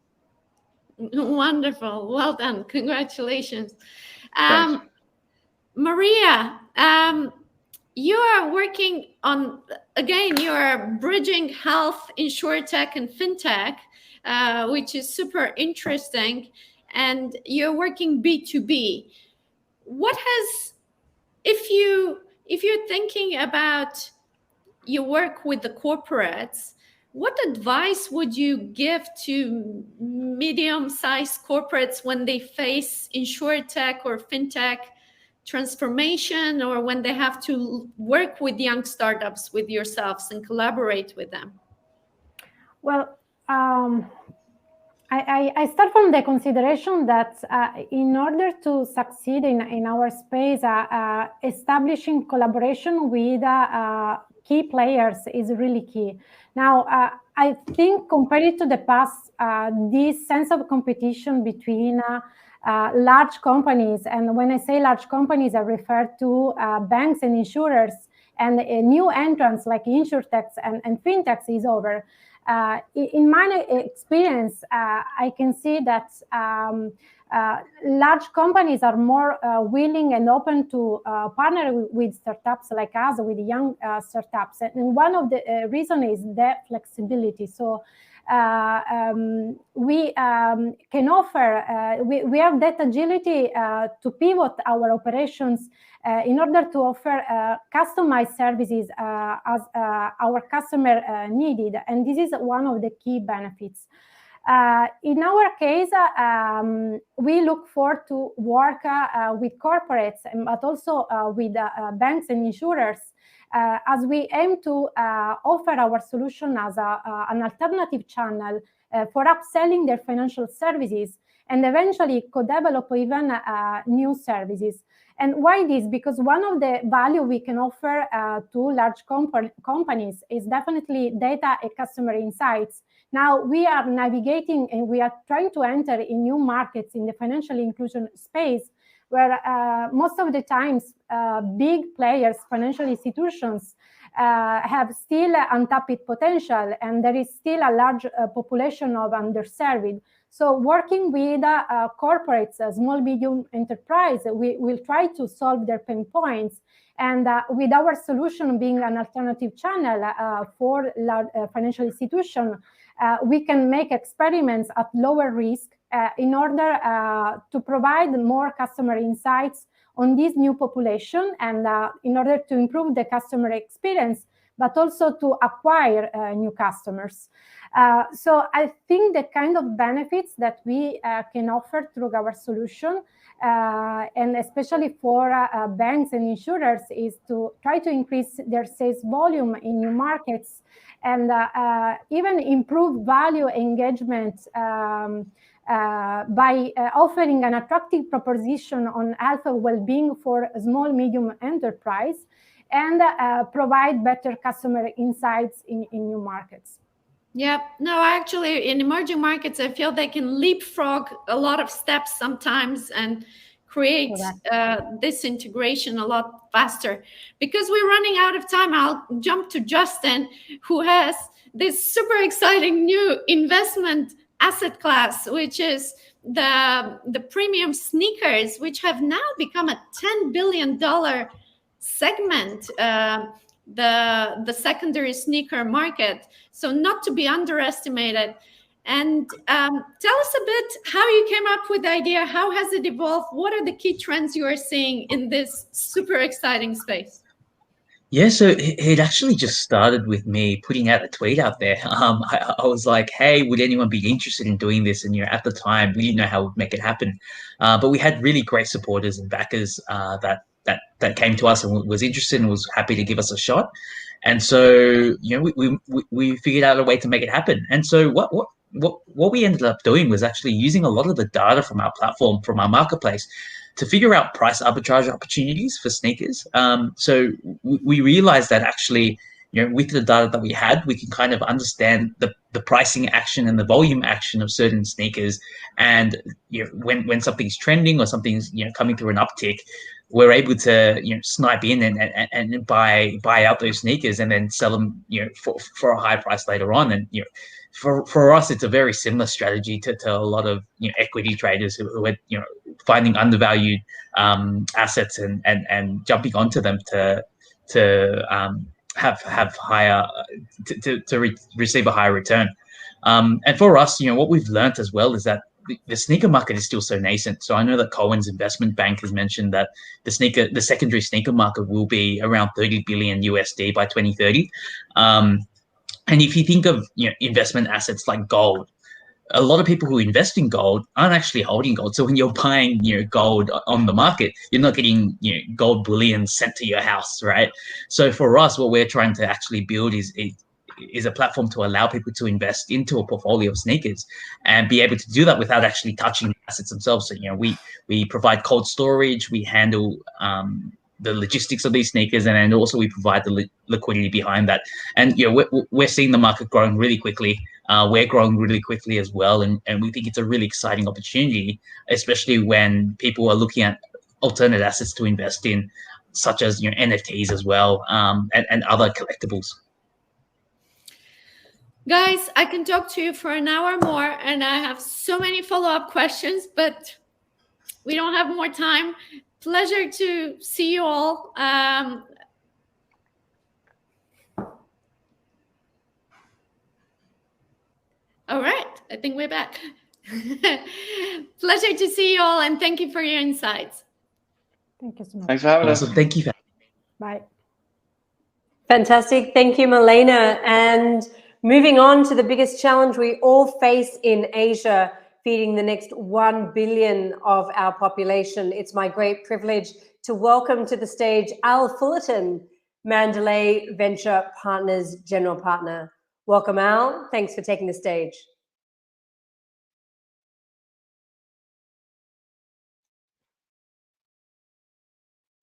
Wonderful. Well done. Congratulations. Thanks. Maria, you are working on, again, you are bridging health, insurtech, and fintech, which is super interesting. And you're working B2B. What has, if you're thinking about your work with the corporates, what advice would you give to medium-sized corporates when they face insurtech or fintech transformation, or when they have to work with young startups with yourselves and collaborate with them? Well, I start from the consideration that in order to succeed in our space, establishing collaboration with key players is really key. Now, I think compared to the past, this sense of competition between large companies, and when I say large companies, I refer to banks and insurers, and new entrants like insurtechs and fintechs is over. In my experience, I can see that large companies are more willing and open to partner with startups like us, with young startups. And one of the reasons is the flexibility. So we can offer, we have that agility to pivot our operations in order to offer customized services as our customer needed. And this is one of the key benefits. In our case, we look forward to work with corporates, but also with banks and insurers, as we aim to offer our solution as an alternative channel for upselling their financial services and eventually co-develop even new services. And why this? Because one of the value we can offer to large companies is definitely data and customer insights. Now we are navigating and we are trying to enter in new markets in the financial inclusion space, where most of the times big players, financial institutions, have still untapped potential, and there is still a large population of underserved. So working with corporates, small, medium enterprise, we will try to solve their pain points. And with our solution being an alternative channel for large financial institutions, we can make experiments at lower risk in order to provide more customer insights on this new population, and in order to improve the customer experience, but also to acquire new customers. So I think the kind of benefits that we can offer through our solution, and especially for banks and insurers, is to try to increase their sales volume in new markets, and even improve value engagement by offering an attractive proposition on health and well-being for small, medium enterprise, and provide better customer insights in new markets. Yeah, no, actually, in emerging markets, I feel they can leapfrog a lot of steps sometimes and create this integration a lot faster. Because we're running out of time, I'll jump to Justin, who has this super exciting new investment asset class, which is the premium sneakers, which have now become a $10 billion segment, the secondary sneaker market. So not to be underestimated. And tell us a bit how you came up with the idea. How has it evolved? What are the key trends you are seeing in this super exciting space? Yeah, so it actually just started with me putting out a tweet out there. I was like, hey, would anyone be interested in doing this? And, at the time, we didn't know how we'd make it happen. But we had really great supporters and backers that came to us and was interested and was happy to give us a shot. And so, we figured out a way to make it happen. And so what we ended up doing was actually using a lot of the data from our platform, from our marketplace, to figure out price arbitrage opportunities for sneakers. So we realized that actually, with the data that we had, we can kind of understand the pricing action and the volume action of certain sneakers. And when something's trending or something's coming through an uptick, we're able to snipe in and buy out those sneakers and then sell them for a high price later on. And for us, it's a very similar strategy to a lot of equity traders who are finding undervalued assets and jumping onto them to have higher to receive a higher return. And for us, what we've learned as well is that the sneaker market is still so nascent. So I know that Cohen's investment bank has mentioned that the secondary sneaker market will be around $30 billion USD by 2030. And if you think of investment assets like gold, a lot of people who invest in gold aren't actually holding gold. So when you're buying gold on the market, you're not getting gold bullion sent to your house, right? So for us, what we're trying to actually build is a platform to allow people to invest into a portfolio of sneakers and be able to do that without actually touching the assets themselves. So we provide cold storage, we handle the logistics of these sneakers, and then also we provide the liquidity behind that. And we're seeing the market growing really quickly. We're growing really quickly as well, and we think it's a really exciting opportunity, especially when people are looking at alternate assets to invest in, such as NFTs as well, and other collectibles. Guys, I can talk to you for an hour more, and I have so many follow-up questions, but we don't have more time. Pleasure to see you all. All right, I think we're back. Pleasure to see you all, and thank you for your insights. Thank you so much. Thanks for having us. Awesome. Thank you. Bye. Fantastic. Thank you, Milena. And moving on to the biggest challenge we all face in Asia, feeding the next 1 billion of our population. It's my great privilege to welcome to the stage Al Fullerton, Mandalay Venture Partners General Partner. Welcome, Al. Thanks for taking the stage.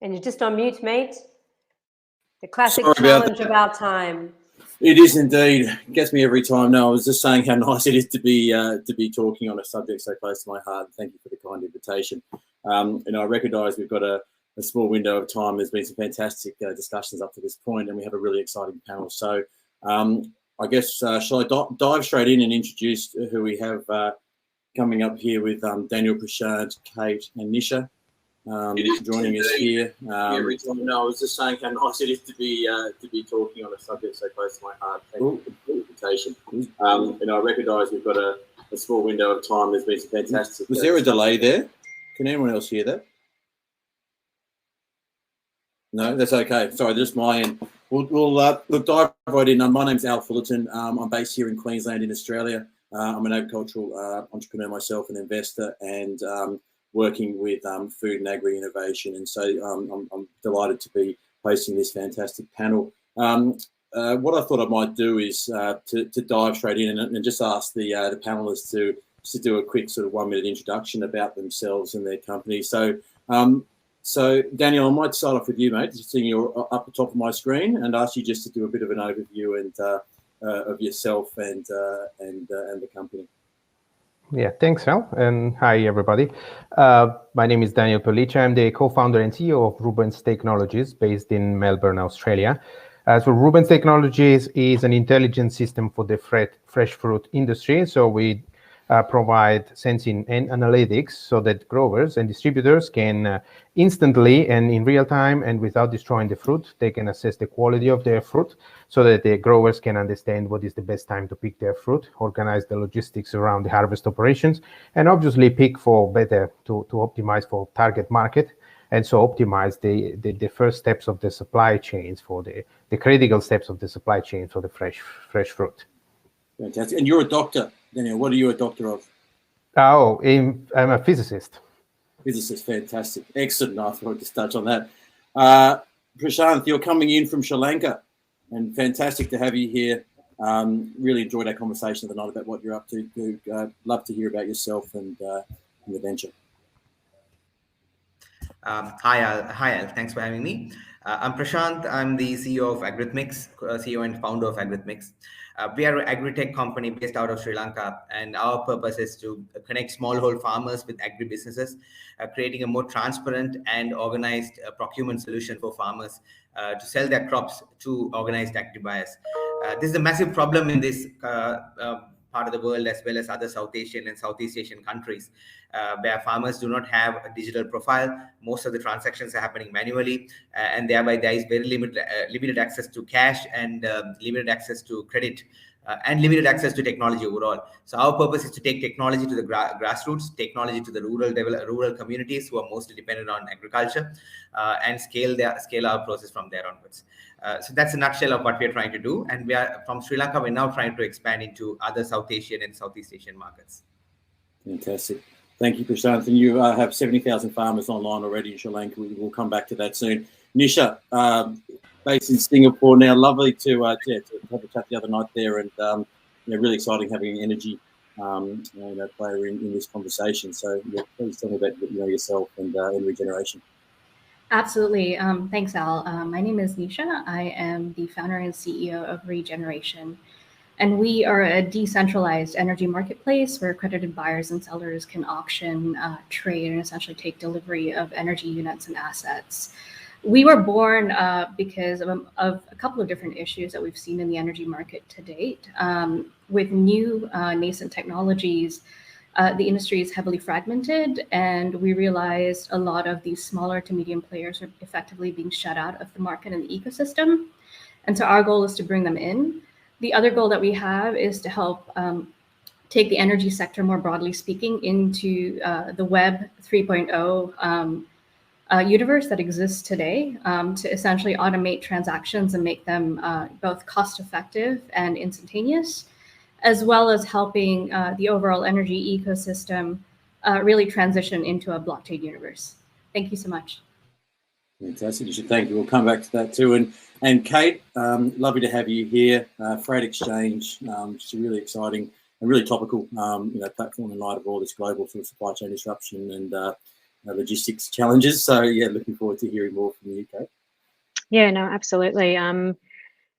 And you're just on mute, mate. The classic challenge of our time. It is indeed. It gets me every time. No, I was just saying how nice it is to be talking on a subject so close to my heart. Thank you for the kind invitation. I recognise we've got a small window of time. There's been some fantastic discussions up to this point, and we have a really exciting panel. So I guess shall I dive straight in and introduce who we have coming up here with Daniel, Prashant, Kate, and Nisha. Joining us here. Every time. No, I was just saying how nice it is to be talking on a subject so close to my heart. Thank you for the invitation. I recognise we've got a small window of time. There's been some fantastic. Was there a delay there? Can anyone else hear that? No, that's okay. Sorry, just my end. We'll dive right in. My name's Al Fullerton. I'm based here in Queensland in Australia. I'm an agricultural entrepreneur myself, an investor, and working with food and agri innovation, and so I'm delighted to be hosting this fantastic panel. What I thought I might do is to dive straight in and just ask the panelists to do a quick sort of 1 minute introduction about themselves and their company. So Daniel, I might start off with you, mate. Just seeing you're up the top of my screen, and ask you just to do a bit of an overview and of yourself and the company. Yeah, thanks, Al, and hi, everybody. My name is Daniel Police. I'm the co-founder and CEO of Rubens Technologies, based in Melbourne, Australia. So Rubens Technologies is an intelligent system for the fresh fruit industry. So we provide sensing and analytics so that growers and distributors can instantly and in real time and without destroying the fruit, they can assess the quality of their fruit so that the growers can understand what is the best time to pick their fruit, organize the logistics around the harvest operations, and obviously pick for better to optimize for target market, and so optimize the first steps of the supply chains for the critical steps of the supply chain for the fresh fruit. Fantastic. And you're a doctor, Daniel. What are you a doctor of? Oh, I'm a physicist. Physicist, fantastic. Excellent. I thought I'd just touch on that. Prashant, you're coming in from Sri Lanka, and fantastic to have you here. Really enjoyed our conversation tonight about what you're up to. Love to hear about yourself and the venture. Hi, Al. Thanks for having me. I'm Prashant. I'm the CEO of Agritmix, CEO and founder of Agritmix. We are an agri-tech company based out of Sri Lanka, and our purpose is to connect smallholder farmers with agri-businesses, creating a more transparent and organized procurement solution for farmers to sell their crops to organized agri-buyers. This is a massive problem in this part of the world, as well as other South Asian and Southeast Asian countries, where farmers do not have a digital profile. Most of the transactions are happening manually, and thereby there is very limited access to cash and limited access to credit and limited access to technology overall. So our purpose is to take technology to the grassroots, technology to the rural communities who are mostly dependent on agriculture, and scale our process from there onwards. So that's a nutshell of what we are trying to do. And we are from Sri Lanka. We're now trying to expand into other South Asian and Southeast Asian markets. Fantastic. Thank you, Prashant. And you have 70,000 farmers online already in Sri Lanka. We'll come back to that soon. Nisha, based in Singapore now. Lovely to have a chat the other night there, and really exciting having energy player in this conversation. So please tell me about yourself and regeneration. Absolutely. Thanks, Al. My name is Nisha. I am the founder and CEO of Regeneration. And we are a decentralized energy marketplace where accredited buyers and sellers can auction, trade, and essentially take delivery of energy units and assets. We were born because of a couple of different issues that we've seen in the energy market to date. With new nascent technologies, the industry is heavily fragmented, and we realized a lot of these smaller to medium players are effectively being shut out of the market and the ecosystem. And so our goal is to bring them in. The other goal that we have is to help take the energy sector more broadly speaking into the Web 3.0 universe that exists today, to essentially automate transactions and make them both cost effective and instantaneous, as well as helping the overall energy ecosystem really transition into a blockchain universe. Thank you so much. Fantastic. Thank you. We'll come back to that too. And Kate, lovely to have you here. Freight Exchange, just a really exciting and really topical platform in light of all this global sort of supply chain disruption and logistics challenges. So yeah, looking forward to hearing more from you, Kate. Yeah, no, absolutely.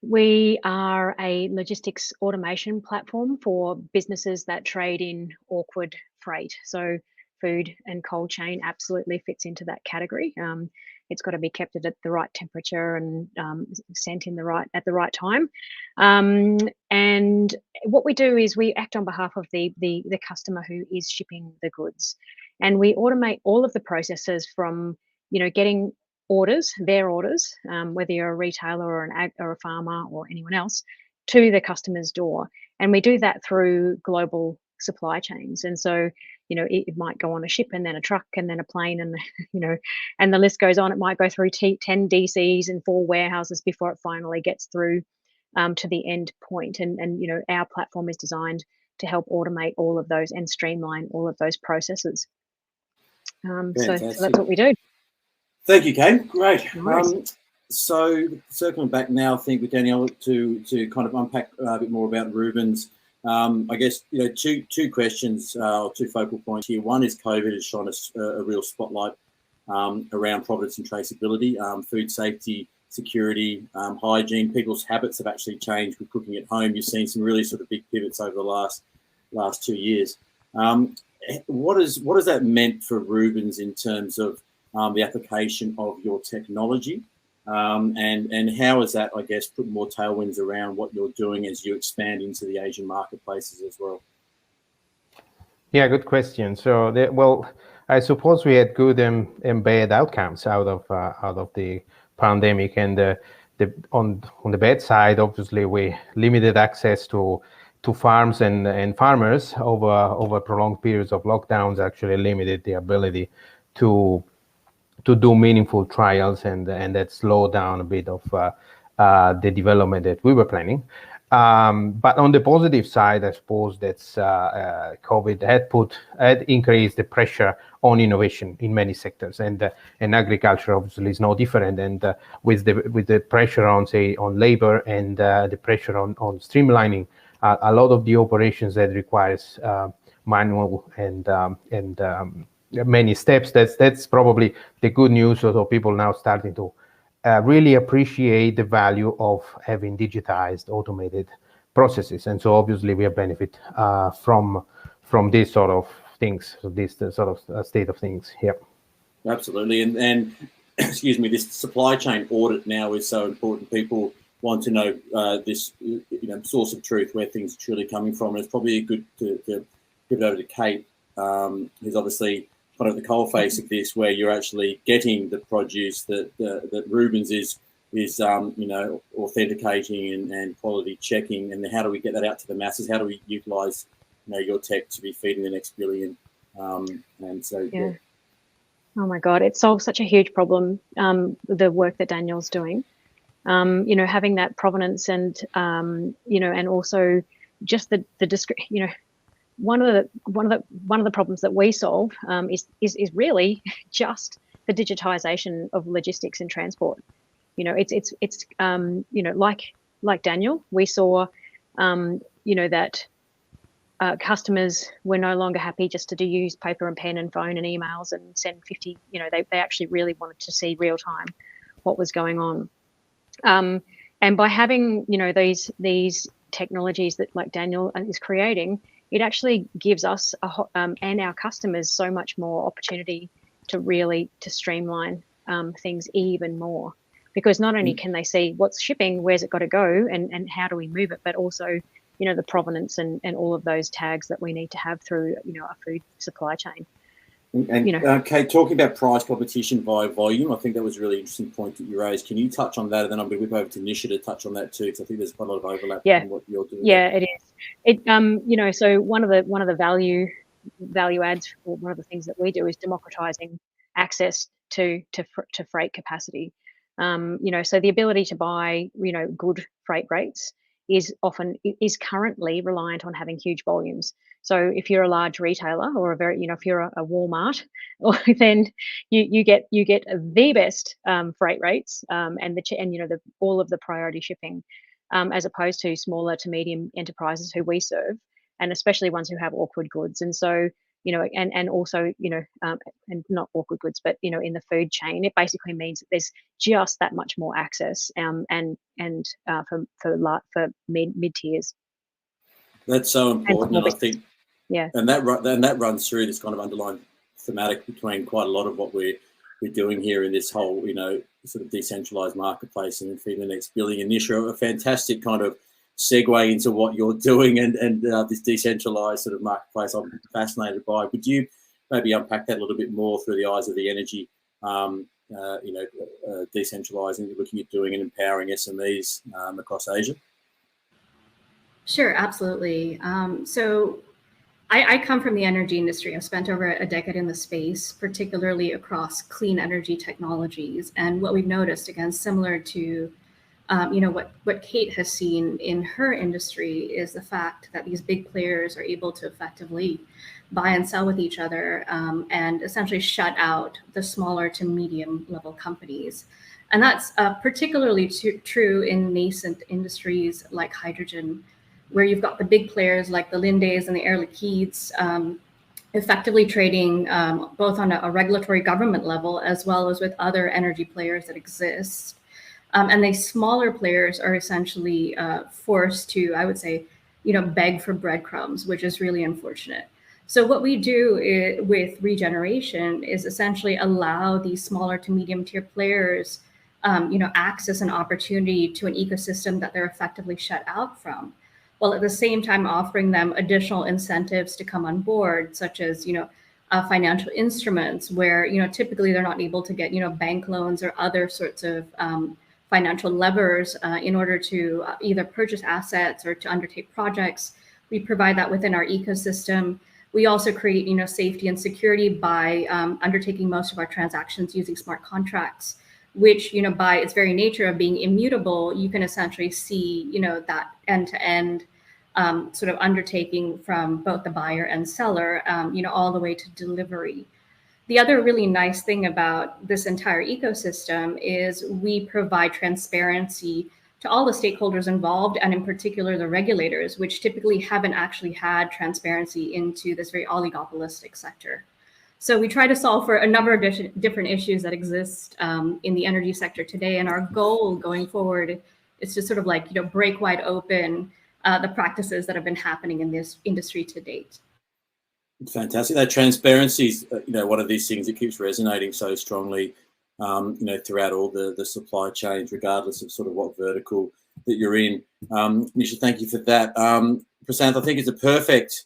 We are a logistics automation platform for businesses that trade in awkward freight. So food and cold chain absolutely fits into that category. It's got to be kept at the right temperature and sent in at the right time. And what we do is we act on behalf of the customer who is shipping the goods, and we automate all of the processes from getting their orders, whether you're a retailer or a farmer or anyone else, to the customer's door. And we do that through global supply chains. And so, it might go on a ship and then a truck and then a plane and, and the list goes on. It might go through 10 DCs and 4 warehouses before it finally gets through to the end point. And our platform is designed to help automate all of those and streamline all of those processes. So that's what we do. Thank you, Kate. Great. So circling back now, I think with Danielle to kind of unpack a bit more about Rubens. I guess two questions or 2 focal points here. One is COVID has shone a real spotlight around provenance and traceability, food safety, security, hygiene. People's habits have actually changed with cooking at home. You've seen some really sort of big pivots over the last 2 years. What has that meant for Rubens in terms of the application of your technology? And how has that, I guess, put more tailwinds around what you're doing as you expand into the Asian marketplaces as well? Yeah, good question. So, I suppose we had good and bad outcomes out of the pandemic. And on the bad side, obviously, we limited access to farms and farmers over prolonged periods of lockdowns. Actually, limited the ability to do meaningful trials, and that slowed down a bit of the development that we were planning. But on the positive side, I suppose that's COVID had increased the pressure on innovation in many sectors, and agriculture obviously is no different. And with the pressure on labor and the pressure on streamlining a lot of the operations that requires manual and many steps. That's probably the good news. So people now starting to really appreciate the value of having digitized, automated processes, and so obviously we benefit from this sort of things, so this sort of state of things here. Absolutely, and excuse me, this supply chain audit now is so important. People want to know this source of truth, where things are truly coming from. And it's probably good to give it over to Kate, who's obviously kind of the coalface of this, where you're actually getting the produce that Rubens is authenticating and quality checking, and how do we get that out to the masses? How do we utilize your tech to be feeding the next billion? Yeah. Oh my God, it solves such a huge problem. The work that Danielle's doing, having that provenance and and also just the one of the problems that we solve is really just the digitization of logistics and transport. It's like Daniel, we saw that customers were no longer happy just to use paper and pen and phone and emails and send 50. They actually really wanted to see real time what was going on. And by having these technologies that like Daniel is creating, it actually gives us and our customers so much more opportunity to streamline things even more, because not only can they see what's shipping, where's it got to go, and how do we move it, but also the provenance and all of those tags that we need to have through a food supply chain. And Kate, talking about price competition via volume, I think that was a really interesting point that you raised. Can you touch on that? And then I'm going to whip over to Nisha to touch on that too, because I think there's quite a lot of overlap in what you're doing. Yeah, it is. So one of the value adds, or one of the things that we do, is democratizing access to freight capacity. So the ability to buy good freight rates is currently reliant on having huge volumes. So if you're a large retailer, or if you're a Walmart, then you get the best freight rates and all of the priority shipping, as opposed to smaller to medium enterprises who we serve, and especially ones who have awkward goods. And so and also and not awkward goods, but in the food chain, it basically means that there's just that much more access and for mid tiers. That's so important, and I think. Yeah, and that runs through this kind of underlying thematic between quite a lot of what we're doing here in this whole sort of decentralized marketplace and feeding the next billion. And Nisha, a fantastic kind of segue into what you're doing and this decentralized sort of marketplace I'm fascinated by. Would you maybe unpack that a little bit more through the eyes of the energy, decentralizing, looking at doing and empowering SMEs across Asia? Sure, absolutely. So I come from the energy industry. I've spent over a decade in the space, particularly across clean energy technologies. And what we've noticed, again, similar to what Kate has seen in her industry, is the fact that these big players are able to effectively buy and sell with each other and essentially shut out the smaller to medium level companies. And that's particularly true in nascent industries like hydrogen, where you've got the big players like the Lindes and the Air Liquides effectively trading both on a regulatory government level as well as with other energy players that exist. And the smaller players are essentially forced to, I would say, beg for breadcrumbs, which is really unfortunate. So what we do with regeneration is essentially allow these smaller to medium tier players, access and opportunity to an ecosystem that they're effectively shut out from, while at the same time offering them additional incentives to come on board, such as, financial instruments where, typically they're not able to get, bank loans or other sorts of financial levers in order to either purchase assets or to undertake projects. We provide that within our ecosystem. We also create, safety and security by undertaking most of our transactions using smart contracts, which, by its very nature of being immutable, you can essentially see, that end-to-end sort of undertaking from both the buyer and seller, all the way to delivery. The other really nice thing about this entire ecosystem is we provide transparency to all the stakeholders involved, and in particular the regulators, which typically haven't actually had transparency into this very oligopolistic sector. So we try to solve for a number of different issues that exist in the energy sector today, and our goal going forward is to sort of break wide open the practices that have been happening in this industry to date. Fantastic. That transparency is, one of these things that keeps resonating so strongly, throughout all the supply chains, regardless of sort of what vertical that you're in. Nisha, thank you for that. Prasanth, I think it's a perfect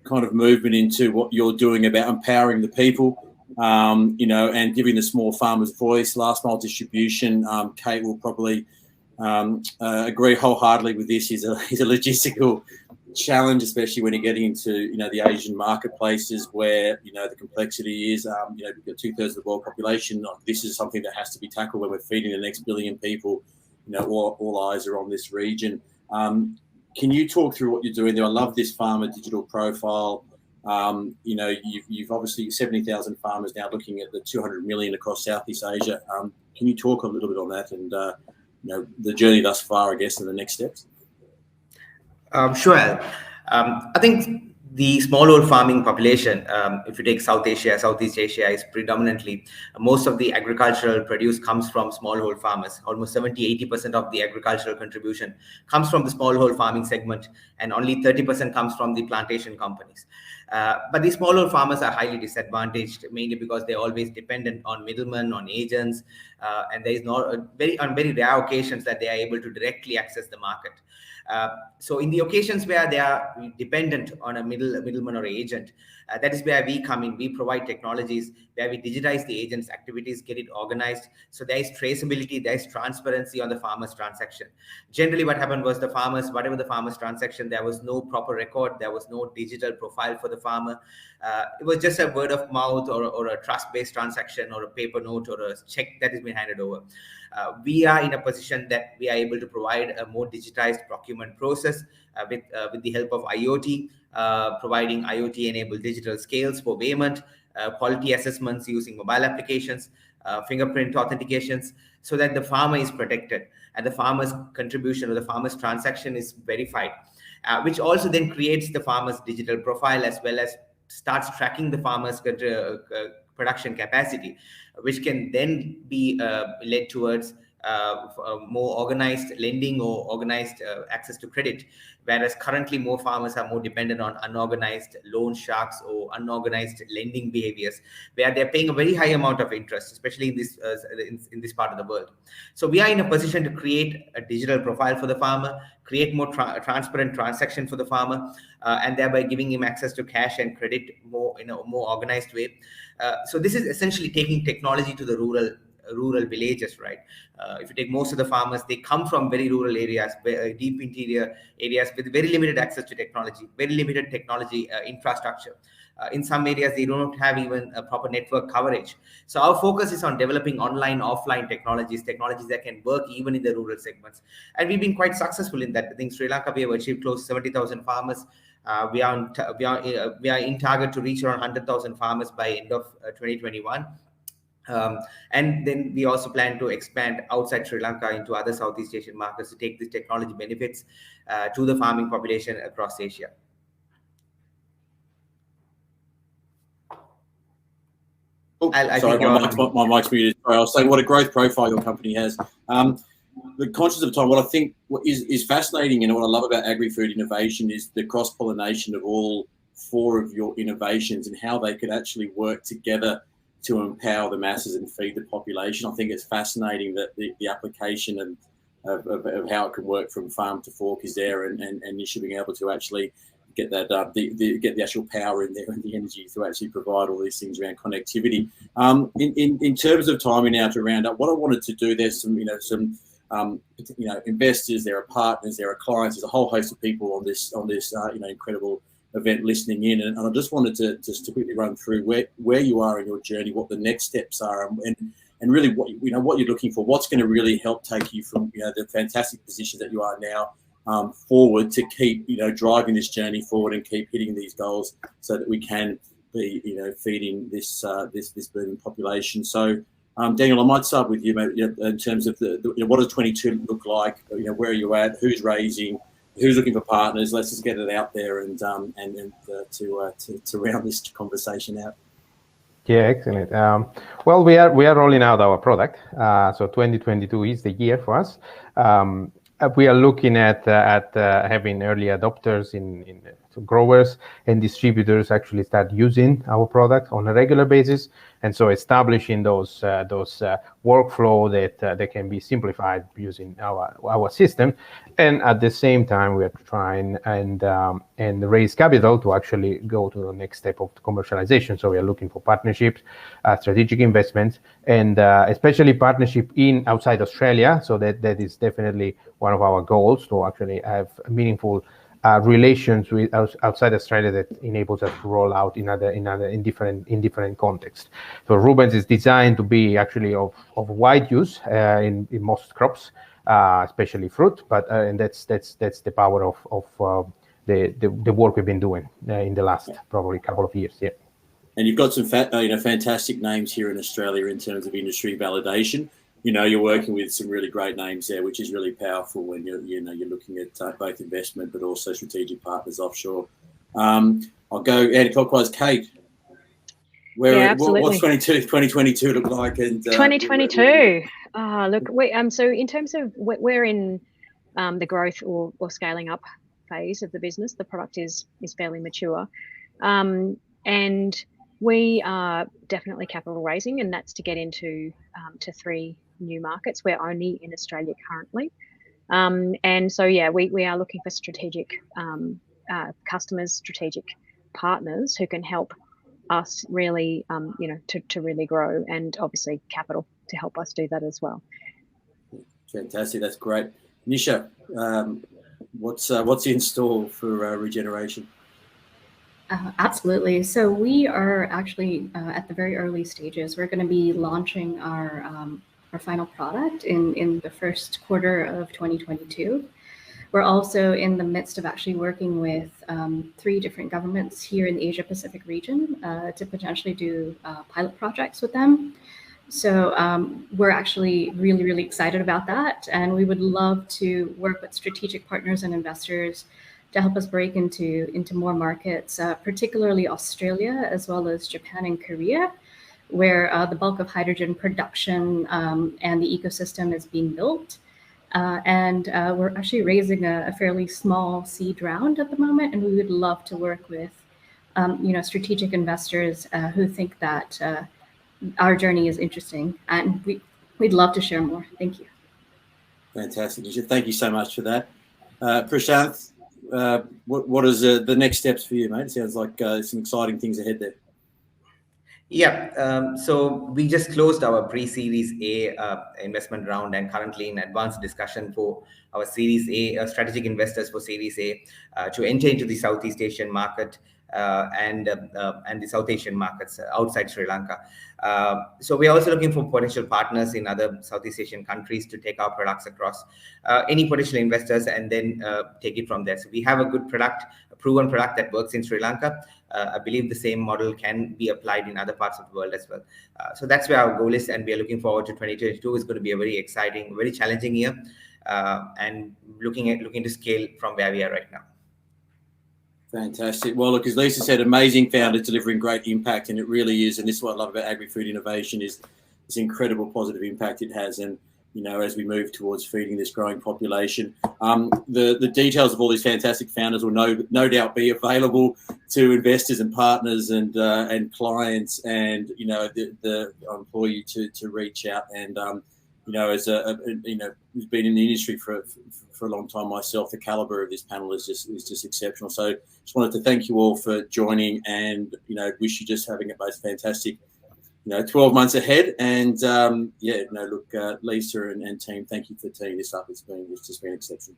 kind of movement into what you're doing about empowering the people, and giving the small farmers voice, last mile distribution. Kate will probably agree wholeheartely with this. Is a logistical challenge, especially when you're getting into the Asian marketplaces where the complexity is you've got 2/3 of the world population. This is something that has to be tackled when we're feeding the next billion people. All eyes are on this region. Can you talk through what you're doing there? I love this farmer digital profile. You've obviously 70,000 farmers now looking at the 200 million across Southeast Asia. Can you talk a little bit on that and the journey thus far, I guess, and the next steps? Sure. I think the smallholder farming population, if you take Southeast Asia is predominantly, most of the agricultural produce comes from smallholder farmers. Almost 70-80% of the agricultural contribution comes from the smallholder farming segment, and only 30% comes from the plantation companies. But the smallholder farmers are highly disadvantaged, mainly because they're always dependent on middlemen, on agents, and there is on very rare occasions that they are able to directly access the market. So in the occasions where they are dependent on a middleman or agent, That is where we come in. We provide technologies where we digitize the agent's activities, get it organized. So there is traceability, there is transparency on the farmer's transaction. Generally, what happened was whatever the farmer's transaction, there was no proper record, there was no digital profile for the farmer. It was just a word of mouth or a trust-based transaction or a paper note or a check that has been handed over. We are in a position that we are able to provide a more digitized procurement process with the help of IoT, providing IoT-enabled digital scales for payment, quality assessments using mobile applications, fingerprint authentications, so that the farmer is protected and the farmer's contribution or the farmer's transaction is verified, which also then creates the farmer's digital profile as well as starts tracking the farmer's production capacity, which can then be led towards more organized lending or organized access to credit, whereas currently more farmers are more dependent on unorganized loan sharks or unorganized lending behaviors, where they're paying a very high amount of interest, especially in this part of the world. So we are in a position to create a digital profile for the farmer, create more transparent transaction for the farmer, and thereby giving him access to cash and credit more in a more organized way. So this is essentially taking technology to the rural villages, right? If you take most of the farmers, they come from very rural areas, deep interior areas with very limited access to technology, very limited technology infrastructure. In some areas, they don't have even a proper network coverage. So our focus is on developing online, offline technologies that can work even in the rural segments. And we've been quite successful in that. I think Sri Lanka, we have achieved close to 70,000 farmers. We are in target to reach around 100,000 farmers by end of 2021. And then we also plan to expand outside Sri Lanka into other Southeast Asian markets to take these technology benefits to the farming population across Asia. Sorry, my mic's muted. Sorry, I was saying what a growth profile your company has. The conscious of time, what I think is fascinating and what I love about agri-food innovation is the cross-pollination of all four of your innovations and how they could actually work together to empower the masses and feed the population. I think it's fascinating that the application of how it can work from farm to fork is there, and you should be able to actually get that get the actual power in there and the energy to actually provide all these things around connectivity. In terms of timing now to round up, what I wanted to do, there's some investors, there are partners, there are clients, there's a whole host of people on this incredible event listening in, and I just wanted to just to quickly run through where you are in your journey, what the next steps are, and really what you're looking for, what's going to really help take you from the fantastic position that you are now forward to keep driving this journey forward and keep hitting these goals so that we can be feeding this booming population. So Daniel, I might start with you, mate, in terms of what does 22 look like? Where are you at? Who's raising? Who's looking for partners? Let's just get it out there and to round this conversation out. Yeah, excellent. Well, we are rolling out our product. So 2022 is the year for us. We are looking at having early adopters in growers and distributors actually start using our product on a regular basis, and so establishing those workflow that can be simplified using our system. And at the same time, we are trying and raise capital to actually go to the next step of commercialization. So we are looking for partnerships, strategic investments, and especially partnership outside Australia. So that is definitely one of our goals, to actually have meaningful relations with outside Australia that enables us to roll out in different contexts. So Rubens is designed to be actually of wide use in most crops, especially fruit. But and that's the power of the work we've been doing in the last probably couple of years. Yeah. And you've got some fantastic names here in Australia in terms of industry validation. You're working with some really great names there, which is really powerful when you're looking at both investment but also strategic partners offshore. I'll go anti-clockwise. Kate, what's 2022 look like? And 2022. So in terms of we're in the growth or scaling up phase of the business. The product is fairly mature, and we are definitely capital raising, and that's to get into to 3 new markets. We're only in Australia currently, and so we are looking for strategic customers, strategic partners who can help us really, to really grow, and obviously capital to help us do that as well. Fantastic, that's great. Nisha, what's in store for Regeneration? Absolutely. So we are actually at the very early stages. We're going to be launching our final product in the first quarter of 2022. We're also in the midst of actually working with 3 different governments here in the Asia Pacific region to potentially do pilot projects with them. So we're actually really, really excited about that. And we would love to work with strategic partners and investors to help us break into more markets, particularly Australia, as well as Japan and Korea, where the bulk of hydrogen production and the ecosystem is being built. And we're actually raising a fairly small seed round at the moment, and we would love to work with strategic investors who think that our journey is interesting, and we'd love to share more. Thank you. Fantastic, Nisha. Thank you so much for that. Prashant, what is the next steps for you, mate? It sounds like some exciting things ahead there. Yeah, so we just closed our pre-Series A investment round and currently in advanced discussion for our Series A, strategic investors for Series A to enter into the Southeast Asian market and the South Asian markets outside Sri Lanka. So we're also looking for potential partners in other Southeast Asian countries to take our products across any potential investors and then take it from there. So we have a good product, a proven product that works in Sri Lanka. I believe the same model can be applied in other parts of the world as well. So that's where our goal is, and we are looking forward to 2022. It's going to be a very exciting, very challenging year, and looking to scale from where we are right now. Fantastic. Well, look, as Leesa said, amazing founder delivering great impact, and it really is. And this is what I love about agri-food innovation is this incredible positive impact it has. And as we move towards feeding this growing population, the details of all these fantastic founders will no doubt be available to investors and partners and clients, and the employ you to reach out. And as who's been in the industry for a long time myself, the caliber of this panel is just exceptional. So just wanted to thank you all for joining, and wish you just having a most fantastic 12 months ahead. And look, Leesa and team, thank you for teeing this up. It's just been exceptional.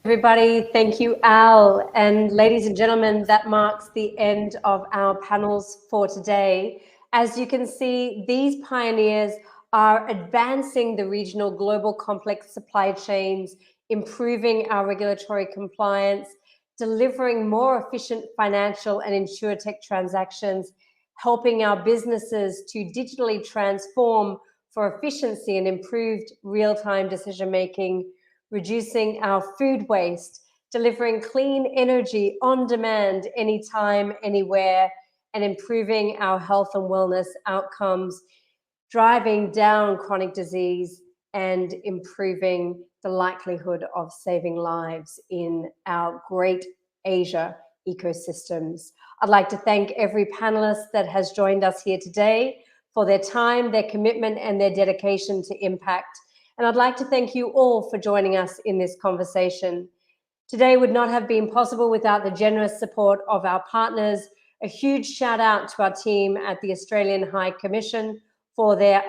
Everybody, thank you, Al. And ladies and gentlemen, that marks the end of our panels for today. As you can see, these pioneers are advancing the regional global complex supply chains, improving our regulatory compliance, delivering more efficient financial and insurtech transactions, helping our businesses to digitally transform for efficiency and improved real-time decision-making, reducing our food waste, delivering clean energy on demand, anytime, anywhere, and improving our health and wellness outcomes, driving down chronic disease and improving the likelihood of saving lives in our great Asia ecosystems. I'd like to thank every panelist that has joined us here today for their time, their commitment, and their dedication to impact. And I'd like to thank you all for joining us in this conversation. Today would not have been possible without the generous support of our partners. A huge shout out to our team at the Australian High Commission for their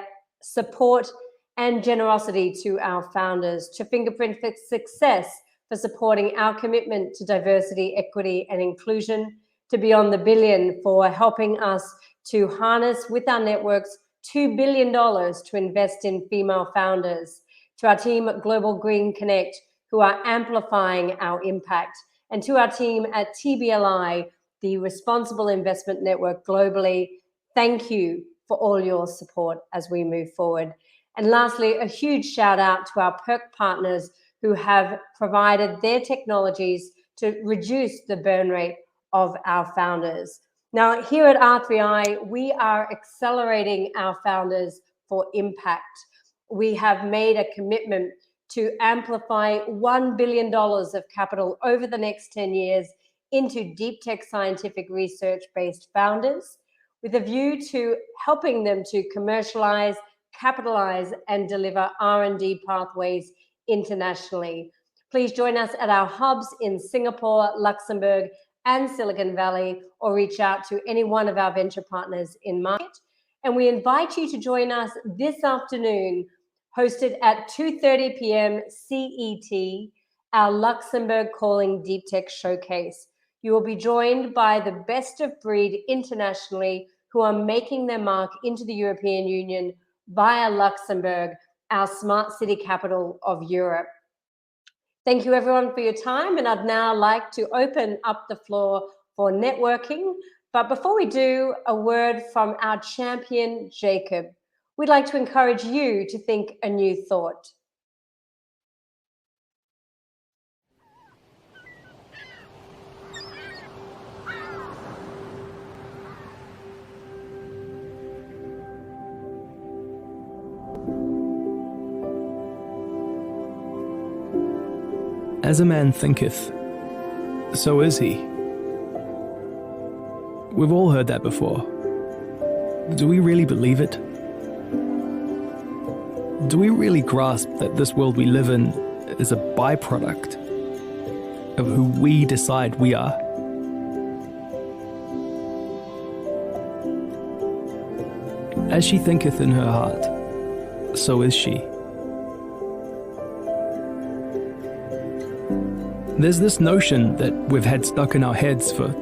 support and generosity to our founders, to Fingerprint for Success for supporting our commitment to diversity, equity, and inclusion, to Beyond the Billion for helping us to harness with our networks $2 billion to invest in female founders, to our team at Global Green Connect, who are amplifying our impact, and to our team at TBLI, the Responsible Investment Network globally. Thank you for all your support as we move forward. And lastly, a huge shout out to our PERC partners who have provided their technologies to reduce the burn rate of our founders. Now, here at R3i, we are accelerating our founders for impact. We have made a commitment to amplify $1 billion of capital over the next 10 years into deep tech scientific research-based founders, with a view to helping them to commercialize, capitalize, and deliver R&D pathways internationally. Please join us at our hubs in Singapore, Luxembourg, and Silicon Valley, or reach out to any one of our venture partners in market. And we invite you to join us this afternoon, hosted at 2:30 p.m. CET, our Luxembourg Calling DeepTech Showcase. You will be joined by the best of breed internationally who are making their mark into the European Union via Luxembourg, our smart city capital of Europe. Thank you everyone for your time, and I'd now like to open up the floor for networking. But before we do, a word from our champion, Jacob. We'd like to encourage you to think a new thought. As a man thinketh, so is he. We've all heard that before. Do we really believe it? Do we really grasp that this world we live in is a byproduct of who we decide we are? As she thinketh in her heart, so is she. There's this notion that we've had stuck in our heads for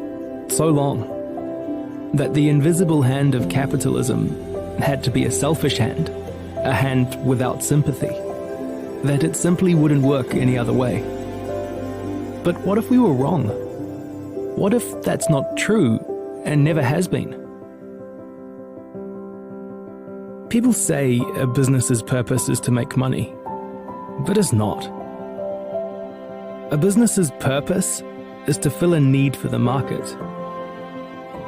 so long, that the invisible hand of capitalism had to be a selfish hand, a hand without sympathy, that it simply wouldn't work any other way. But what if we were wrong? What if that's not true and never has been? People say a business's purpose is to make money, but it's not. A business's purpose is to fill a need for the market,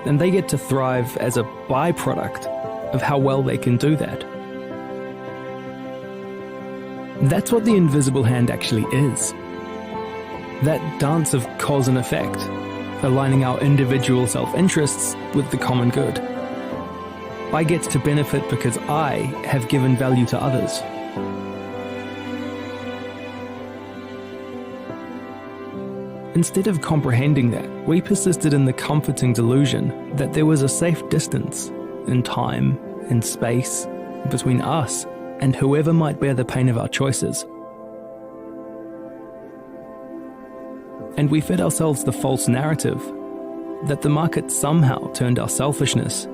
and they get to thrive as a byproduct of how well they can do that. That's what the invisible hand actually is. That dance of cause and effect, aligning our individual self-interests with the common good. I get to benefit because I have given value to others. Instead of comprehending that, we persisted in the comforting delusion that there was a safe distance in time and space between us and whoever might bear the pain of our choices. And we fed ourselves the false narrative that the market somehow turned our selfishness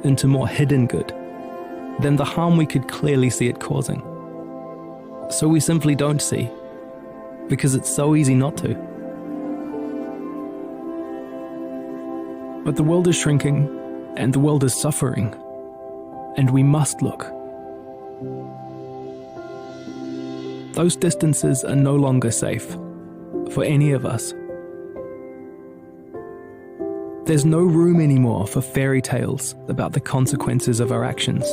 into more hidden good than the harm we could clearly see it causing. So we simply don't see, because it's so easy not to. But the world is shrinking, and the world is suffering, and we must look. Those distances are no longer safe for any of us. There's no room anymore for fairy tales about the consequences of our actions.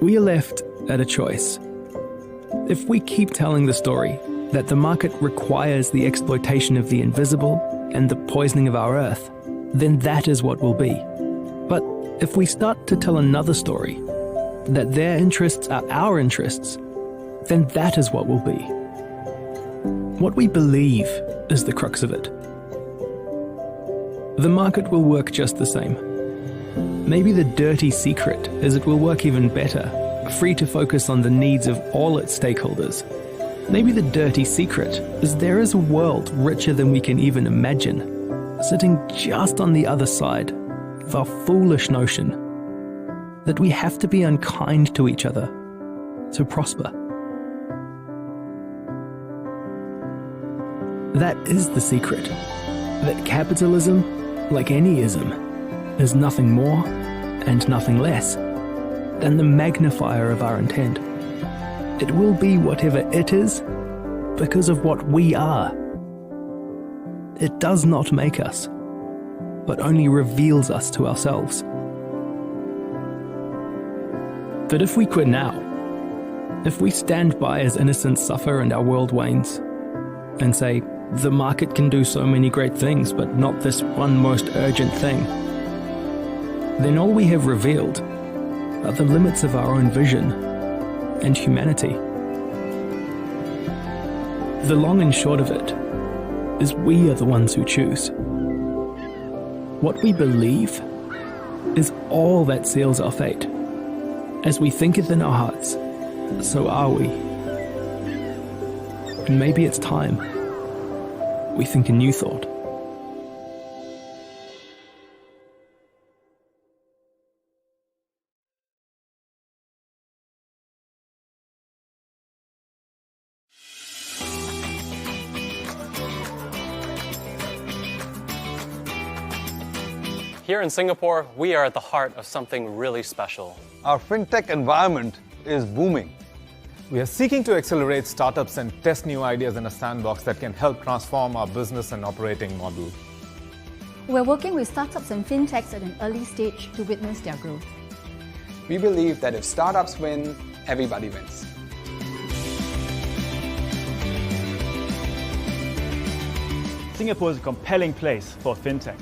We are left at a choice. If we keep telling the story that the market requires the exploitation of the invisible and the poisoning of our earth, then that is what will be. But if we start to tell another story, that their interests are our interests, then that is what will be. What we believe is the crux of it. The market will work just the same. Maybe the dirty secret is it will work even better, free to focus on the needs of all its stakeholders. Maybe the dirty secret is there is a world richer than we can even imagine, sitting just on the other side of our foolish notion that we have to be unkind to each other to prosper. That is the secret, that capitalism, like any ism, is nothing more and nothing less than the magnifier of our intent. It will be whatever it is because of what we are. It does not make us, but only reveals us to ourselves. But if we quit now, if we stand by as innocents suffer and our world wanes, and say, the market can do so many great things, but not this one most urgent thing, then all we have revealed are the limits of our own vision and humanity. The long and short of it is we are the ones who choose. What we believe is all that seals our fate. As we think it in our hearts, so are we. And maybe it's time we think a new thought. Here in Singapore, we are at the heart of something really special. Our fintech environment is booming. We are seeking to accelerate startups and test new ideas in a sandbox that can help transform our business and operating model. We're working with startups and fintechs at an early stage to witness their growth. We believe that if startups win, everybody wins. Singapore is a compelling place for fintech.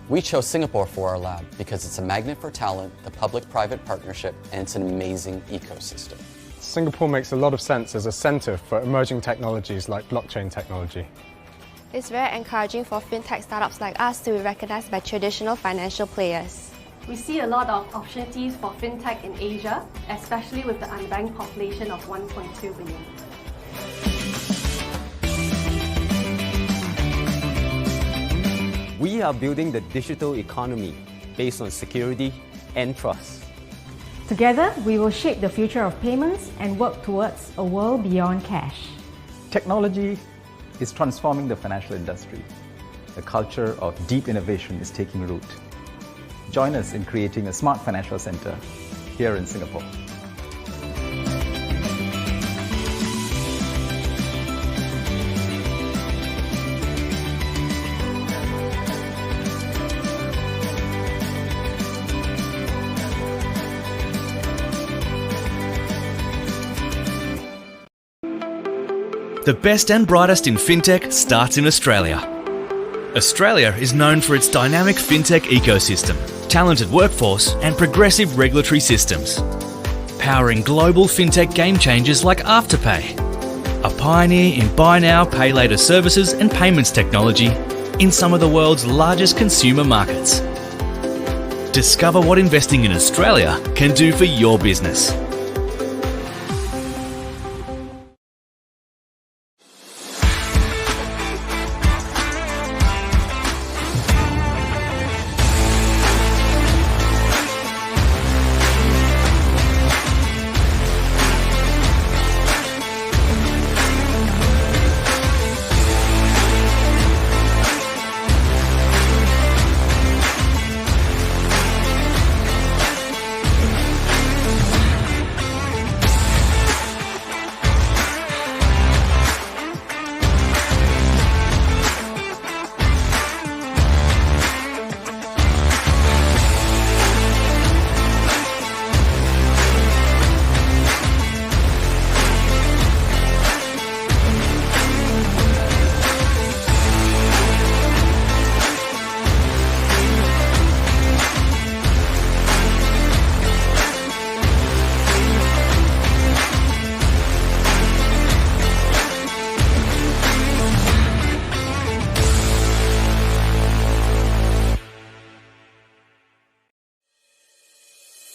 We chose Singapore for our lab because it's a magnet for talent, the public-private partnership, and it's an amazing ecosystem. Singapore makes a lot of sense as a centre for emerging technologies like blockchain technology. It's very encouraging for fintech startups like us to be recognised by traditional financial players. We see a lot of opportunities for fintech in Asia, especially with the unbanked population of 1.2 billion. We are building the digital economy based on security and trust. Together, we will shape the future of payments and work towards a world beyond cash. Technology is transforming the financial industry. The culture of deep innovation is taking root. Join us in creating a smart financial center here in Singapore. The best and brightest in fintech starts in Australia. Australia is known for its dynamic fintech ecosystem, talented workforce, and progressive regulatory systems. Powering global fintech game changers like Afterpay, a pioneer in buy now, pay later services and payments technology in some of the world's largest consumer markets. Discover what investing in Australia can do for your business.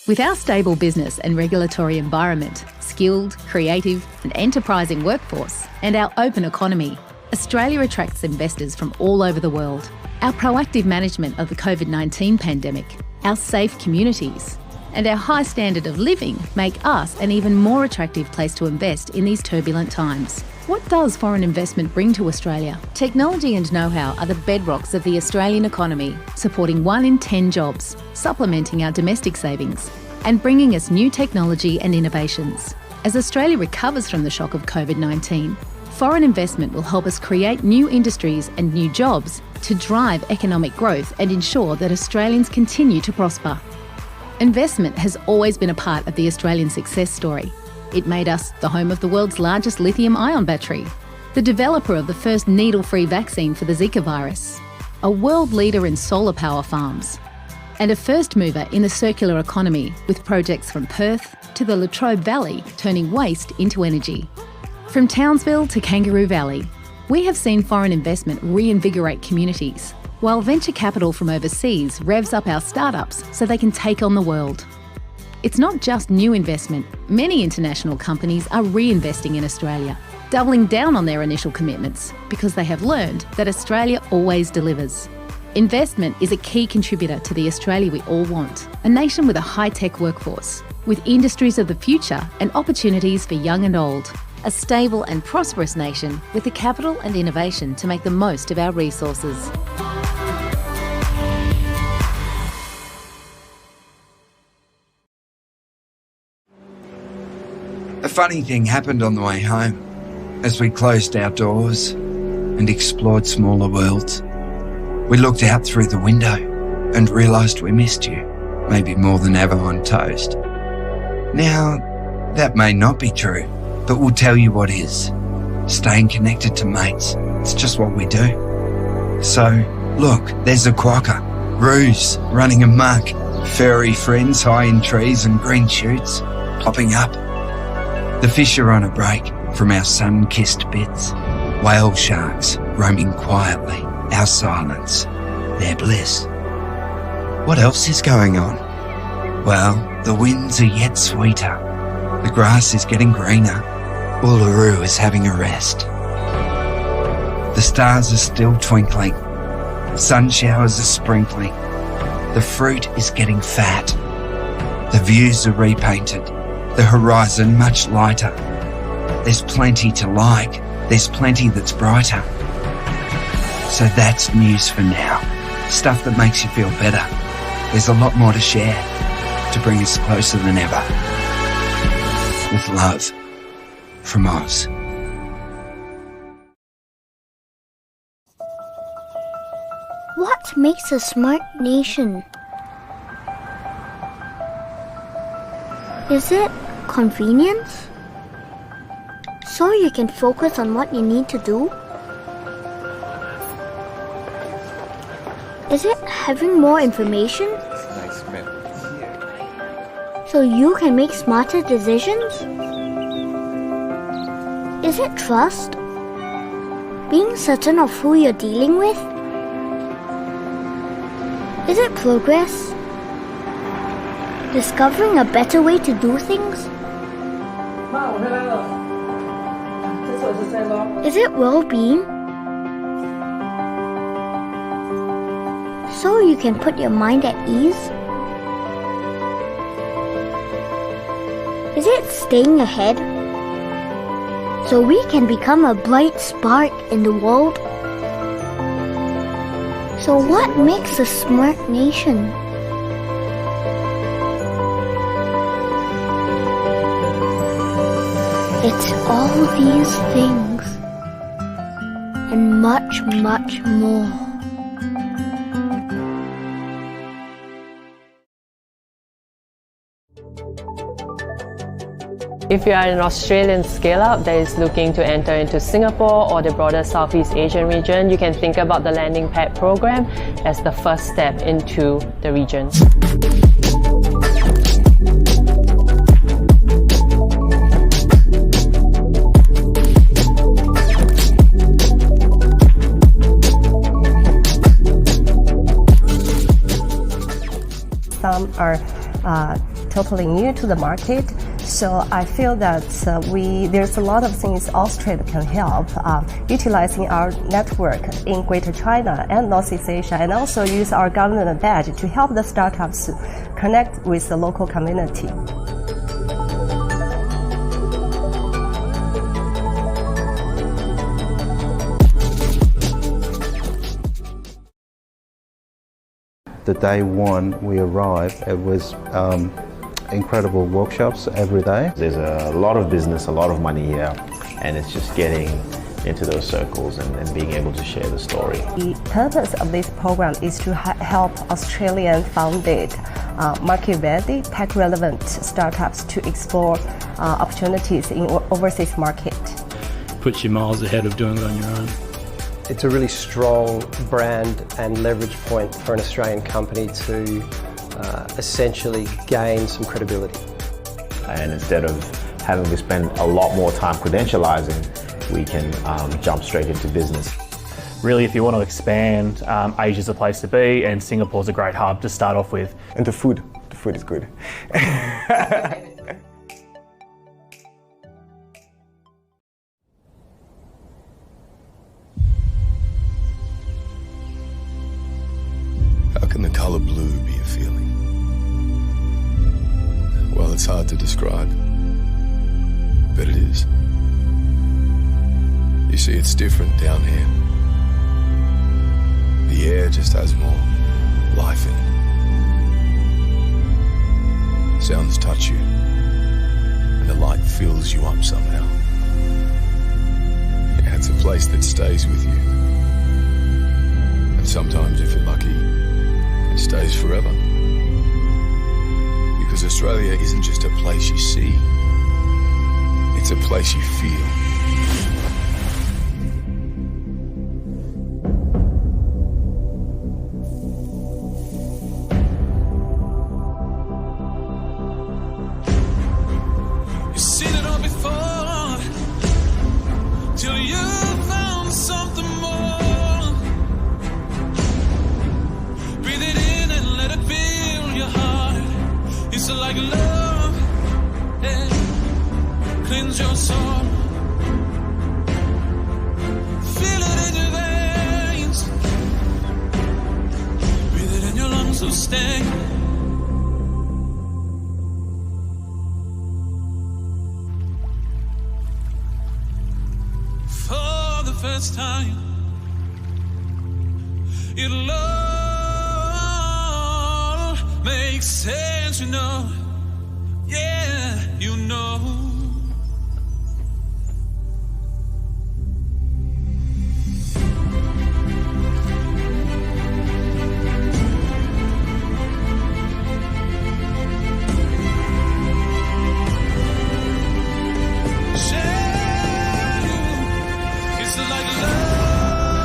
With our stable business and regulatory environment, skilled, creative and enterprising workforce, and our open economy, Australia attracts investors from all over the world. Our proactive management of the COVID-19 pandemic, our safe communities, and our high standard of living make us an even more attractive place to invest in these turbulent times. What does foreign investment bring to Australia? Technology and know-how are the bedrocks of the Australian economy, supporting 1 in 10 jobs, supplementing our domestic savings, and bringing us new technology and innovations. As Australia recovers from the shock of COVID-19, foreign investment will help us create new industries and new jobs to drive economic growth and ensure that Australians continue to prosper. Investment has always been a part of the Australian success story. It made us the home of the world's largest lithium-ion battery, the developer of the first needle-free vaccine for the Zika virus, a world leader in solar power farms, and a first mover in the circular economy with projects from Perth to the Latrobe Valley turning waste into energy. From Townsville to Kangaroo Valley, we have seen foreign investment reinvigorate communities, while venture capital from overseas revs up our startups so they can take on the world. It's not just new investment. Many international companies are reinvesting in Australia, doubling down on their initial commitments because they have learned that Australia always delivers. Investment is a key contributor to the Australia we all want, a nation with a high-tech workforce, with industries of the future and opportunities for young and old. A stable and prosperous nation with the capital and innovation to make the most of our resources. A funny thing happened on the way home as we closed our doors and explored smaller worlds. We looked out through the window and realised we missed you, maybe more than ever on toast. Now, that may not be true, but we'll tell you what is. Staying connected to mates, it's just what we do. So, look, there's a quokka, roos running amok, furry friends high in trees and green shoots popping up. The fish are on a break from our sun-kissed bits. Whale sharks roaming quietly, our silence, their bliss. What else is going on? Well, the winds are yet sweeter. The grass is getting greener. Uluru is having a rest. The stars are still twinkling. Sun showers are sprinkling. The fruit is getting fat. The views are repainted. The horizon much lighter. There's plenty to like. There's plenty that's brighter. So that's news for now. Stuff that makes you feel better. There's a lot more to share to bring us closer than ever. With love. From Oz. What makes a smart nation? Is it convenience? So you can focus on what you need to do? Is it having more information? So you can make smarter decisions? Is it trust? Being certain of who you're dealing with? Is it progress? Discovering a better way to do things? Is it well-being? So you can put your mind at ease? Is it staying ahead? So we can become a bright spark in the world? So what makes a smart nation? It's all these things and much, much more. If you are an Australian scale-up that is looking to enter into Singapore or the broader Southeast Asian region, you can think about the Landing Pad program as the first step into the region. Some are totally new to the market. So I feel that there's a lot of things Austrade can help, utilizing our network in Greater China and Northeast Asia, and also use our government badge to help the startups connect with the local community. The day one we arrived, it was incredible workshops every day. There's a lot of business, a lot of money here, and it's just getting into those circles and being able to share the story. The purpose of this program is to help Australian-founded, market-ready, tech-relevant startups to explore opportunities in overseas market. Puts you miles ahead of doing it on your own. It's a really strong brand and leverage point for an Australian company to essentially gain some credibility. And instead of having to spend a lot more time credentializing, we can jump straight into business. Really, if you want to expand, Asia's a place to be, and Singapore's a great hub to start off with. And the food is good. How can the color blue be a feeling? Well, it's hard to describe, but it is. You see, it's different down here. The air just has more life in it. Sounds touch you, and the light fills you up somehow. Yeah, it's a place that stays with you. And sometimes, if you're lucky, it stays forever. Because Australia isn't just a place you see, it's a place you feel. You've seen it all before, till you found something more. Breathe it in and let it fill your heart. It's like love, yeah. Cleanse your soul. Feel it in your veins. Breathe it in your lungs, so stay. For the first time, it'll all make sense, you know. Yeah, you know. It's like love,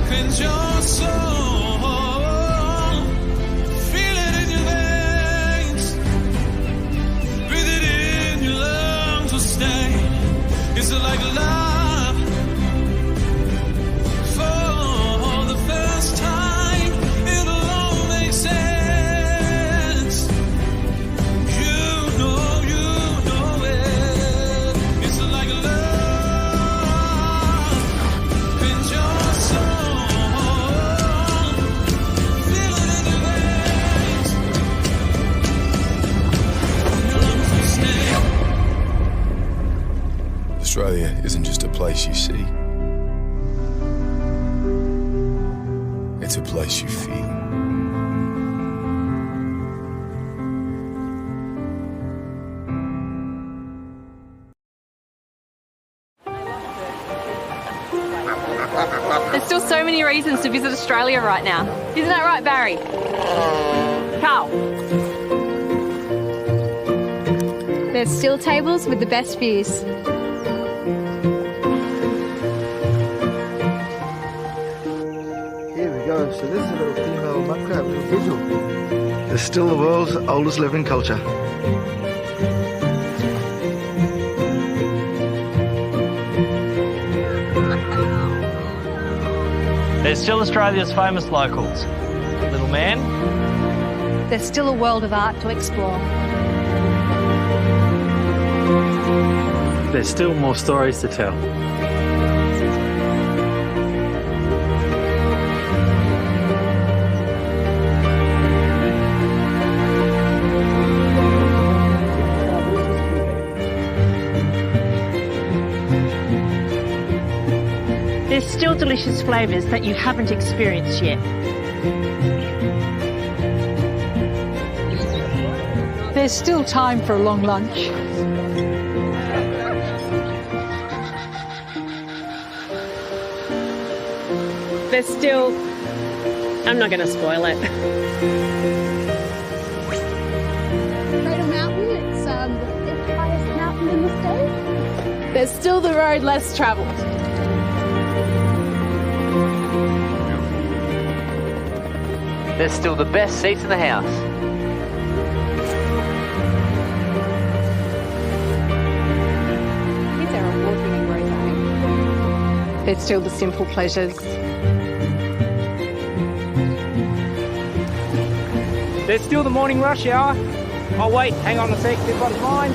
cleanse your soul. Feel it in your veins. Breathe it in your lungs, will stay. It's like love. For the first time, it'll all make sense. You know it. It's like love. Cleanse your soul. Feel it in your veins. Your lungs will stay. Australia isn't just a place you see, it's a place you feel. There's still so many reasons to visit Australia right now. Isn't that right, Barry? Carl? There's still tables with the best views. Here we go. So this is a little female mud crab, little visual. It's still the world's oldest living culture. There's still Australia's famous locals. Little man. There's still a world of art to explore. There's still more stories to tell. There's still delicious flavours that you haven't experienced yet. There's still time for a long lunch. There's still... I'm not going to spoil it. Cradle Mountain, it's the fifth highest mountain in the state. There's still the road less travelled. There's still the best seats in the house. There's still the simple pleasures. There's still the morning rush hour. Oh wait, hang on a sec, this one's mine.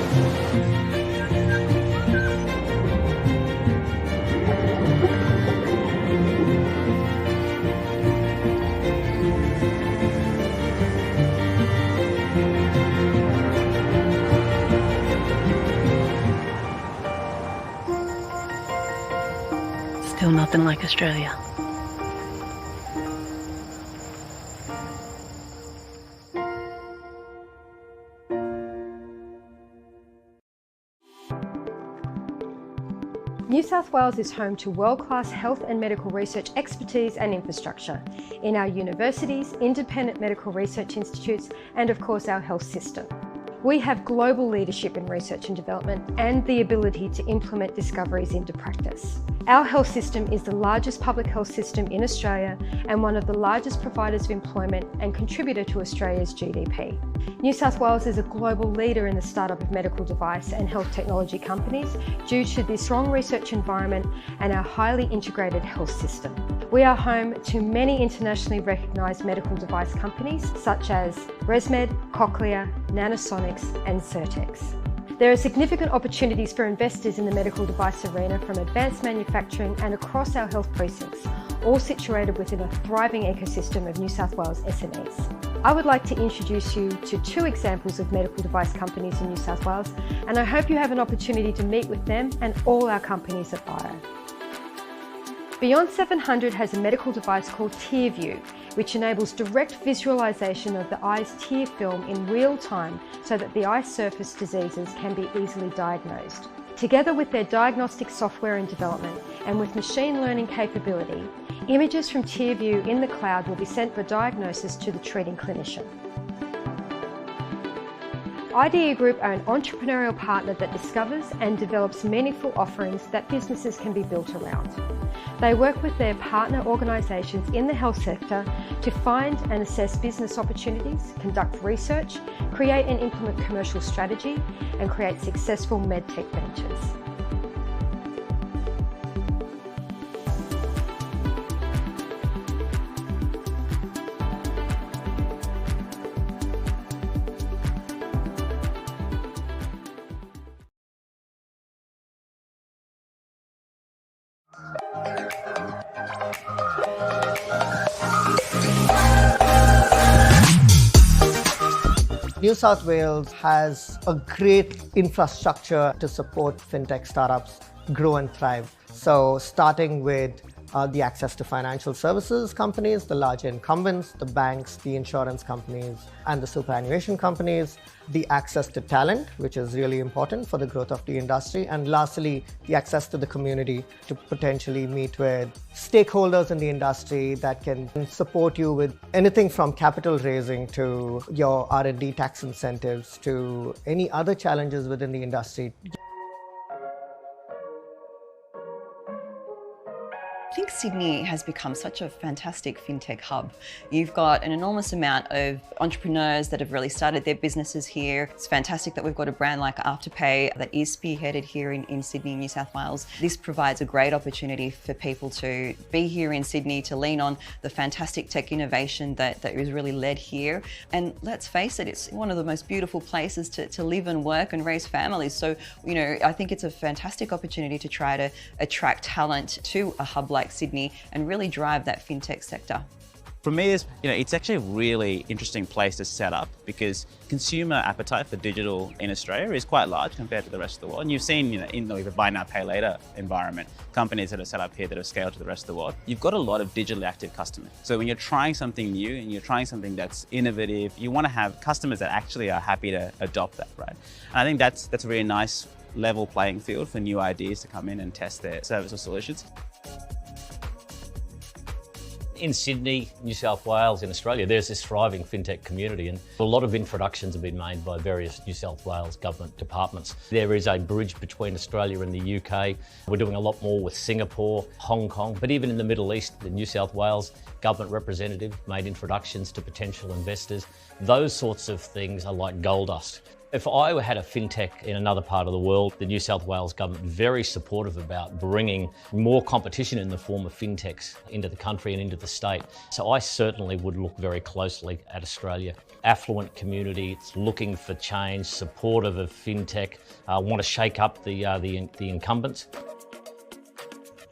Still nothing like Australia. New South Wales is home to world-class health and medical research expertise and infrastructure in our universities, independent medical research institutes, and of course our health system. We have global leadership in research and development and the ability to implement discoveries into practice. Our health system is the largest public health system in Australia and one of the largest providers of employment and contributor to Australia's GDP. New South Wales is a global leader in the startup of medical device and health technology companies due to the strong research environment and our highly integrated health system. We are home to many internationally recognised medical device companies such as ResMed, Cochlear, Nanosonics and Certex. There are significant opportunities for investors in the medical device arena from advanced manufacturing and across our health precincts, all situated within a thriving ecosystem of New South Wales SMEs. I would like to introduce you to 2 examples of medical device companies in New South Wales, and I hope you have an opportunity to meet with them and all our companies at Bio. Beyond 700 has a medical device called TearView, which enables direct visualization of the eye's tear film in real time so that the eye surface diseases can be easily diagnosed. Together with their diagnostic software and development and with machine learning capability, images from TearView in the cloud will be sent for diagnosis to the treating clinician. IDE Group are an entrepreneurial partner that discovers and develops meaningful offerings that businesses can be built around. They work with their partner organisations in the health sector to find and assess business opportunities, conduct research, create and implement commercial strategy, and create successful MedTech ventures. New South Wales has a great infrastructure to support fintech startups grow and thrive. So starting with the access to financial services companies, the large incumbents, the banks, the insurance companies, and the superannuation companies, the access to talent, which is really important for the growth of the industry, and lastly, the access to the community to potentially meet with stakeholders in the industry that can support you with anything from capital raising to your R&D tax incentives to any other challenges within the industry. I think Sydney has become such a fantastic fintech hub. You've got an enormous amount of entrepreneurs that have really started their businesses here. It's fantastic that we've got a brand like Afterpay that is spearheaded here in Sydney, New South Wales. This provides a great opportunity for people to be here in Sydney, to lean on the fantastic tech innovation that is really led here. And let's face it, it's one of the most beautiful places to live and work and raise families. So, you know, I think it's a fantastic opportunity to try to attract talent to a hub like Sydney and really drive that fintech sector. For me, it's actually a really interesting place to set up because consumer appetite for digital in Australia is quite large compared to the rest of the world. And you've seen, in the buy now, pay later environment, companies that are set up here that have scaled to the rest of the world, you've got a lot of digitally active customers. So when you're trying something new and you're trying something that's innovative, you want to have customers that actually are happy to adopt that, right? And I think that's a really nice level playing field for new ideas to come in and test their service or solutions. In Sydney, New South Wales, in Australia, there's this thriving fintech community, and a lot of introductions have been made by various New South Wales government departments. There is a bridge between Australia and the UK. We're doing a lot more with Singapore, Hong Kong, but even in the Middle East, the New South Wales government representative made introductions to potential investors. Those sorts of things are like gold dust. If I had a fintech in another part of the world, the New South Wales government very supportive about bringing more competition in the form of fintechs into the country and into the state. So I certainly would look very closely at Australia. Affluent community, it's looking for change, supportive of fintech, want to shake up the incumbents.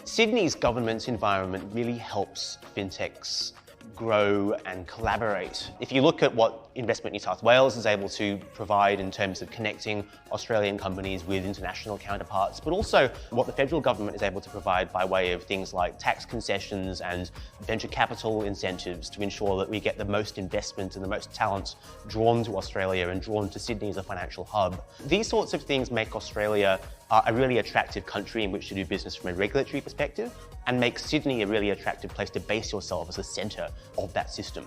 Sydney's governance environment really helps fintechs grow and collaborate. If you look at what Investment New South Wales is able to provide in terms of connecting Australian companies with international counterparts, but also what the federal government is able to provide by way of things like tax concessions and venture capital incentives to ensure that we get the most investment and the most talent drawn to Australia and drawn to Sydney as a financial hub. These sorts of things make Australia a really attractive country in which to do business from a regulatory perspective, and make Sydney a really attractive place to base yourself as a centre of that system.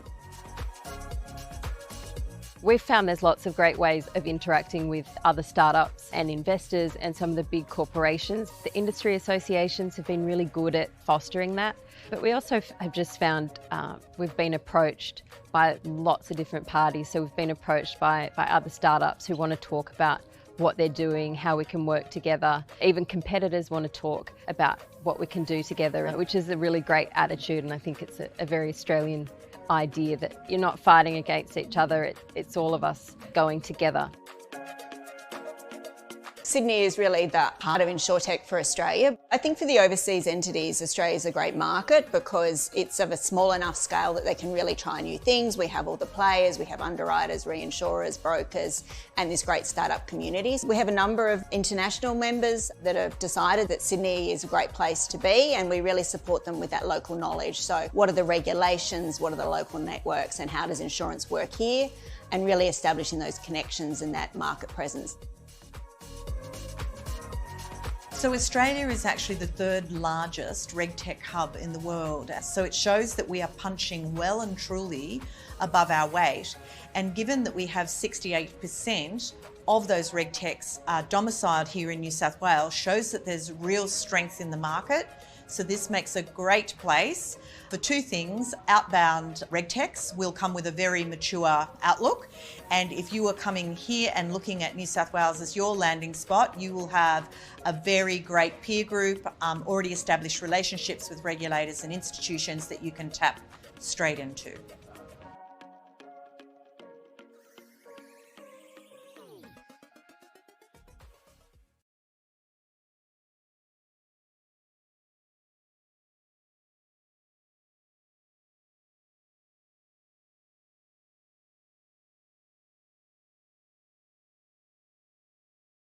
We've found there's lots of great ways of interacting with other startups and investors and some of the big corporations. The industry associations have been really good at fostering that. But we also have just found we've been approached by lots of different parties. So we've been approached by other startups who want to talk about what they're doing, how we can work together. Even competitors want to talk about what we can do together, which is a really great attitude, and I think it's a very Australian idea that you're not fighting against each other, it's all of us going together. Sydney is really the heart of InsurTech for Australia. I think for the overseas entities, Australia is a great market because it's of a small enough scale that they can really try new things. We have all the players, we have underwriters, reinsurers, brokers, and this great startup community. We have a number of international members that have decided that Sydney is a great place to be, and we really support them with that local knowledge. So what are the regulations, what are the local networks, and how does insurance work here? And really establishing those connections and that market presence. So Australia is actually the third largest RegTech hub in the world. So it shows that we are punching well and truly above our weight. And given that we have 68% of those RegTechs domiciled here in New South Wales, shows that there's real strength in the market. So this makes a great place for two things. Outbound RegTechs will come with a very mature outlook. And if you are coming here and looking at New South Wales as your landing spot, you will have a very great peer group, already established relationships with regulators and institutions that you can tap straight into.